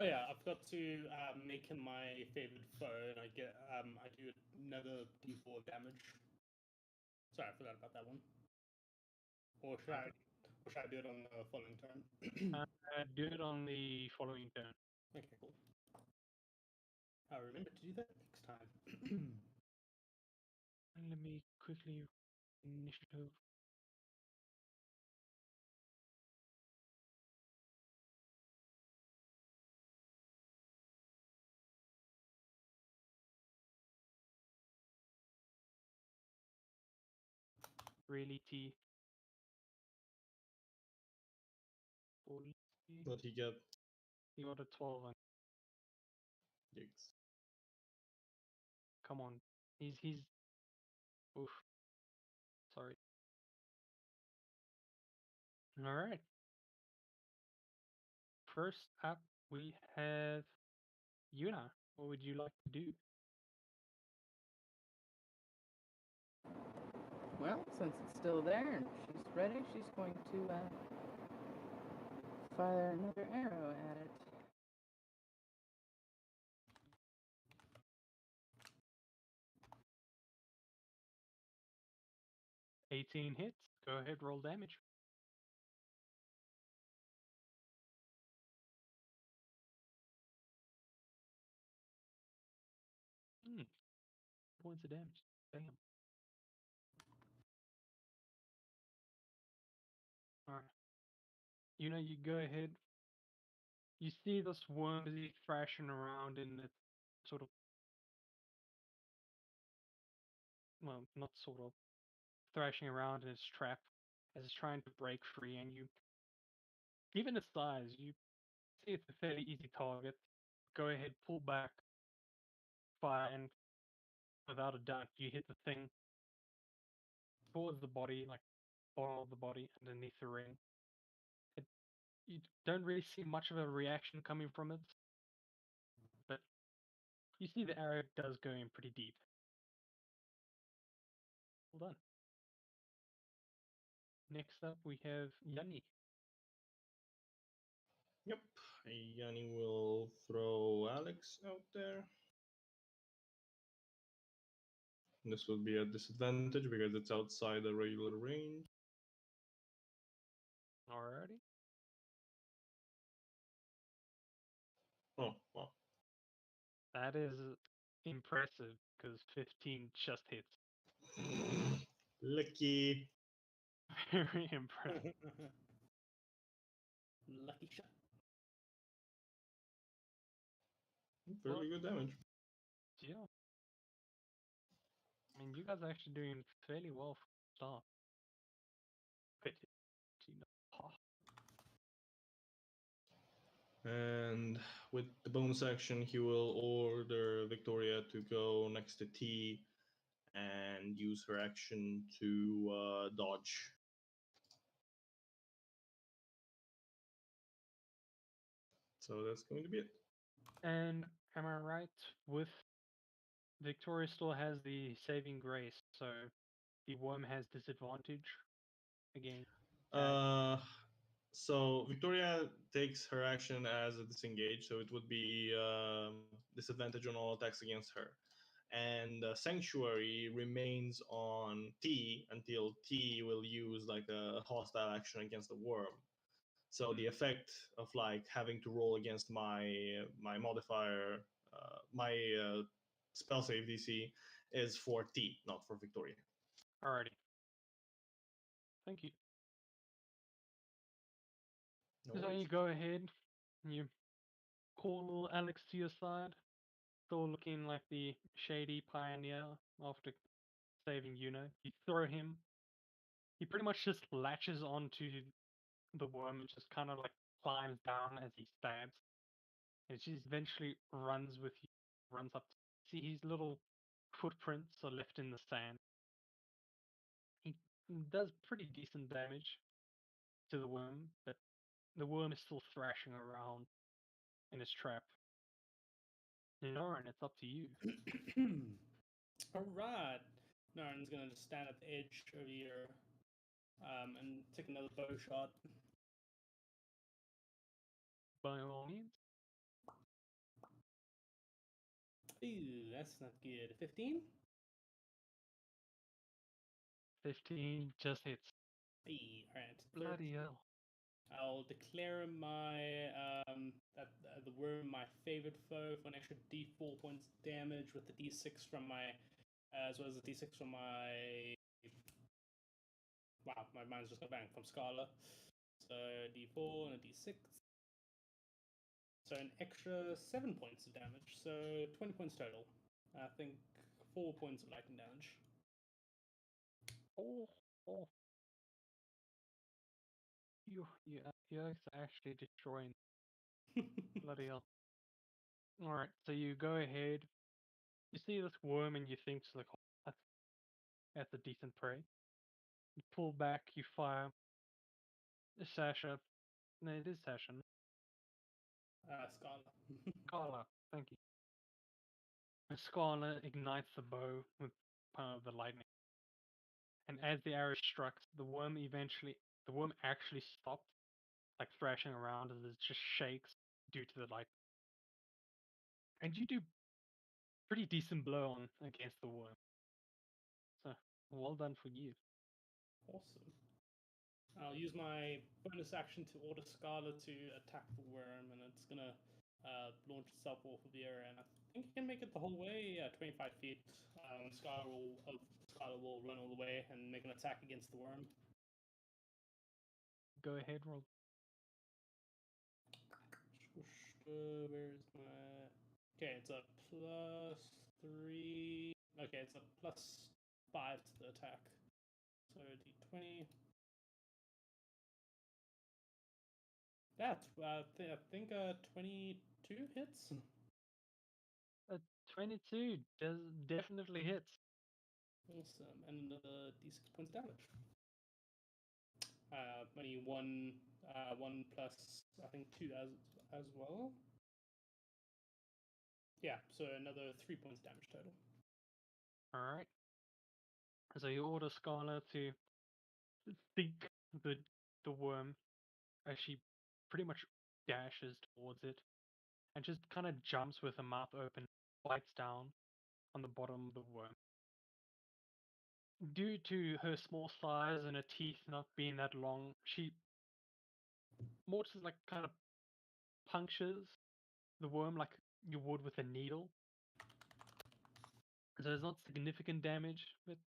S2: Oh yeah, I forgot to make him my favorite foe, and I do another d4 damage. Sorry, I forgot about that one. Or should I do it on the following turn?
S3: Do it on the following turn.
S2: Okay, cool. I'll remember to do that next time.
S3: And let me quickly initiative. Really, T. 40.
S4: What he get?
S3: You got a 12. And
S4: Yikes.
S3: come on, he's. Oof. Sorry. All right. First up, we have Yuna. What would you like to do?
S1: Well, since it's still there and she's ready, she's going to fire another arrow at it.
S3: $18 hits. Go ahead, roll damage. Points of damage. Bam. Alright. You go ahead. You see this worm as he's thrashing around in its sort of. Well, not sort of. Thrashing around in its trap as it's trying to break free, and you. Given its size, you see it's a fairly easy target. Go ahead, pull back, fire, and without a doubt, you hit the thing towards the body, like bottom of the body, underneath the ring. It you don't really see much of a reaction coming from it, but you see the arrow does go in pretty deep. Well done. Next up, we have Yanni.
S4: Yep. Yanni will throw Alex out there. This will be a disadvantage because it's outside the regular range.
S3: Alrighty.
S4: Oh, wow.
S3: That is impressive because 15 just hits.
S4: Lucky.
S3: Very impressive.
S2: Lucky shot.
S4: Fairly good damage.
S3: Yeah. I mean, you guys are actually doing fairly well for the start. 15. Oh,
S4: And with the bonus action, he will order Victoria to go next to T and use her action to dodge. So that's going to be it.
S3: and am I right? With Victoria still has the saving grace, so the worm has disadvantage again.
S4: Uh, so Victoria takes her action as a disengage, so it would be disadvantage on all attacks against her. And Sanctuary remains on T until T will use like a hostile action against the worm. So the effect of like having to roll against my modifier, my spell save DC is for T, not for Victoria.
S3: Alrighty. Thank you.
S4: No
S3: So
S4: worries.
S3: you go ahead, and you call little Alex to your side, still looking like the shady pioneer after saving Yuna. You throw him. He pretty much just latches onto the worm and just kind of like climbs down as he stabs. And she eventually runs with you, runs up. See his little footprints are left in the sand. He does pretty decent damage to the worm, but the worm is still thrashing around in his trap. Norin, it's up to you.
S2: Alright. Naren's gonna just stand at the edge over here and take another bow shot.
S3: By all means.
S2: Ooh, that's not good. 15?
S3: 15 just hits.
S2: Hey, alright.
S3: Bloody hell.
S2: I'll declare my the worm my favorite foe for an extra D4 points damage with the D6 from my as well as the D6 from my wow, my mind's just gone blank from Scala. So D4 and a D6. So an extra 7 points of damage. So 20 points total. I think 4 points of lightning damage.
S3: Oh. You're actually destroying. Bloody hell. Alright, so you go ahead. You see this worm and you think, like, oh, that's a decent prey. You pull back, you fire. Sasha. No, it is Sasha.
S2: Scala.
S3: Scarla, thank you. And Scarla ignites the bow with the lightning. And as the arrow struck, the worm actually stopped, like thrashing around as it just shakes due to the light. And you do pretty decent blow on against the worm. So well done for you.
S2: Awesome. I'll use my bonus action to order Scala to attack the worm, and it's gonna launch itself off of here, and I think it can make it the whole way, 25 feet. Scala will run all the way and make an attack against the worm.
S3: Go ahead, roll.
S2: Where's my... Okay, it's a +3. Okay, it's a +5 to the attack. So D20. That I think 22 hits.
S3: 22 definitely hits.
S2: Awesome, and D6 points of damage. Only one plus, I think, 2 as well. Yeah, so another 3 points damage total.
S3: Alright. So you order Scarlet to think the worm as she pretty much dashes towards it and just kind of jumps with her mouth open, bites down on the bottom of the worm. Due to her small size and her teeth not being that long, she more just like kind of punctures the worm like you would with a needle. So it's not significant damage, but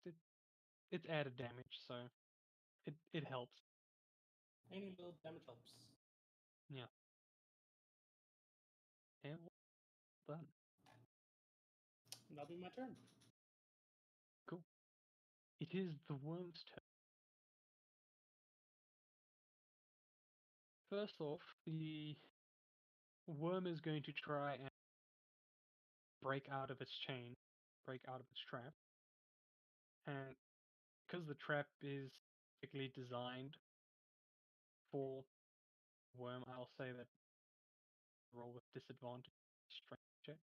S3: it's added damage, so it helps.
S2: Any little damage helps.
S3: Yeah. Yeah, well done.
S2: That'll be my turn.
S3: Cool. It is the worm's turn. First off, the worm is going to try and break out of its chain, break out of its trap. And because the trap is specifically designed for worm, I'll say that roll with disadvantage strength check.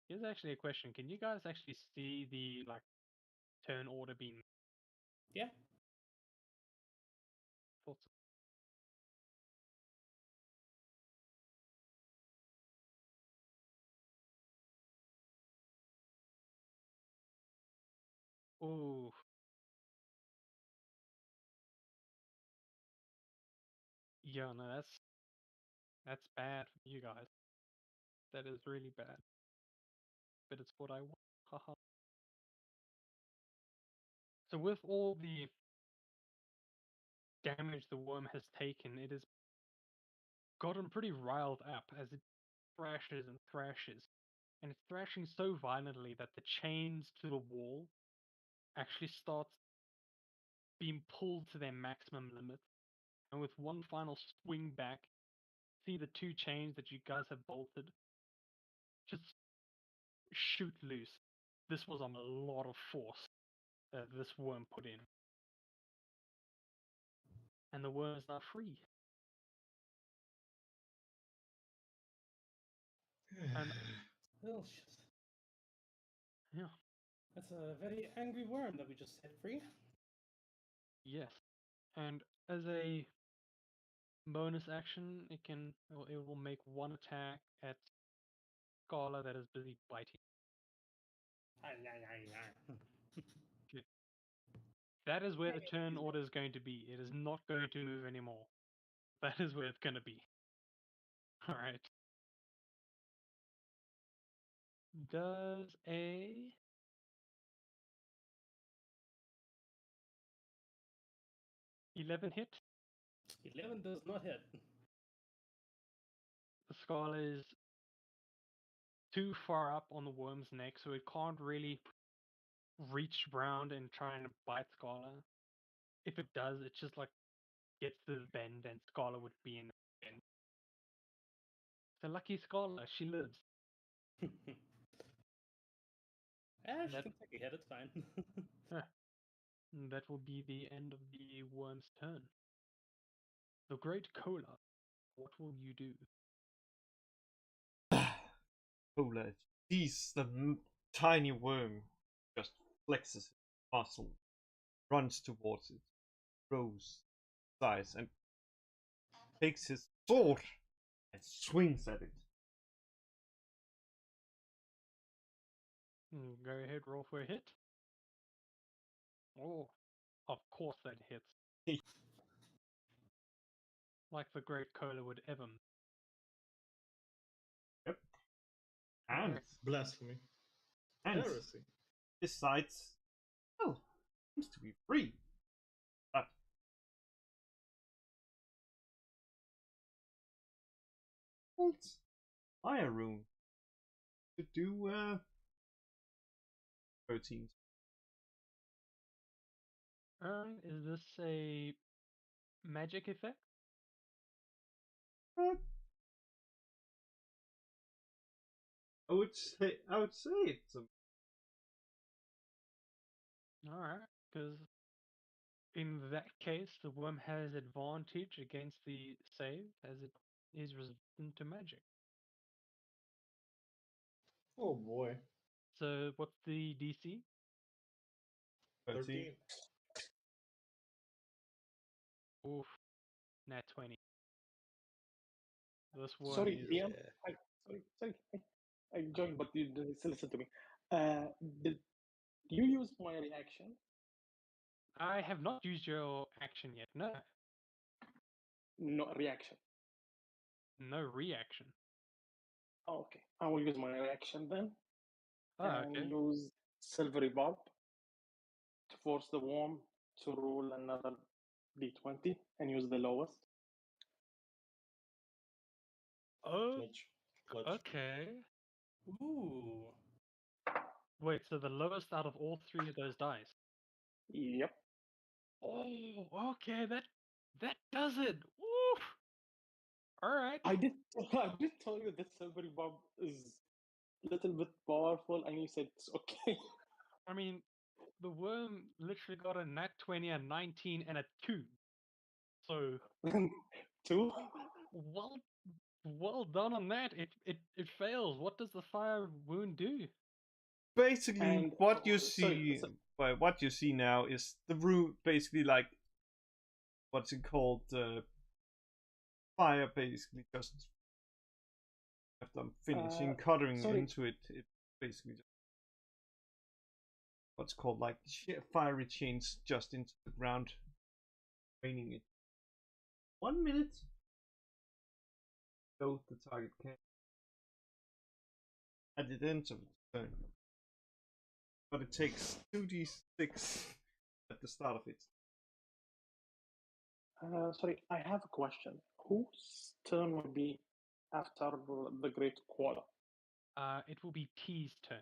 S3: Here's actually a question. Can you guys actually see the like turn order being
S2: Yeah.
S3: thought so? Oh. Yeah, no, that's bad for you guys. That is really bad. But it's what I want. Haha. So with all the damage the worm has taken, it has gotten pretty riled up as it thrashes and thrashes. And it's thrashing so violently that the chains to the wall actually starts being pulled to their maximum limit. And with one final swing back, see the two chains that you guys have bolted just shoot loose. This was a lot of force that this worm put in. And the worm is now free. And
S2: Oh, shit.
S3: yeah,
S2: That's a very angry worm that we just set free.
S3: yes. And as a bonus action, it will make one attack at Scala that is busy biting. Okay. That is where the turn order is going to be. It is not going to move anymore. That is where it's going to be. Alright. Does a 11 hit?
S2: 11 does not hit.
S3: The skull is too far up on the worm's neck, so it can't really reach round and try and bite Scala. If it does, it just like gets to the bend and Scala would be in the bend. So lucky Scala, she lives.
S2: She
S3: That-
S2: can take a hit, it's fine.
S3: That will be the end of the worm's turn. The Great Cola, what will you do?
S5: Cola sees the tiny worm, just flexes its muscle, runs towards it, grows size, and takes his sword and swings at it.
S3: Go ahead, roll for a hit. Oh, of course that hits. Like the Great Cola would ever.
S5: Yep. And,
S3: Okay.
S4: Blasphemy.
S5: and
S4: Heresy.
S5: decides, oh, seems to be free. But holds fire rune to do 13.
S3: Is this a magic effect?
S5: Uh, I would say it's a
S3: Alright, because In that case, the worm has advantage against the save as it is resistant to magic.
S4: Oh boy.
S3: So what's the DC?
S5: 13.
S3: Oof, nat 20. This worm
S6: Sorry,
S3: is
S6: DM. Sorry. I joined, but you didn't listen to me. Did you use my reaction?
S3: I have not used your action yet. No,
S6: No reaction.
S3: no reaction.
S6: Oh, okay, I will use my reaction then
S3: Oh,
S6: and
S3: okay.
S6: use Silvery Bob to force the worm to roll another d20 and use the lowest.
S3: Oh,
S4: Clutch.
S3: okay.
S2: Ooh.
S3: Wait, so the lowest out of all three of those dice.
S6: Yep.
S3: Oh, okay. That does it. Woof. All right.
S6: I did tell you that Silvery Bob is a little bit powerful, and you said it's okay.
S3: I mean, the worm literally got a nat 20, a 19, and a 2. So
S6: Two.
S3: well done on that. It fails. What does the fire wound do?
S5: Basically,
S6: And
S5: what you
S6: sorry,
S5: see, well, what you see now is the root, basically like what's it called? Fire, basically just after I'm finishing cutting
S6: sorry.
S5: into it, it basically just what's called like fiery chains just into the ground, raining it. 1 minute. Both the target can at the end of the turn, but it takes 2d6 at the start of it.
S6: Sorry, I have a question. Whose turn will be after the Great Koala?
S3: It will be T's turn.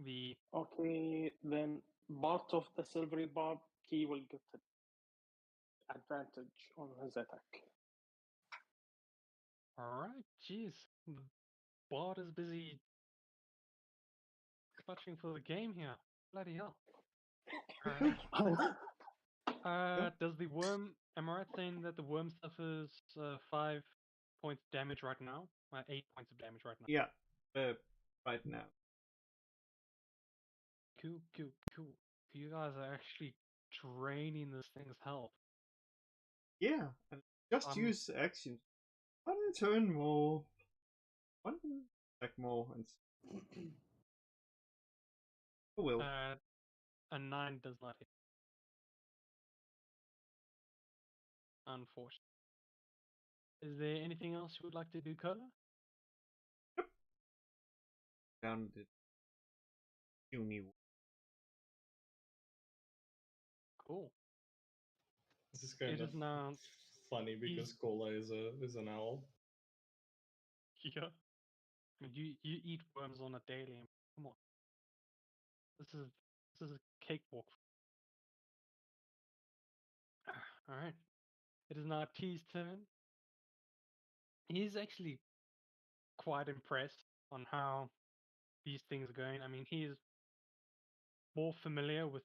S3: The
S6: Okay, then part of the Silvery Bob, he will get advantage on his attack.
S3: all right. Jeez, the bot is busy clutching for the game here. Bloody hell. All right. Does the worm? Am I right saying that the worm suffers 5 points damage right now? 8 points of damage right now.
S5: Yeah, right now.
S3: Cool. You guys are actually draining this thing's health.
S5: Yeah, and just use actions. One turn more. One attack more, and oh well.
S3: A 9 does not hit. Unfortunately. Is there anything else you would like to do, Cola?
S5: Down the puny.
S3: Cool.
S4: This is kind
S3: It
S4: of
S3: is now.
S4: funny because Cola is an owl.
S3: Yeah. I mean, you eat worms on a daily. Come on. This is a cakewalk. All right. It is now T's turn. He's actually quite impressed on how these things are going. I mean, he is more familiar with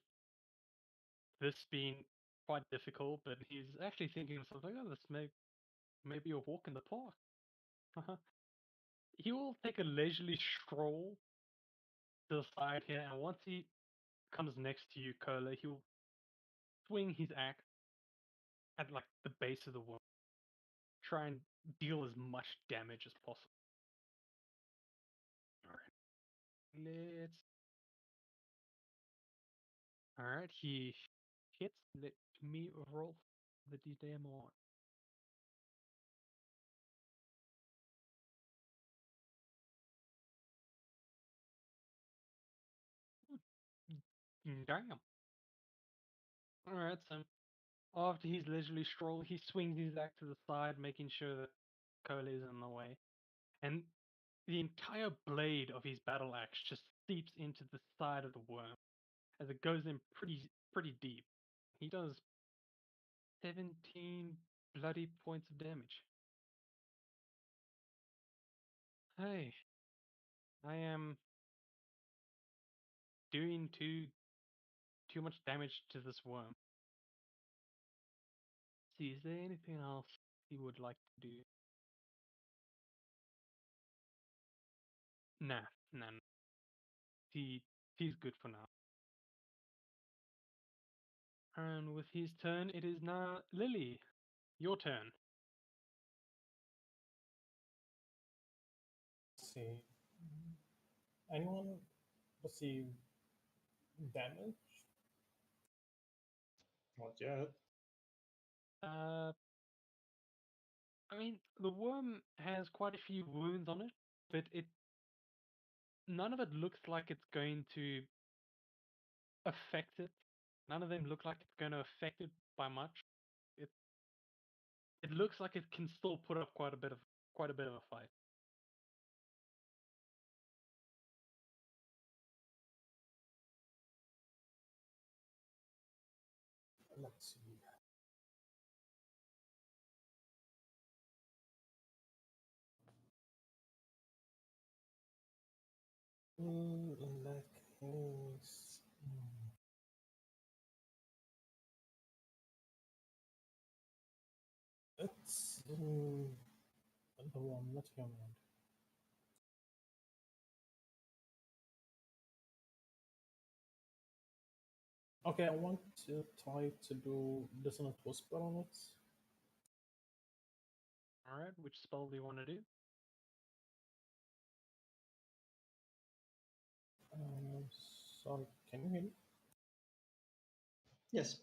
S3: this being quite difficult, but he's actually thinking of something. Oh, this may be a walk in the park. He will take a leisurely stroll to the side here, and once he comes next to you, Cola, he'll swing his axe at like the base of the worm. Try and deal as much damage as possible. Alright. Alright, he hits. Let me roll the d-damn on. Damn. Alright, so after his leisurely stroll, he swings his axe to the side, making sure that Cola is in the way. And the entire blade of his battle axe just seeps into the side of the worm as it goes in pretty deep. He does 17 bloody points of damage. Hey, I am doing to too much damage to this worm. See, is there anything else he would like to do? Nah, nah. He's good for now. And with his turn, it is now Lily. Your turn.
S7: Let's see. Anyone receive damage?
S4: Not yet.
S3: I mean, the worm has quite a few wounds on it, but none of it looks like it's going to affect it. None of them look like it's going to affect it by much. It looks like it can still put up quite a bit of a fight.
S7: Let's see. In that case, it's the one, not human. Okay, I want to try to do Dissonant Whisper on it.
S3: Alright, which spell do you want to do?
S7: Sorry, can you hear me?
S4: Yes.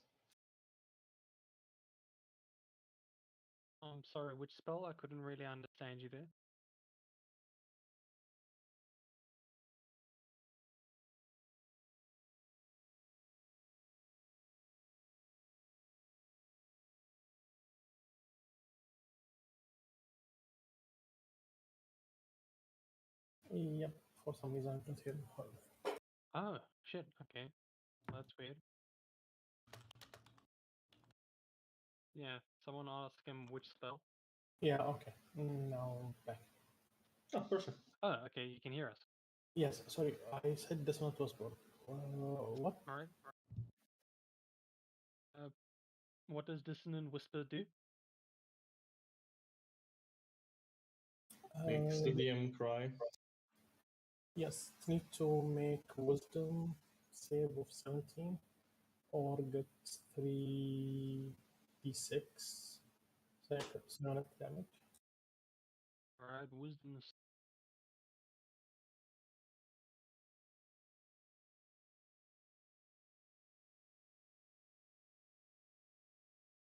S3: I'm sorry, which spell? I couldn't really understand you there.
S7: Yep, for some reason I can't hear her.
S3: Oh, shit, okay. That's weird. Yeah, someone ask him which spell.
S7: Yeah, okay. Now back.
S4: Oh, perfect.
S3: Oh, okay, you can hear us.
S7: Yes, sorry, I said Dissonant Whisper. What?
S3: Alright. What does Dissonant Whisper do?
S4: Makes the DM cry.
S7: Yes, need to make Wisdom save of 17 or get 3d6 psionic damage.
S3: Alright, Wisdom.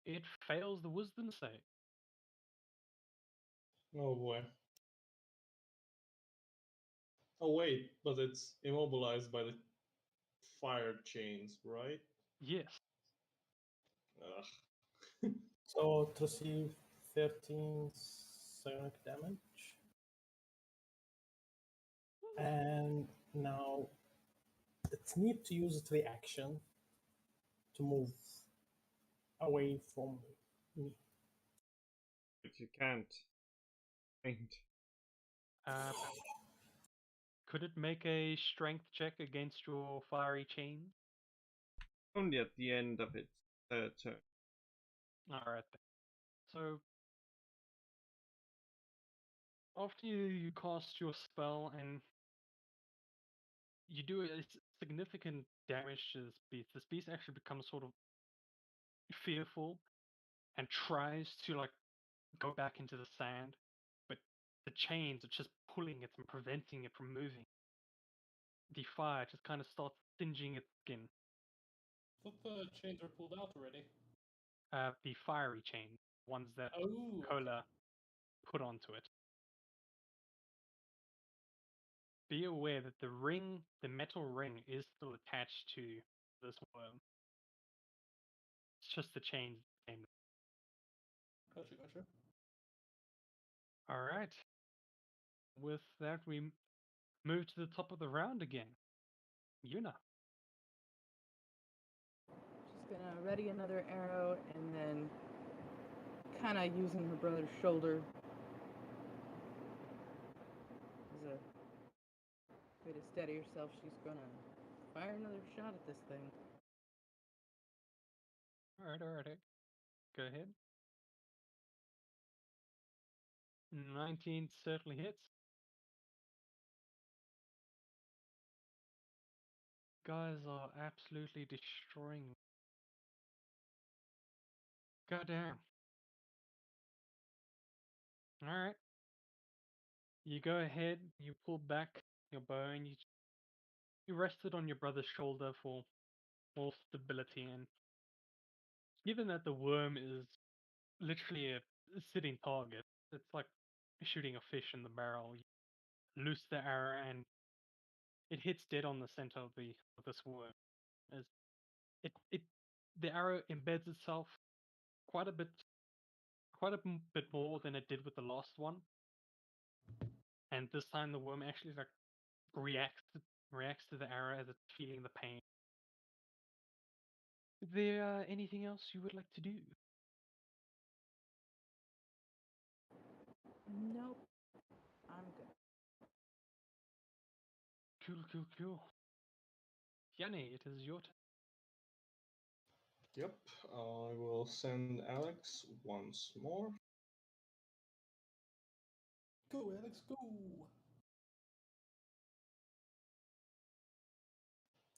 S3: It fails the Wisdom save.
S4: Oh boy. Oh wait, but it's immobilized by the fire chains, right?
S3: Yes.
S4: Ugh.
S7: So to receive 13 psionic damage. And now it needs to use its reaction to move away from me.
S5: But you can't faint.
S3: Could it make a strength check against your fiery chains?
S5: Only at the end of its turn.
S3: Alright then. So after you cast your spell and you do a significant damage to this beast actually becomes sort of fearful and tries to like go back into the sand, but the chains are just pulling it and preventing it from moving. The fire just kind of starts singeing its skin.
S8: I thought the chains were pulled out already.
S3: The fiery chain, ones that
S8: Oh,
S3: Cola put onto it. Be aware that the metal ring, is still attached to this worm. It's just the chains that came.
S8: Gotcha.
S3: Alright. With that, we move to the top of the round again. Yuna.
S1: She's gonna ready another arrow and then kind of using her brother's shoulder as a way to steady herself. She's gonna fire another shot at this thing.
S3: Alright. Go ahead. 19 certainly hits. Guys are absolutely destroying me. Goddamn. Alright. You go ahead, you pull back your bow, and you rest it on your brother's shoulder for more stability. And given that the worm is literally a sitting target, it's like shooting a fish in the barrel. You loose the arrow, and it hits dead on the center of this worm. As the arrow embeds itself quite a bit bit more than it did with the last one. And this time the worm actually like reacts to the arrow as it's feeling the pain. Is there anything else you would like to do?
S1: Nope. I'm good.
S3: Cool. Yanni, it is your turn.
S4: Yep, I will send Alex once more.
S8: Go, Alex, go!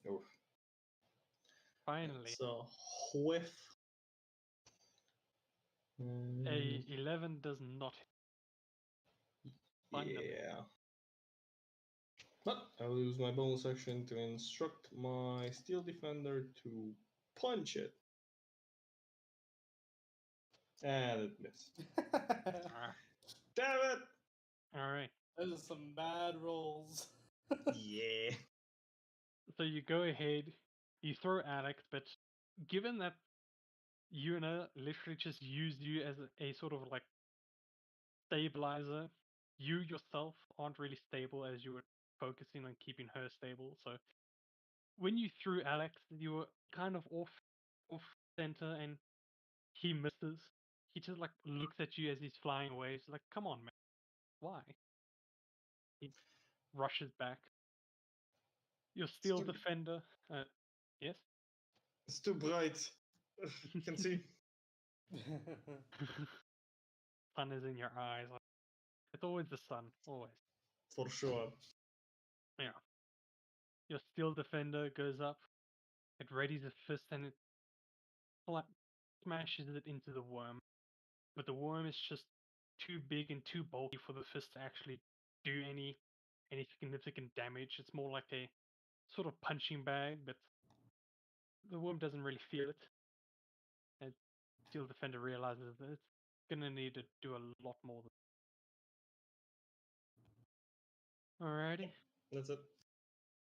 S4: Oof.
S3: Finally,
S4: It's a whiff.
S3: a 11 does not hit. Finally.
S4: Yeah. But I'll use my bonus action to instruct my steel defender to punch it. And it missed.
S3: Ah,
S4: Damn it!
S3: Alright.
S8: Those are some bad rolls.
S4: Yeah.
S3: So you go ahead, you throw Alex, but given that Yuna literally just used you as a sort of like stabilizer, you yourself aren't really stable as you were focusing on keeping her stable. So when you threw Alex, you were kind of off center, and he misses. He just like looks at you as he's flying away. He's like, "Come on, man, why?" He rushes back. Your steel
S4: Stu-
S3: defender. Yes.
S4: It's too bright. You can see.
S3: Sun is in your eyes. It's always the sun, always.
S4: For sure.
S3: Yeah. Your steel defender goes up. It readies a fist and it smashes it into the worm. But the worm is just too big and too bulky for the fist to actually do any significant damage. It's more like a sort of punching bag, but the worm doesn't really feel it. And Steel Defender realizes that it's gonna need to do a lot more than. Alrighty.
S4: That's it.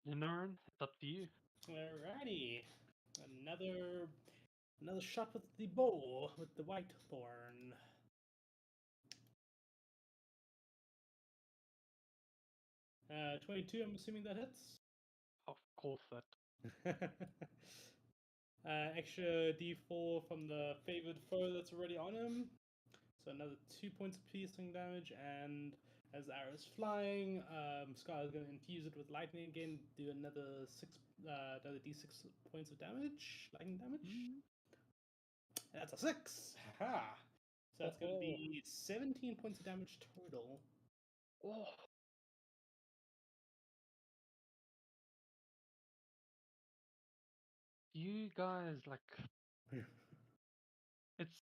S3: Ninaran, it's up to you.
S7: Alrighty. Another shot with the bow with the white thorn. Uh, 22, I'm assuming that hits.
S3: Of course that.
S7: Extra d4 from the favored foe that's already on him. So another 2 points of piercing damage, and as the arrow's flying, Scar is going to infuse it with lightning again. Do another d6 points of damage, lightning damage. That's a 6. Ha! So that's going to be 17 points of damage total.
S3: Oh. You guys it's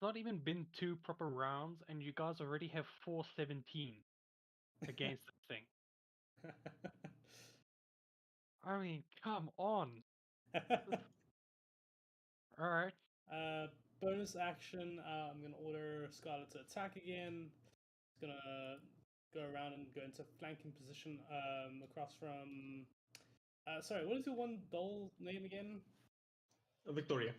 S3: not even been 2 proper rounds, and you guys already have 417 against this thing. I mean, come on. Alright.
S7: Bonus action, I'm going to order Scarlet to attack again. It's going to go around and go into flanking position across from... sorry, what is your one doll name again?
S4: Victoria.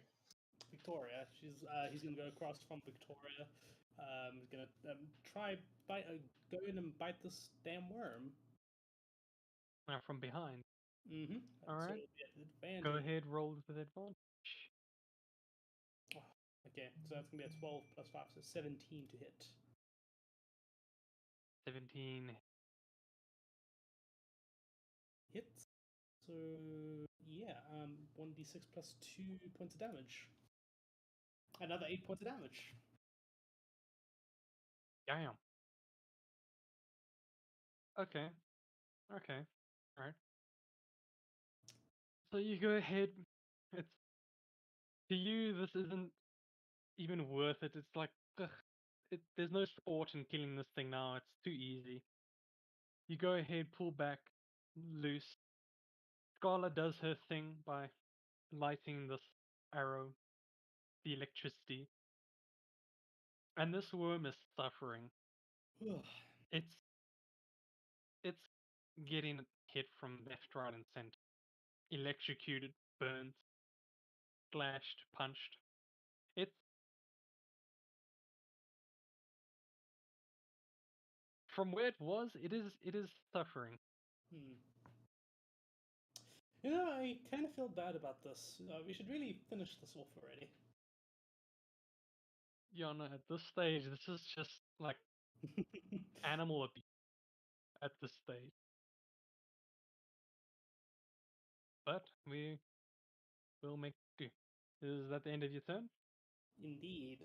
S7: Victoria. He's going to go across from Victoria. He's going to try go in and bite this damn worm.
S3: Now from behind.
S7: Mm-hmm.
S3: Alright.
S7: So
S3: Go ahead, roll with advantage.
S7: Okay, so that's going to be a 12 plus 5, so 17 to hit.
S3: 17.
S7: Hits. So, yeah, 1d6 plus 2 points of damage. Another 8 points of damage.
S3: Damn. Okay. Okay. Alright. So you go ahead. It's to you. This isn't even worth it. It's like ugh, there's no sport in killing this thing now. It's too easy. You go ahead, pull back, loose. Scarlet does her thing by lighting this arrow, the electricity, and this worm is suffering.
S7: Ugh.
S3: It's getting hit from left, right, and center. Electrocuted, burnt, slashed, punched. It's from where it was. It is suffering.
S7: Hmm. You know, I kind of feel bad about this. We should really finish this off already.
S3: Yana, at this stage, this is just like animal abuse. At this stage, but we will make do. Is that the end of your turn?
S7: Indeed.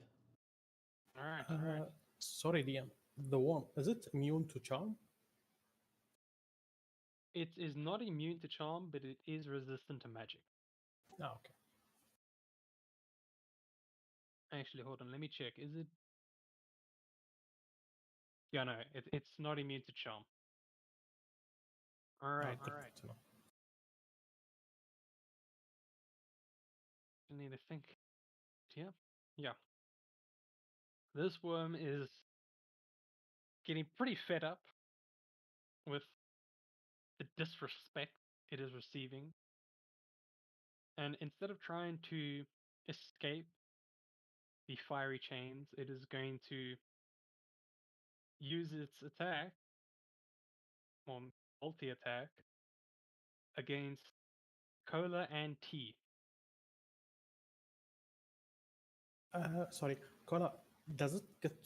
S3: All right. All right.
S9: Sorry, DM. The worm, is it immune to charm?
S3: It is not immune to charm, but it is resistant to magic.
S9: Ah, okay.
S3: Actually, hold on. Let me check. Is it? Yeah, no. It's not immune to charm. All
S9: Ah,
S3: right.
S9: good
S3: All right.
S9: to know.
S3: I need to think. Yeah. Yeah. This worm is getting pretty fed up with the disrespect it is receiving. And instead of trying to escape the fiery chains, it is going to use its attack, or multi attack, against Cola and T.
S9: Sorry, Kola, does it get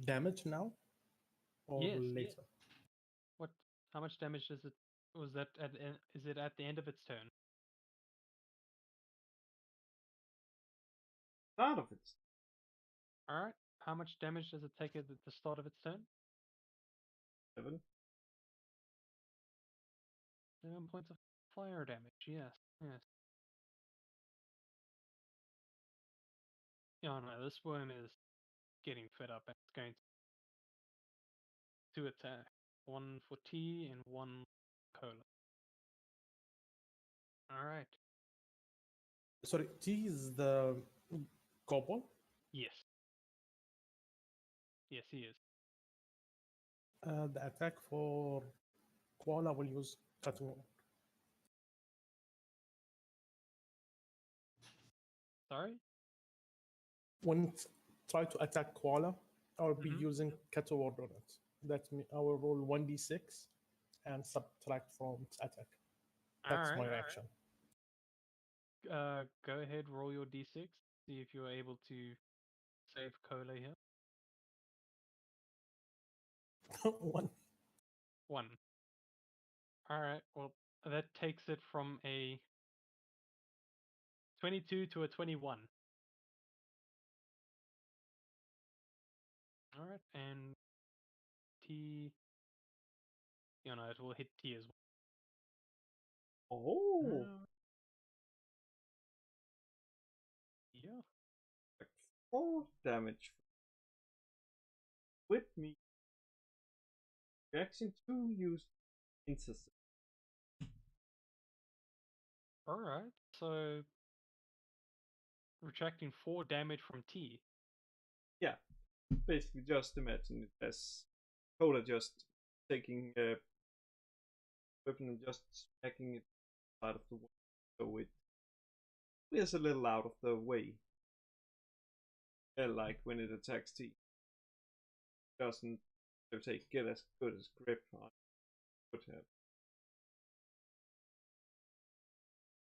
S9: damage now or
S3: Yes, yes.
S9: later?
S3: What? How much damage does it? Was that at? Is it at the end of its turn?
S5: Start of it.
S3: All right. How much damage does it take at the start of its turn?
S5: 7.
S3: 7 points of fire damage. Yes. Yes. Yeah, no, this worm is getting fed up and it's going to attack. One for T and one Cola. All right.
S9: Sorry, T is the kobold.
S3: Yes. Yes, he is.
S9: The attack for Koala will use cutting word.
S3: Sorry?
S9: When try to attack Koala, I will be
S3: Mhm.
S9: using Kato word on it. That means I will roll 1d6 and subtract from its attack. That's
S3: All
S9: my
S3: right.
S9: reaction.
S3: Go ahead, roll your d6. See if you're able to save Cola here.
S9: 1.
S3: 1. All right. Well, that takes it from a 22 to a 21. All right, and T. You know, it will hit T as well.
S5: Oh,
S3: Yeah.
S5: like 4 damage. With me. Reaction 2 used incessant.
S3: All right. So retracting 4 damage from T.
S5: Yeah, basically just imagine it as Cola just taking a weapon and just smacking it out of the way, so it clears a little out of the way. Like when it attacks T, doesn't get as good as grip on would have.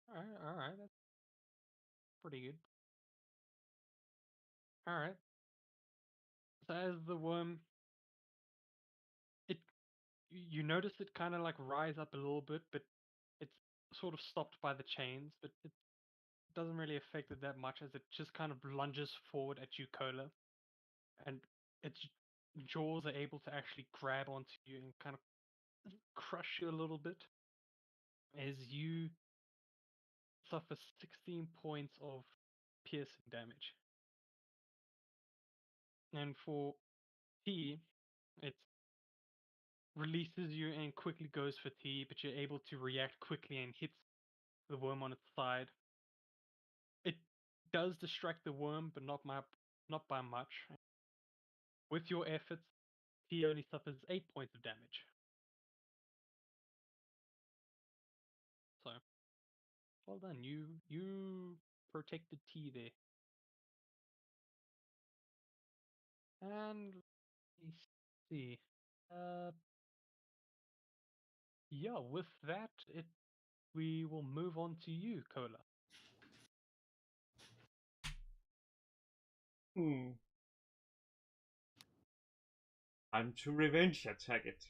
S3: All right. That's pretty good. All right. So as the worm, it you notice it kind of like rise up a little bit, but it's sort of stopped by the chains. But doesn't really affect it that much, as it just kind of lunges forward at you, Cola, and its jaws are able to actually grab onto you and kind of crush you a little bit as you suffer 16 points of piercing damage. And for T, it releases you and quickly goes for T, but you're able to react quickly and hits the worm on its side. It does distract the worm, but not by much. With your efforts, T only suffers 8 points of damage. So, well done. You protected T there. And let me see. Yeah, with that, we will move on to you, Cola.
S5: Time to revenge attack it.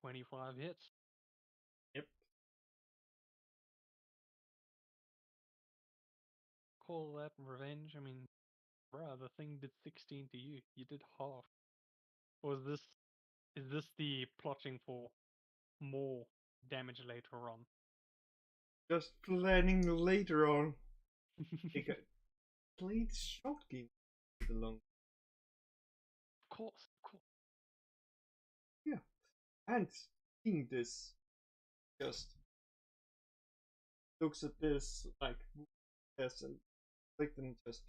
S3: 25 hits.
S5: Yep.
S3: Call that revenge. I mean, bruh, the thing did 16 to you. You did half. Or is this the plotting for more damage later on?
S5: Just planning later on. Because play the short game along.
S3: Of course.
S5: Yeah. And seeing this, just looks at this like this and then just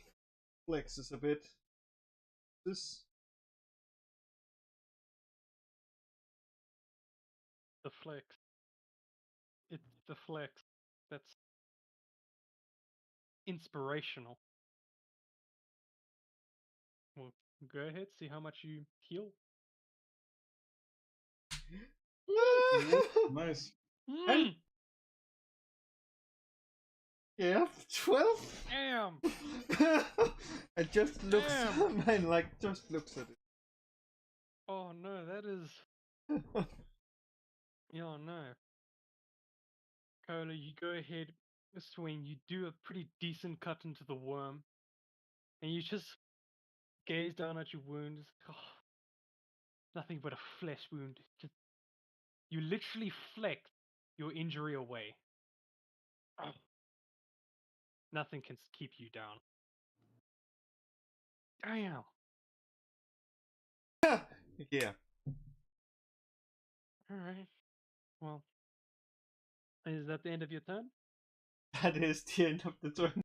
S5: flexes a bit. This
S3: The flex. It's the flex. That's inspirational. Well, go ahead, see how much you heal.
S4: Nice.
S3: Mm,
S5: yeah, 12.
S3: damn!
S5: I just looks
S3: Damn.
S5: mine like just looks at
S3: Oh no, that is.
S5: it.
S3: Yeah, no. Cola, you go ahead, swing. You do a pretty decent cut into the worm, and you just gaze down at your wound. Oh, nothing but a flesh wound. Just you literally flex your injury away. Oh, nothing can keep you down. Damn.
S5: Yeah.
S3: All right. Well, is that the end of your turn?
S5: That is the end of the turn.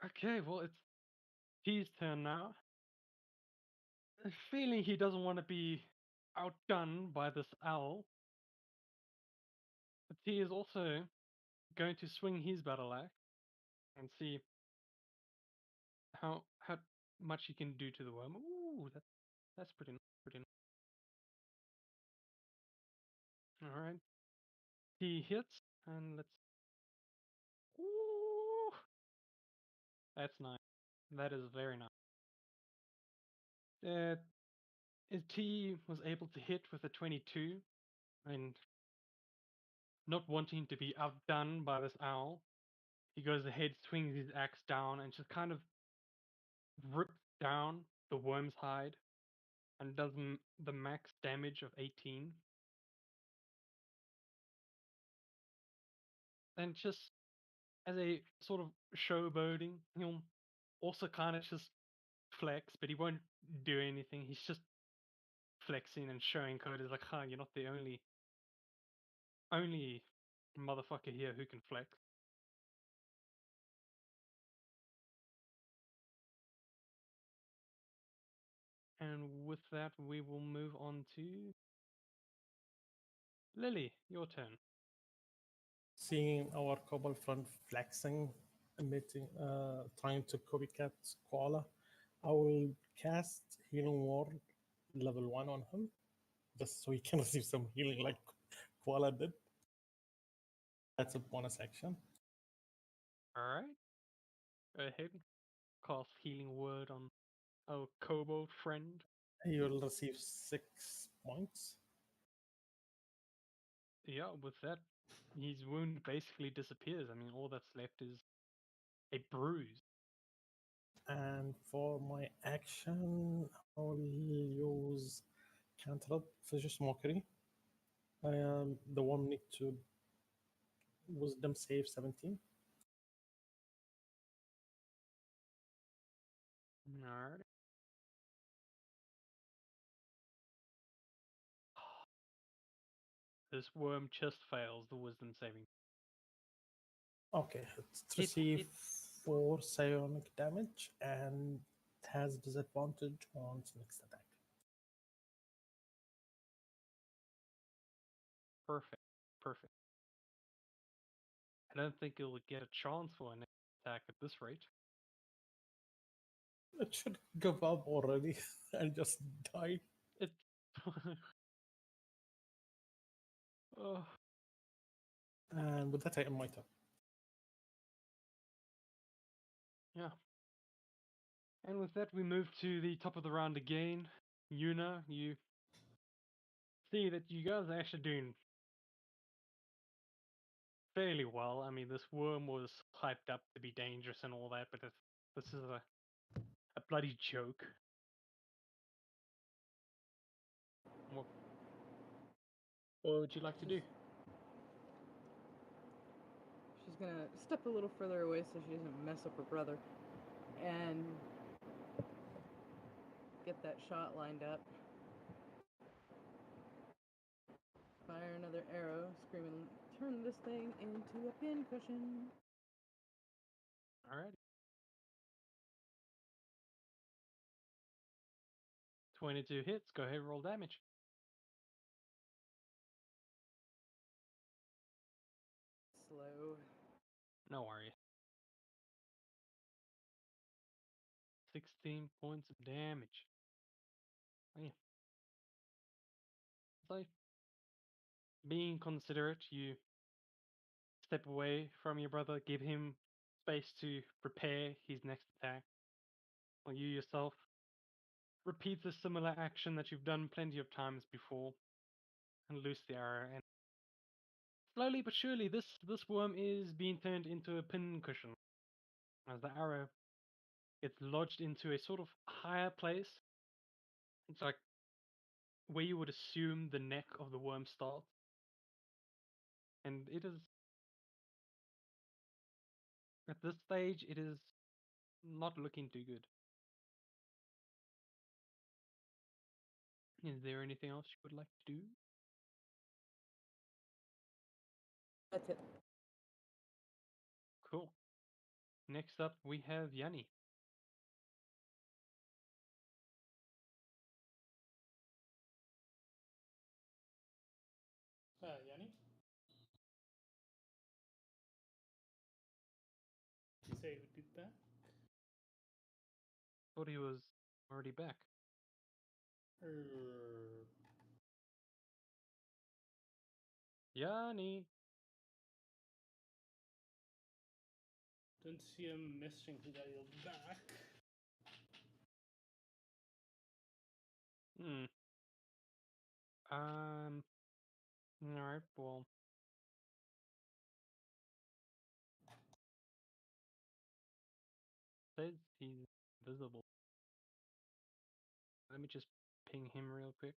S3: Okay. Well, it's his turn now. Feeling he doesn't want to be outdone by this owl, but he is also going to swing his battle axe and see how much he can do to the worm. Ooh, that's pretty nice. All right, he hits, and let's. Ooh, that's nice. That is very nice. T was able to hit with a 22, and not wanting to be outdone by this owl, he goes ahead, swings his axe down, and just kind of rips down the worm's hide and does the max damage of 18. And just as a sort of showboating, he'll also kind of just flex, but he won't do anything. He's just flexing and showing coders like, "Huh, you're not the only motherfucker here who can flex." And with that, we will move on to Lily. Your turn.
S9: Seeing our Cobalt front flexing, emitting, trying to copycat Koala, I will cast Healing Word level 1 on him, just so he can receive some healing like Koala did. That's a bonus action.
S3: All right. Go ahead. Cast Healing Word on our Kobold friend.
S9: You will receive 6 points.
S3: yeah, with that, his wound basically disappears. I mean, all that's left is a bruise.
S9: And for my action, I'll use Cantrip Vicious Mockery. The one need to Wisdom save 17.
S3: Alright. This worm just fails the wisdom saving.
S9: Okay, it's
S3: It-
S9: receive
S3: it-
S9: 4 psionic damage and it has disadvantage on its next attack.
S3: Perfect. Perfect. I don't think it'll get a chance for an attack at this rate.
S9: It should give up already and just die.
S3: It. Oh,
S9: And with that, I end my turn.
S3: yeah. And with that, we move to the top of the round again. Yuna, you see that you guys are actually doing fairly well. I mean, this worm was hyped up to be dangerous and all that, but this is a bloody joke. What would you like to do?
S1: She's gonna step a little further away so she doesn't mess up her brother. And get that shot lined up. Fire another arrow, screaming, turn this thing into a pincushion.
S3: Alright. 22 hits. Go ahead and roll damage.
S1: Slow.
S3: No worries. 16 points of damage. Oh, yeah. So, being considerate, you step away from your brother, give him space to prepare his next attack. While you yourself repeat the similar action that you've done plenty of times before and loose the arrow. And slowly but surely, this worm is being turned into a pincushion as the arrow gets lodged into a sort of higher place. It's like where you would assume the neck of the worm starts. And it is, at this stage, it is not looking too good. Is there anything else you would like to do?
S1: That's it.
S3: Cool. Next up, we have Yanni.
S7: Yanni? You say he would be back?
S3: Thought he was already back. Yanni.
S7: Don't see him messaging that he'll be back.
S3: Alright, well. Says he's visible. Let me just ping him real quick.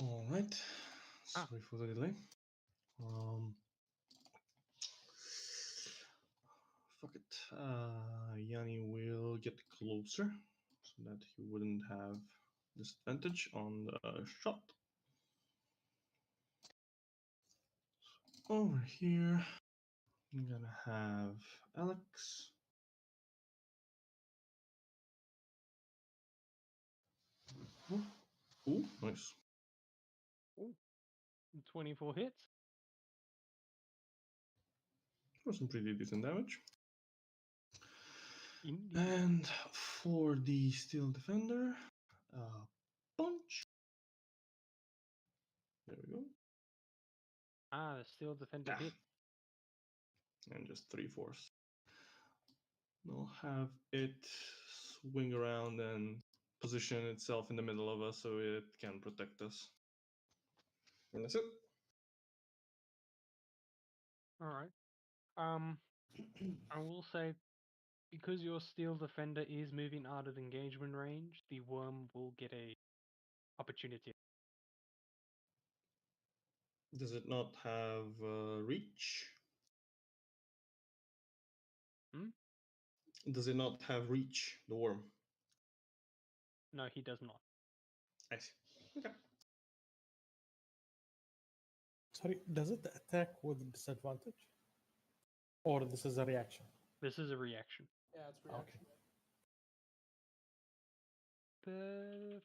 S4: All right.
S3: Ah.
S4: Sorry for the delay. Fuck it. Yanni will get closer so that he wouldn't have disadvantage on the shot. So over here, I'm gonna have Alex. Ooh, nice.
S3: Ooh. 24 hits.
S4: For some pretty decent damage.
S3: Indeed.
S4: And for the Steel Defender, punch. There we go.
S3: Ah, the steel defender
S4: Ah.
S3: hit.
S4: and just 3/4. We'll have it swing around and position itself in the middle of us so it can protect us. And that's it.
S3: All right. I will say, because your steel defender is moving out of engagement range, the worm will get a opportunity.
S4: Does it not have reach?
S3: Hmm?
S4: Does it not have reach, the worm?
S3: No, he does not.
S4: I see. Okay.
S9: Sorry, does it attack with disadvantage? Or this is a reaction?
S3: This is a reaction.
S7: Yeah, it's
S9: Okay.
S7: reaction.
S3: The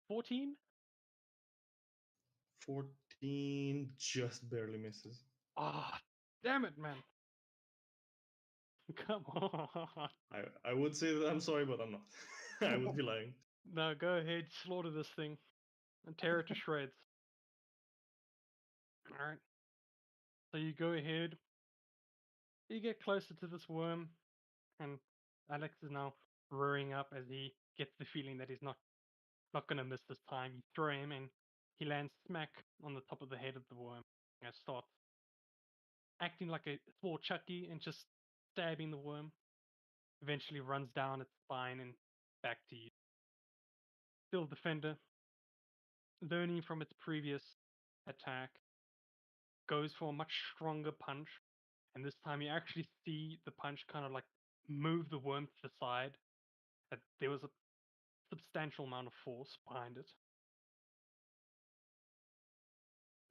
S3: 14?
S4: 14 just barely misses.
S3: Ah, damn it, man. Come on.
S4: I would say that I'm sorry, but I'm not. I would be lying.
S3: No, go ahead, slaughter this thing and tear it to shreds. Alright. So you go ahead, you get closer to this worm, and Alex is now rearing up as he gets the feeling that he's not gonna miss this time. You throw him and he lands smack on the top of the head of the worm and starts acting like a small Chucky and just stabbing the worm. Eventually runs down its spine and back to you. Still defender, learning from its previous attack, goes for a much stronger punch, and this time you actually see the punch kind of like move the worm to the side. That there was a substantial amount of force behind it.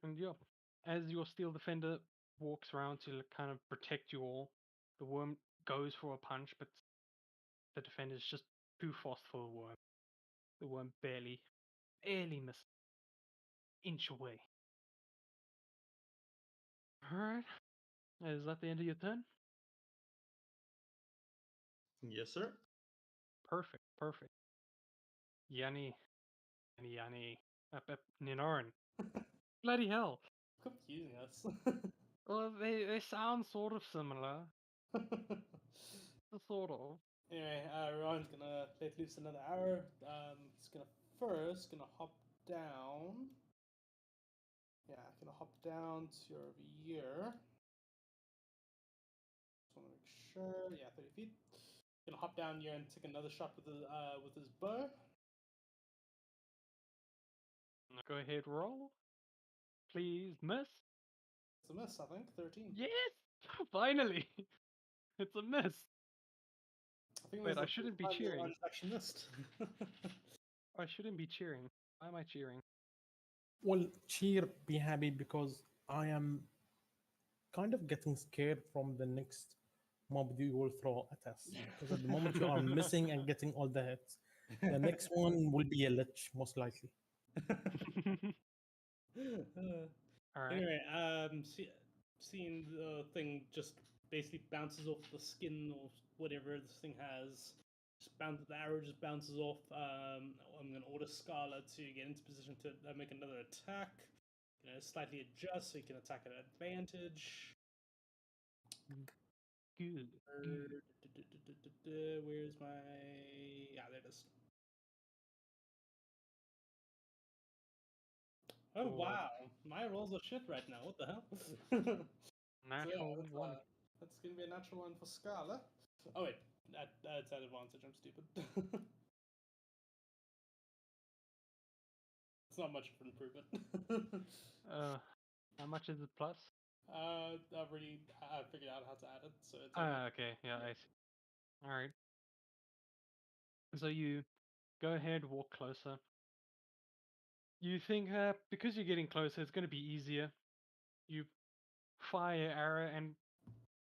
S3: And yeah, as your steel defender walks around to kind of protect you all, the worm goes for a punch, but the defender is just too fast for the worm. The worm barely missed. Inch away. Alright. Is that the end of your turn?
S4: Yes, sir.
S3: Perfect. Yanni. Ninoran. Bloody hell.
S7: Confusing us.
S3: Well, they sound sort of similar. Sort of.
S7: Anyway, Ryan's gonna let loose another arrow. He's gonna hop down. Yeah, gonna hop down to over here. Just wanna make sure. Yeah, 30 feet. Gonna hop down here and take another shot with his bow.
S3: Go ahead, roll. Please miss.
S7: It's a miss, I think. 13.
S3: Yes! Finally! It's a miss.
S7: I think
S3: Wait,
S7: this is
S3: I
S7: the
S3: shouldn't be
S7: first time
S3: cheering.
S7: Ryan's actually missed.
S3: I shouldn't be cheering. Why am I cheering?
S9: Well, cheer, be happy, because I am kind of getting scared from the next mob you will throw at us. Because at the moment you are missing and getting all the hits. The next one will be a lich, most likely.
S3: Alright.
S7: Anyway, seeing the thing just basically bounces off the skin or whatever this thing has. The arrow just bounces off. I'm going to order Scala to get into position to make another attack. Slightly adjust so you can attack at advantage.
S3: Good.
S7: Where's my... Yeah, there it is. Oh,
S3: Cool.
S7: wow. My rolls are shit right now. What the hell?
S3: Natural
S7: that's,
S3: one.
S7: That's going to be a natural one for Scala. Oh, wait. That's at advantage. I'm stupid. It's not much of an improvement.
S3: How much is it plus?
S7: I figured out how to add it. So it's
S3: Okay, yeah, I see. Alright. So you go ahead, walk closer. You think because you're getting closer, it's going to be easier. You fire arrow, and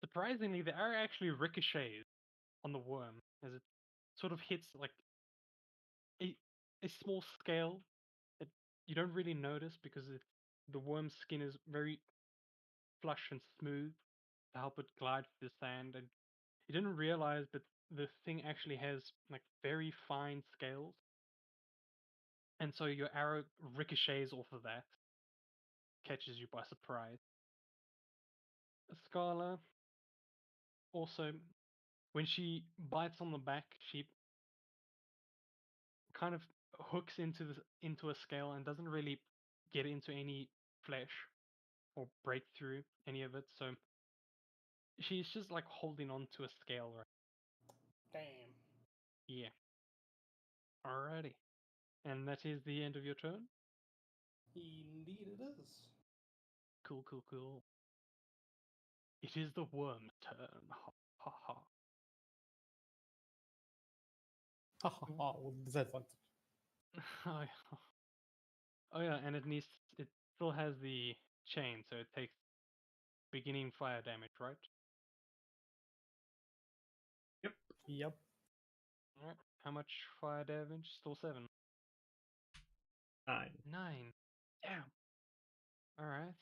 S3: surprisingly, the arrow actually ricochets on the worm as it sort of hits like a small scale that you don't really notice because the worm's skin is very flush and smooth to help it glide through the sand, and you didn't realize that the thing actually has like very fine scales, and so your arrow ricochets off of that, catches you by surprise. Scarla also, when she bites on the back, she kind of hooks into a scale and doesn't really get into any flesh or break through any of it. So she's just like holding on to a scale, right?
S7: Damn.
S3: Yeah. Alrighty. And that is the end of your turn.
S7: Indeed it is.
S3: Cool, cool, cool. It is the worm's turn. Ha ha ha.
S9: Ha ha ha, with disadvantage.
S3: Oh yeah. Oh yeah, and it still has the chain, so it takes beginning fire damage, right?
S9: Yep.
S3: Alright. How much fire damage? Still 7.
S5: 9.
S3: 9. Damn. Alright.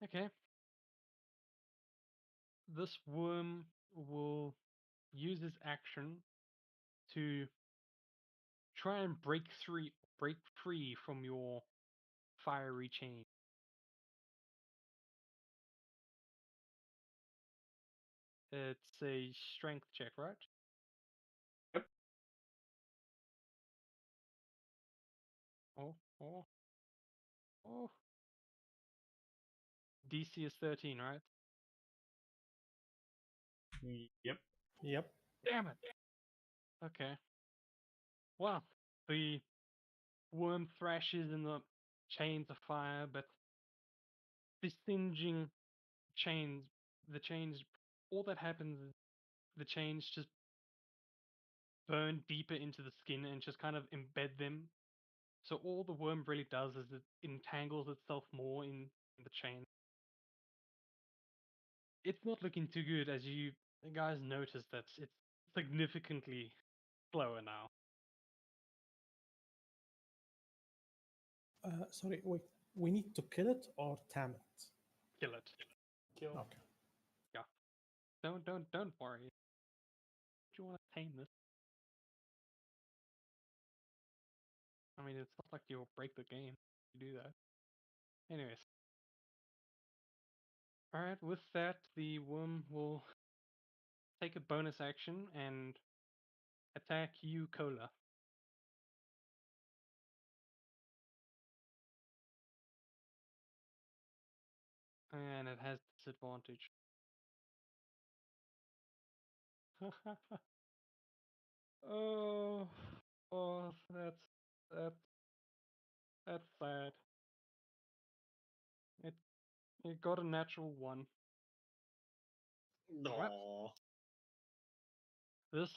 S3: Okay. This worm will use its action to try and break free from your fiery chain. It's a strength check, right?
S5: Yep.
S3: Oh. DC is 13, right?
S5: Yep.
S9: Yep.
S3: Damn it. Okay. Well, the worm thrashes in the chains of fire, but the singeing chains, all that happens is the chains just burn deeper into the skin and just kind of embed them. So all the worm really does is it entangles itself more in the chain. It's not looking too good, as you guys notice that it's significantly slower now.
S9: Sorry, wait. We need to kill it or tam it?
S3: Kill it.
S7: Kill.
S9: Okay.
S3: Don't worry. Do you want to tame this? I mean, it's not like you'll break the game if you do that. Anyways. Alright, with that, the worm will take a bonus action and attack you, Cola. And it has disadvantage. Oh, that's that's sad. It it got a natural 1. Right.
S5: No.
S3: This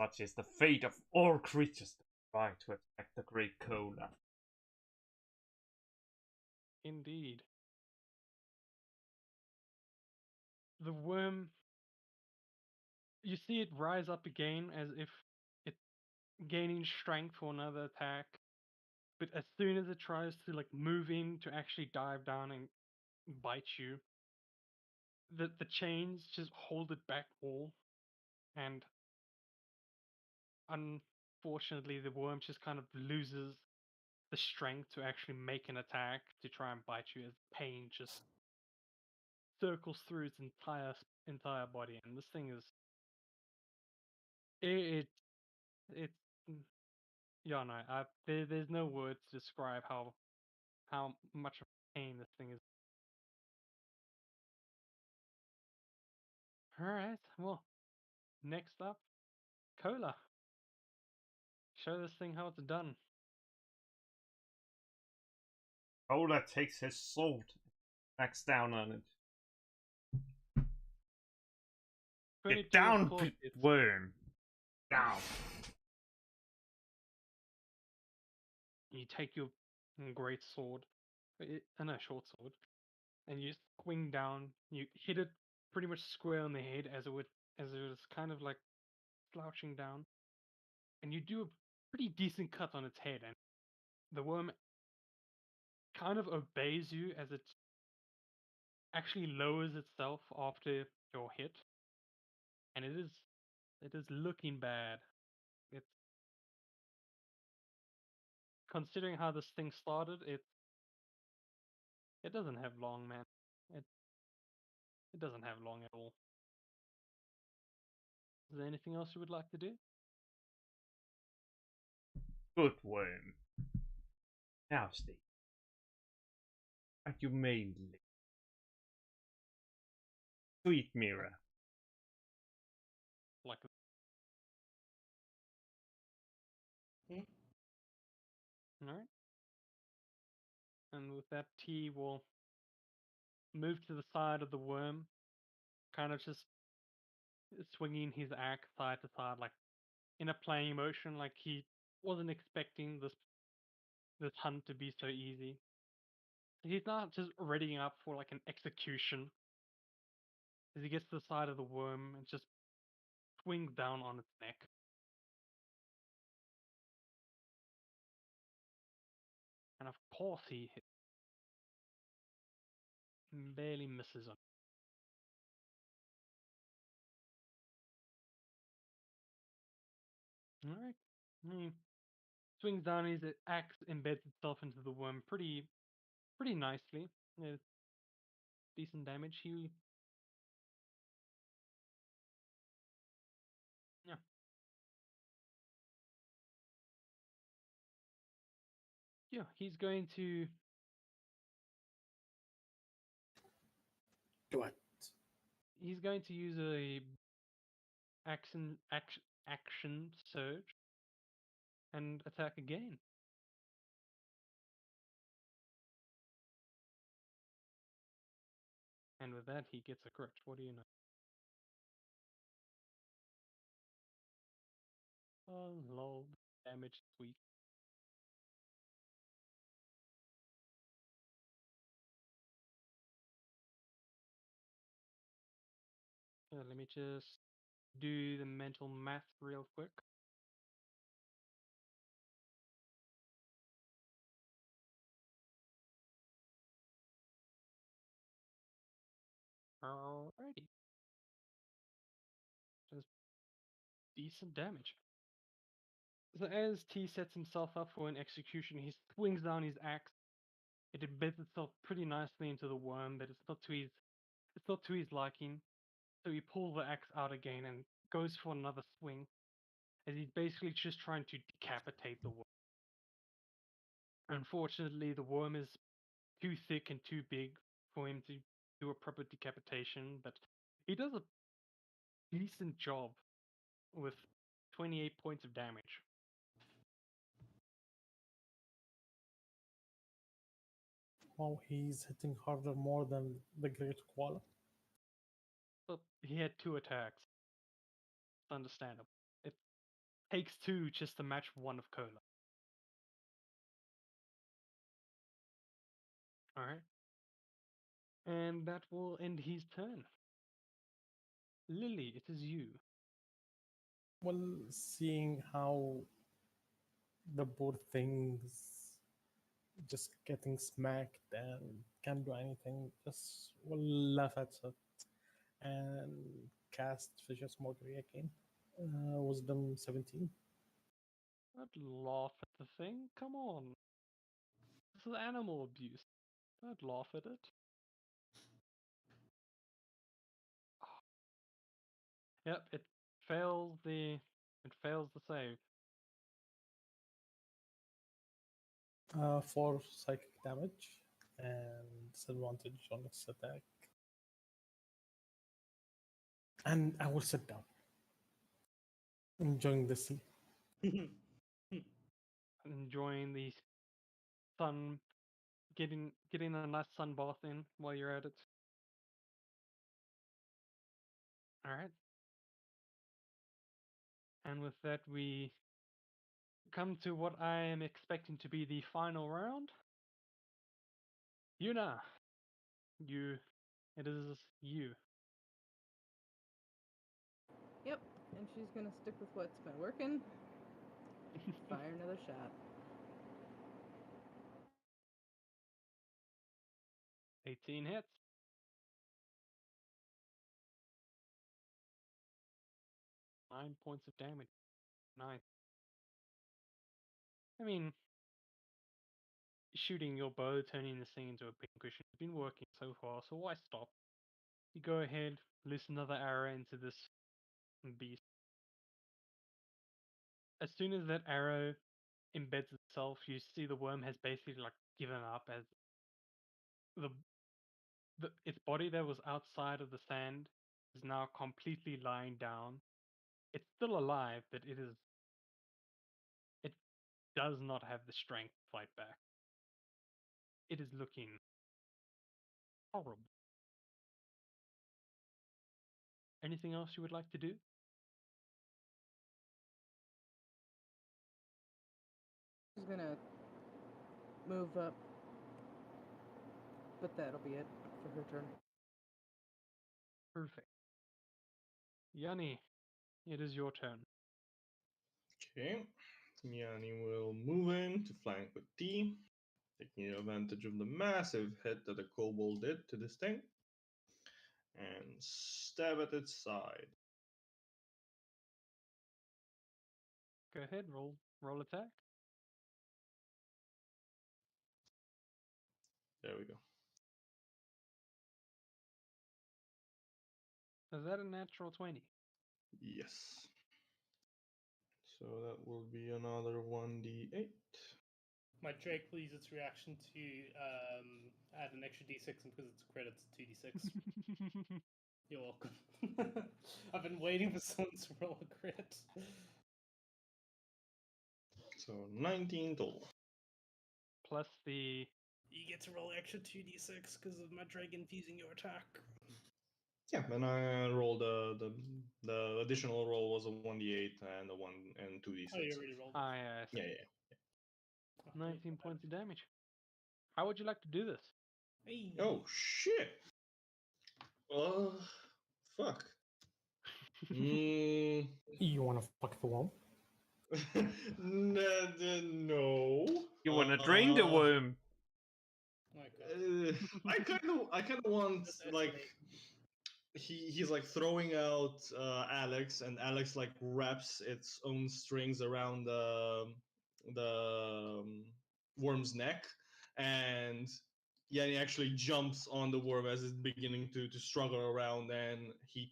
S5: Such is the fate of all creatures that try to attack the great cola.
S3: indeed. The worm, you see it rise up again as if it's gaining strength for another attack. But as soon as it tries to like move in to actually dive down and bite you, the chains just hold it back all, and unfortunately the worm just kind of loses the strength to actually make an attack to try and bite you, as pain just circles through its entire body. And this thing is it yeah, no, there's no words to describe how much of pain this thing is. All right, well, next up, Cola. Show this thing how it's done.
S5: Cola takes his sword, backs down on it. Get
S3: 22
S5: down,
S3: of course it's-
S5: worm! Down!
S3: You take your great sword, no, short sword, and you swing down. You hit it pretty much square on the head as it was kind of like slouching down, and you do a pretty decent cut on its head. And the worm kind of obeys you as it actually lowers itself after your hit, and it is looking bad. It's considering how this thing started. It doesn't have long, man. It doesn't have long at all. Is there anything else you would like to do?
S5: Good worm. Now, Steve. Are you mainly? Sweet mirror.
S3: Like, alright. And with that, T will move to the side of the worm, kind of just swinging his axe side to side, like in a playing motion, like he wasn't expecting this hunt to be so easy. He's not just readying up for like an execution. As he gets to the side of the worm and just swings down on its neck. And of course he hits. Barely misses him. Alright. He swings down, his axe embeds itself into the worm pretty nicely. Yeah, decent damage. Yeah. Yeah, he's going to
S9: Do it.
S3: he's going to use a action surge and attack again. And with that, he gets a crit. What do you know? Oh, lol. Damage, sweet. Let me just do the mental math real quick. Alrighty. Just decent damage. So as T sets himself up for an execution, he swings down his axe. It embeds itself pretty nicely into the worm, but it's not to his liking. So he pulls the axe out again and goes for another swing, as he's basically just trying to decapitate the worm. Unfortunately, the worm is too thick and too big for him to do a proper decapitation, but he does a decent job with 28 points of damage.
S9: Wow, he's hitting harder more than the Great Koala.
S3: But he had 2 attacks. It's understandable. It takes 2 just to match 1 of Cola. Alright. And that will end his turn. Lily, it is you.
S9: Well, seeing how the poor thing's just getting smacked and can't do anything, just will laugh at it and cast Vicious Mockery again. Wisdom 17.
S3: Don't laugh at the thing. Come on. This is animal abuse. Don't laugh at it. Yep, it fails the save.
S9: 4 psychic damage and disadvantage on its attack. And I will sit down, enjoying the sea.
S3: Enjoying the sun, getting a nice sun bath in while you're at it. Alright. And with that, we come to what I am expecting to be the final round. Yuna, it is you.
S1: Yep, and she's gonna stick with what's been working. Fire another shot.
S3: 18 hits. Nine points of damage. 9. I mean, shooting your bow, turning this thing into a pincushion, has been working so far, so why stop? You go ahead, loose another arrow into this beast. As soon as that arrow embeds itself, you see the worm has basically like given up as its body that was outside of the sand is now completely lying down. It's still alive, but it does not have the strength to fight back. It is looking horrible. Anything else you would like to do?
S1: She's gonna move up, but that'll be it for her turn.
S3: Perfect. Yanni, it is your turn.
S4: Okay. Yanni will move in to flank with T, taking advantage of the massive hit that the kobold did to this thing, and stab at its side.
S3: Go ahead, roll attack.
S4: There we go.
S3: Is that a natural 20?
S4: Yes. So that will be another 1d8.
S7: Might Drake please its reaction to add an extra d6, and because it's a credit, it's 2d6. You're welcome. I've been waiting for someone to roll a crit.
S4: So 19 total.
S3: Plus the
S7: You get to roll extra 2d6 because of my Drake infusing your attack.
S4: Yeah, and I rolled the additional roll was a 1d8 and a 1 and 2d6.
S7: Oh, you already rolled.
S3: yes.
S4: Yeah.
S3: 19 points of damage. How would you like to do this?
S7: Hey.
S4: Oh shit. Fuck.
S9: You wanna fuck the worm?
S4: No.
S5: You wanna drain the worm?
S7: My God.
S4: I kind of want
S7: That's
S4: like
S7: escalate.
S4: he's like throwing out Alex, and Alex like wraps its own strings around the worm's neck, and Yanni actually jumps on the worm as it's beginning to struggle around, and he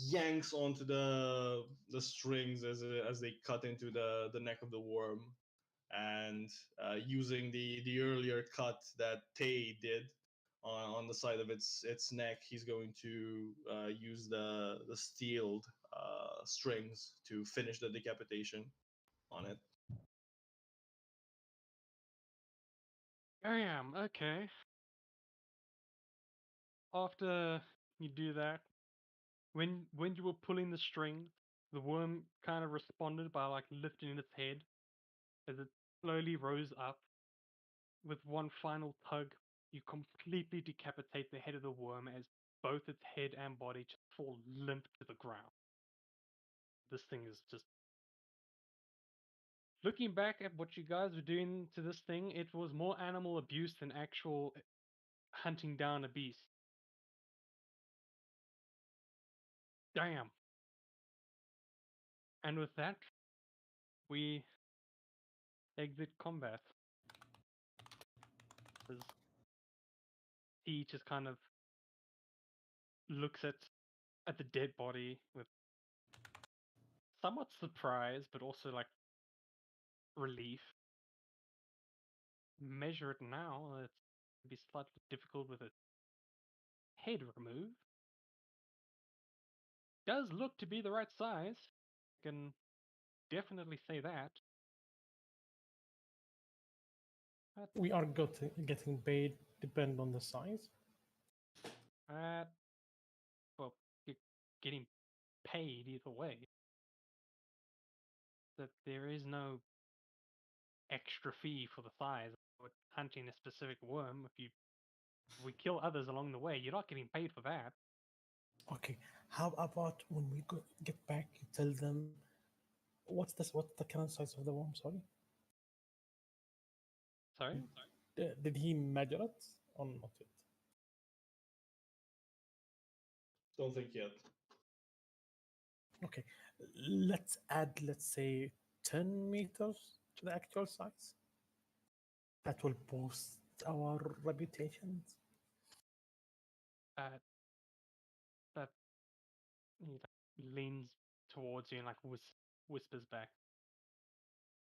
S4: yanks onto the strings as they cut into the neck of the worm, and using the earlier cut that Tay did on the side of its neck, he's going to use the steeled strings to finish the decapitation on it.
S3: Damn, okay. After you do that, when you were pulling the string, the worm kind of responded by like lifting its head as it slowly rose up. With one final tug, you completely decapitate the head of the worm as both its head and body just fall limp to the ground. This thing is just... Looking back at what you guys were doing to this thing, it was more animal abuse than actual hunting down a beast. Damn. And with that, we exit combat. He just kind of looks at the dead body with somewhat surprise, but also like relief. Measure it now. It's be slightly difficult with a head remove. Does look to be the right size. Can definitely say that. But
S9: We are getting paid depend on the size.
S3: Well, you're getting paid either way. That there is no extra fee for the size. With hunting a specific worm, if we kill others along the way, you're not getting paid for that.
S9: Okay, how about when we get back, you tell them what's the current size of the worm?
S3: Sorry?
S9: Did he measure it or not yet?
S4: Don't think yet.
S9: Okay, let's add, let's say, 10 meters to the actual size. That will boost our reputations.
S3: That he like, leans towards you and like whispers back.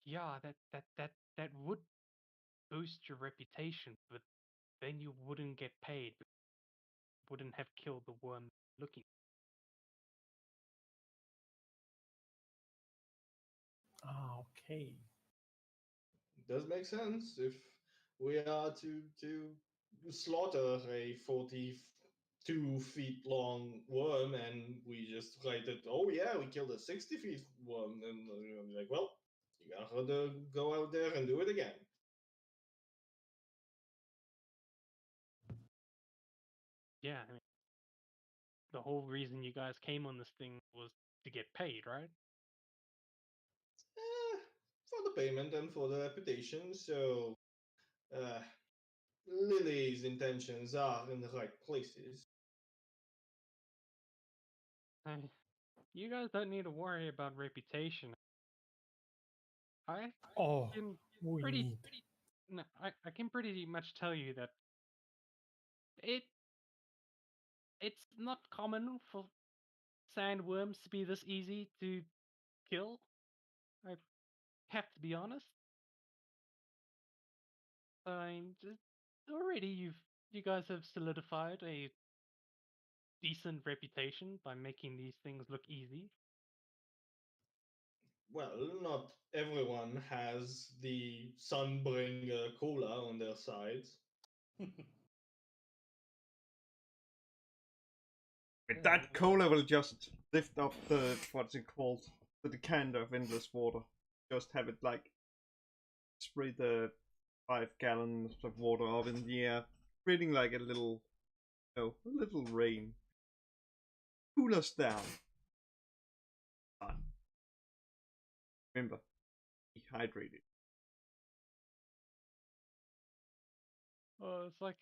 S3: Yeah, that would boost your reputation, but then you wouldn't get paid. Wouldn't have killed the worm looking.
S9: Ah, okay.
S4: Does make sense if we are to slaughter a 42 feet long worm and we just write it. Oh yeah, we killed a 60 feet worm, and I'm like, well, you gotta go out there and do it again.
S3: Yeah, I mean, the whole reason you guys came on this thing was to get paid, right?
S4: For the payment and for the reputation. So, uh, Lily's intentions are in the right places.
S3: You guys don't need to worry about reputation. I
S9: Oh,
S3: can
S9: we
S3: pretty
S9: need.
S3: no, I can pretty much tell you that it's not common for sandworms to be this easy to kill. I have to be honest. Just already you guys have solidified a decent reputation by making these things look easy.
S4: Well, not everyone has the Sunbringer cola on their sides.
S5: That cola will just lift up the, what's it called, the decanter of endless water. Just have it like spray the 5 gallons of water up in the air, creating like a little, a little rain. Cool us down. Remember, be hydrated.
S3: It's like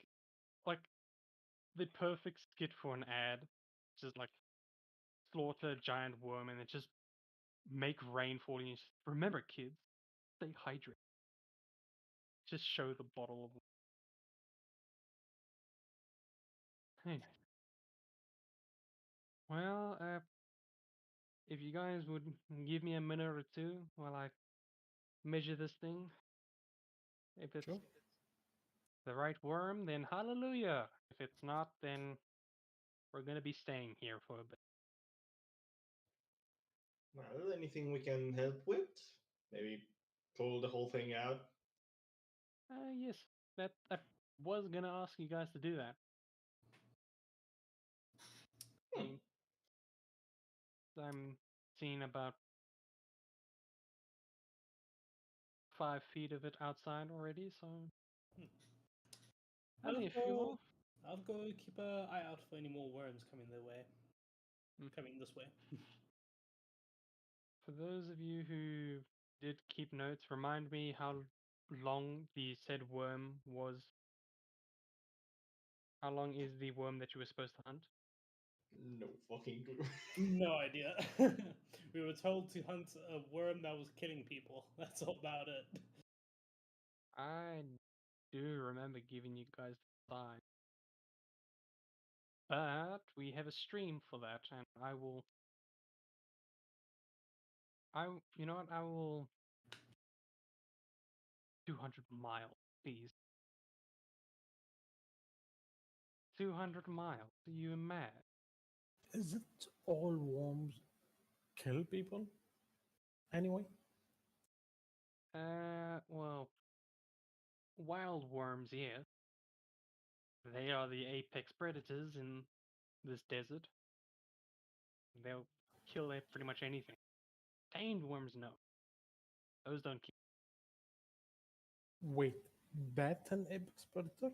S3: the perfect skit for an ad. Just like slaughter a giant worm and then just make rain falling. And just, remember, kids, stay hydrated. Just show the bottle of. Hey. Well, if you guys would give me a minute or two while I measure this thing, if it's
S9: Sure.
S3: the right worm, then hallelujah. If it's not, then we're gonna be staying here for a bit.
S4: Well, anything we can help with? Maybe pull the whole thing out.
S3: Yes, that I was gonna ask you guys to do that.
S4: Hmm.
S3: I'm seeing about 5 feet of it outside already, so
S7: I'll
S3: only a few
S7: go.
S3: more.
S7: I'll go keep an eye out for any more worms coming their way. Coming this way.
S3: For those of you who did keep notes, remind me how long the said worm was. How long is the worm that you were supposed to hunt?
S4: No fucking clue.
S7: No idea. We were told to hunt a worm that was killing people. That's all about it.
S3: I do remember giving you guys the sign. But we have a stream for that, and you know what, I will 200 miles, please. 200 miles, are you mad?
S9: Is it all worms kill people? Anyway,
S3: Well, wild worms, yeah. They are the apex predators in this desert. They'll kill pretty much anything. Tamed worms, no. Those don't kill.
S9: wait, bat an apex predator?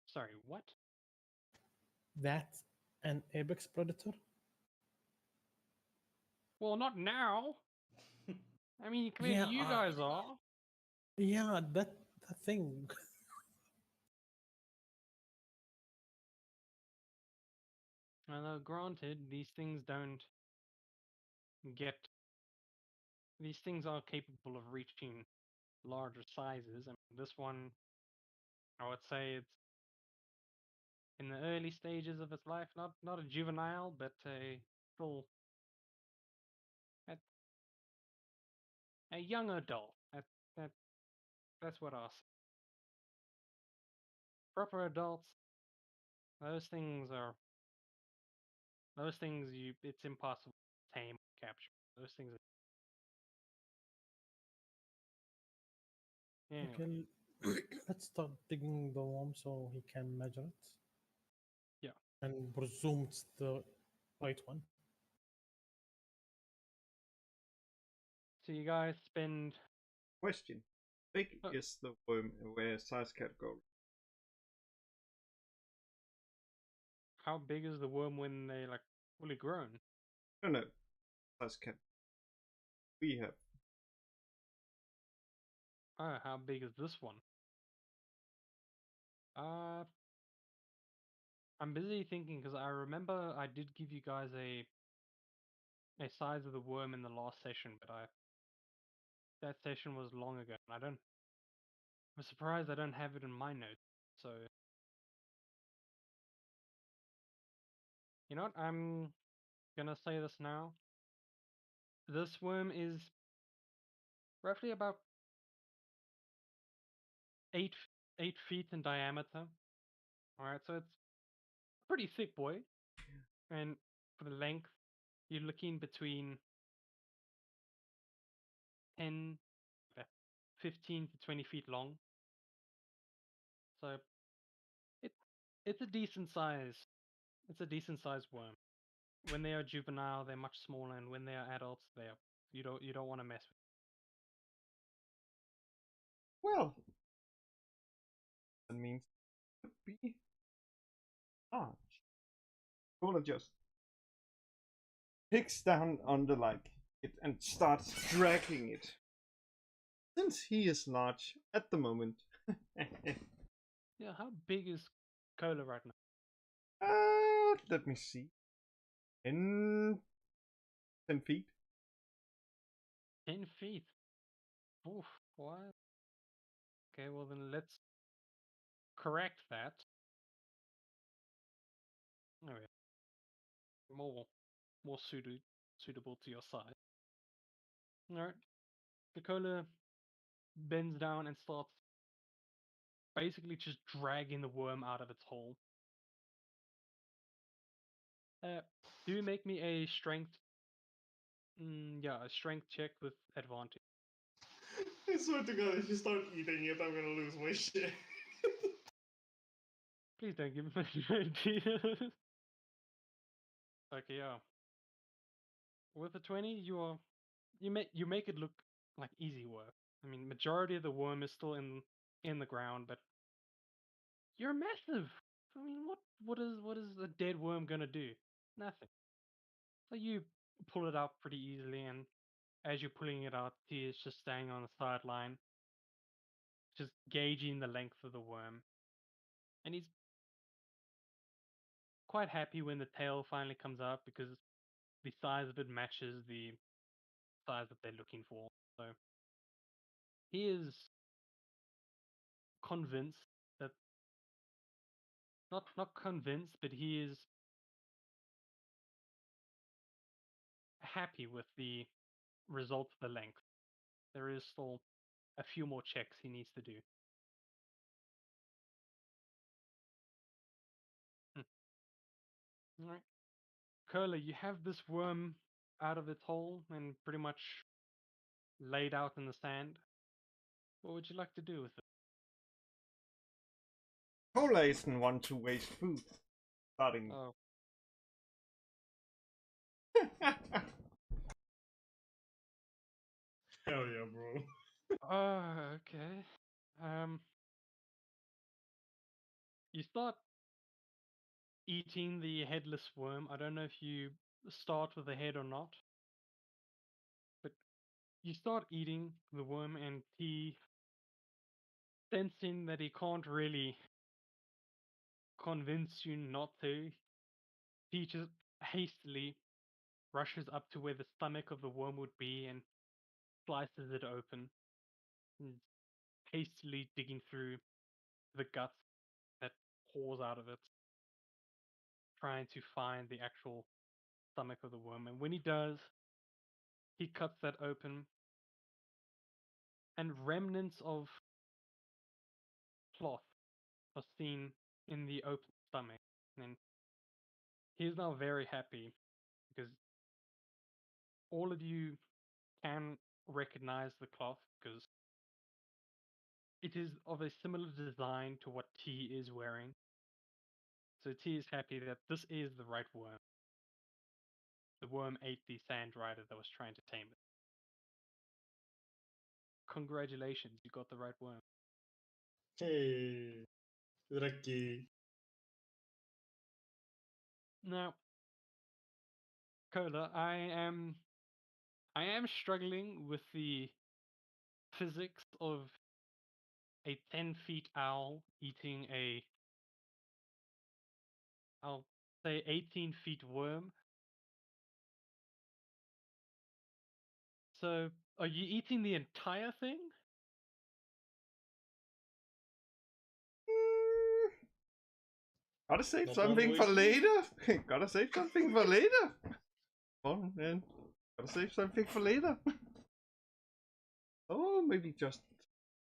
S3: Sorry, what?
S9: That's an apex predator?
S3: Well, not now. I mean, clearly
S9: Yeah,
S3: you guys are.
S9: Yeah, that thing.
S3: Although, granted, these things don't get these things are capable of reaching larger sizes. I mean, this one, I would say it's in the early stages of its life, not a juvenile, but a full a young adult. That that's what I'll say. Proper adults, those things are it's impossible to tame or capture. Those things are anyway.
S9: Okay, let's start digging the worm so he can measure it.
S3: Yeah.
S9: And presume it's the right one.
S3: So you guys spend
S5: Question. Big
S3: Oh.
S5: is the worm where size category?
S3: how big is the worm when they like fully grown?
S5: No. Size category. We have.
S3: Oh, how big is this one? I'm busy thinking because I remember I did give you guys a size of the worm in the last session, but that session was long ago. And I'm surprised I don't have it in my notes. So you know what? I'm gonna say this now. This worm is roughly about 8 8 feet in diameter. All right, so it's a pretty thick boy, and for the length, you're looking between 10, 15 to 20 feet long. So it it's a decent size. It's a decent sized worm. When they are juvenile, they're much smaller, and when they are adults, you don't want to mess with.
S5: Well, that means it could be large. Cola just picks down on the it and starts dragging it. Since he is large at the moment.
S3: Yeah, how big is Cola right now?
S5: Let me see. 10 feet.
S3: 10 feet. Oof, what? Okay, well then let's correct that. Oh yeah, more suitable to your size. All right, the Cola bends down and starts basically just dragging the worm out of its hole. Do make me a strength. A strength check with advantage.
S2: I swear to God, if you start eating it, I'm gonna lose my shit.
S3: Please don't give me my ideas. Okay, yeah. With a 20, you make it look like easy work. I mean, majority of the worm is still in the ground, but you're massive. I mean, what is a dead worm gonna do? Nothing. So you pull it out pretty easily, and as you're pulling it out, he is just staying on the sideline, just gauging the length of the worm, and he's quite happy when the tail finally comes out because the size of it matches the size that they're looking for. So he is convinced that not convinced, but he is happy with the result of the length. There is still a few more checks he needs to do. All right, Curler, you have this worm out of its hole and pretty much laid out in the sand. What would you like to do with it?
S5: Cola isn't one to waste food. Starting.
S3: Oh,
S2: Hell yeah, bro.
S3: okay. You start eating the headless worm. I don't know if you start with the head or not, but you start eating the worm, and he, sensing that he can't really convince you not to, he just hastily rushes up to where the stomach of the worm would be and slices it open, and hastily digging through the guts that pours out of it, trying to find the actual stomach of the worm. And when he does, he cuts that open, and remnants of cloth are seen in the open stomach. And he's now very happy because all of you can recognize the cloth because it is of a similar design to what T is wearing. So T is happy that this is the right worm. The worm ate the sand rider that was trying to tame it. Congratulations, you got the right worm.
S4: Hey, lucky.
S3: Now, Cola, I am struggling with the physics of a 10-feet owl eating a, I'll say 18-feet worm. So, are you eating the entire thing?
S5: Gotta save
S4: Not
S5: something
S4: one
S5: for
S4: wasted.
S5: later. Gotta save something for later. Come on, man. Gotta save something for later. Oh, maybe just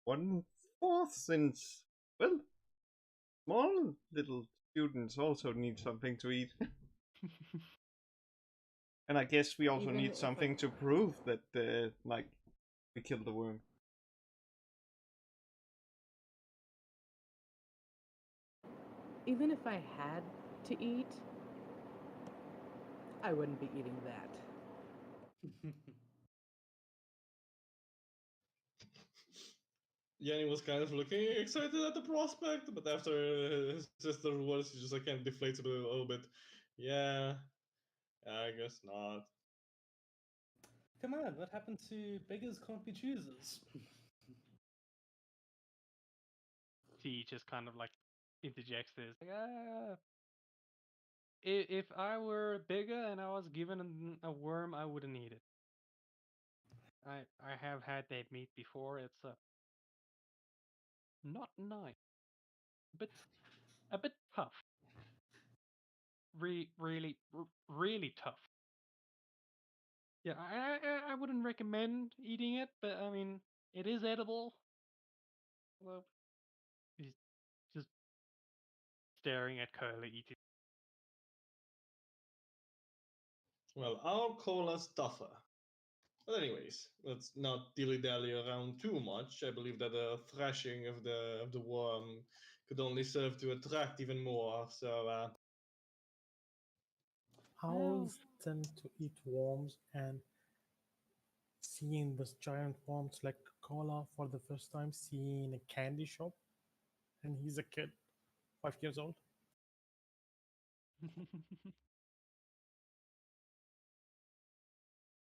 S5: 1/4, since, well, small little students also need something to eat. And I guess we also
S1: Even
S5: need
S1: if
S5: something to prove that, like, we killed the worm.
S1: Even if I had to eat, I wouldn't be eating that.
S4: Yanni was kind of looking excited at the prospect, but after his sister's words, he just like kind of deflated a little bit. Yeah, I guess not.
S7: Come on, what happened to beggars can't be choosers?
S3: T just kind of like interjects this. Like, if I were bigger and I was given a worm, I wouldn't eat it. I have had that meat before. It's not nice, but a bit tough. Really tough. Yeah, I wouldn't recommend eating it, but I mean, it is edible. Well, he's just staring at Curly eating.
S4: Well, I'll call us tougher. But anyways, let's not dilly-dally around too much. I believe that a thrashing of the worm could only serve to attract even more. So,
S9: Owls tend to eat worms, and seeing this giant worms like Cola for the first time, seeing a candy shop, and he's a kid, 5 years old.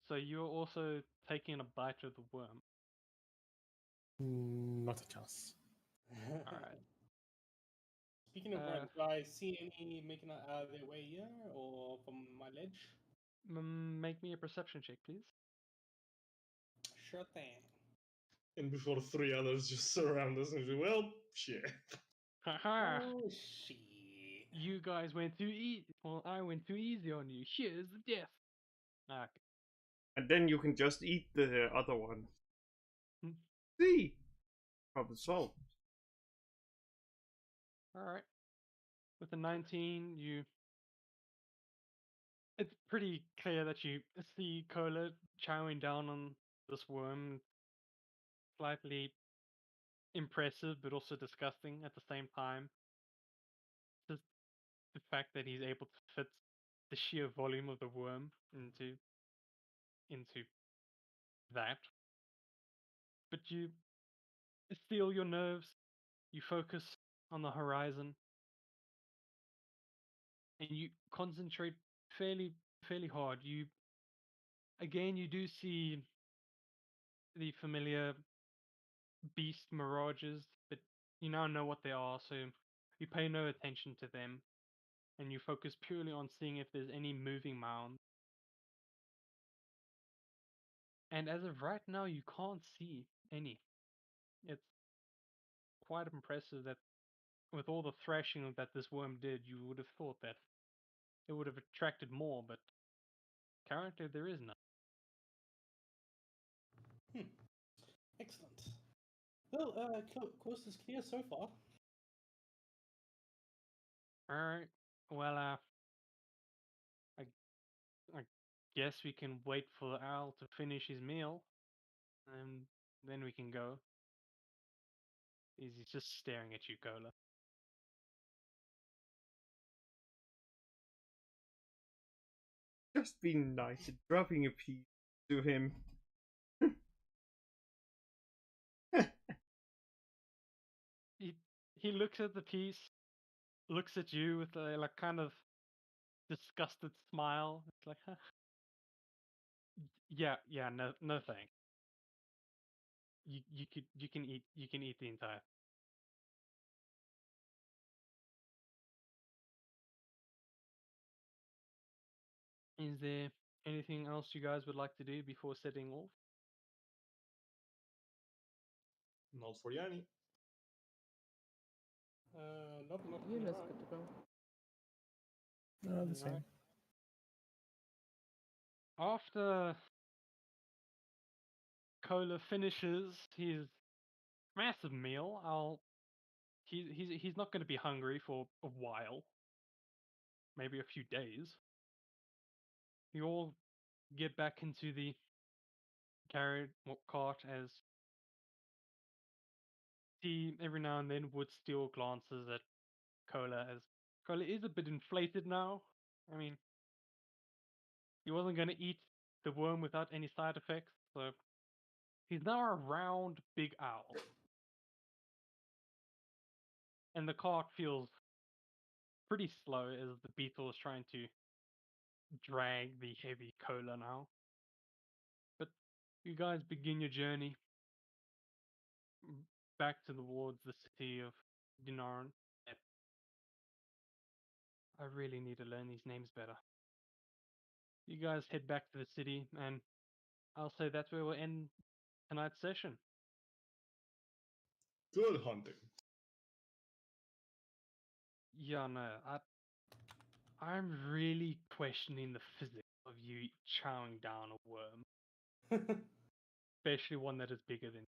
S3: So you're also taking a bite of the worm.
S9: Not a chance.
S3: All right.
S7: Speaking of worms, do I see any making it out of their way here or from my ledge?
S3: Make me a perception check, please.
S7: Sure thing.
S4: and before 3 others just surround us and say, well, shit.
S3: Haha!
S7: Oh shit.
S3: You guys went too easy. Well, I went too easy on you. Here's the death. Okay.
S5: And then you can just eat the other one.
S3: Hmm.
S5: See? Problem solved.
S3: All right. With a 19, it's pretty clear that you see Cola chowing down on this worm. Slightly impressive, but also disgusting at the same time. Just the fact that he's able to fit the sheer volume of the worm into that. But you steel your nerves, you focus on the horizon, and you concentrate fairly hard. You do see the familiar beast mirages, but you now know what they are, so you pay no attention to them, and you focus purely on seeing if there's any moving mounds. And as of right now, you can't see any. It's quite impressive that with all the thrashing that this worm did, you would have thought that it would have attracted more, but currently there is none.
S7: Excellent. Well, coast is clear so far.
S3: Alright, well, I guess we can wait for Al to finish his meal, and then we can go. He's just staring at you, Cola.
S5: Just being nice and dropping a piece to him.
S3: He looks at the piece, looks at you with a like kind of disgusted smile. It's like, huh? Yeah, no thanks. You can eat the entire. Is there anything else you guys would like to do before setting off?
S4: Not for Yanni.
S7: Nope, not
S1: Yuna's
S7: right.
S1: good to go.
S9: The same.
S3: Alright. After Cola finishes his massive meal, he's not going to be hungry for a while, maybe a few days. You all get back into the cart as he every now and then would steal glances at Cola, as Cola is a bit inflated now. I mean, he wasn't going to eat the worm without any side effects, so he's now a round big owl. And the cart feels pretty slow as the beetle is trying to drag the heavy Cola now. But you guys begin your journey back towards the city of Dinaran. I really need to learn these names better. You guys head back to the city, and I'll say that's where we'll end tonight's session.
S4: Good hunting.
S3: Yeah, no, I'm really questioning the physics of you chowing down a worm, especially one that is bigger than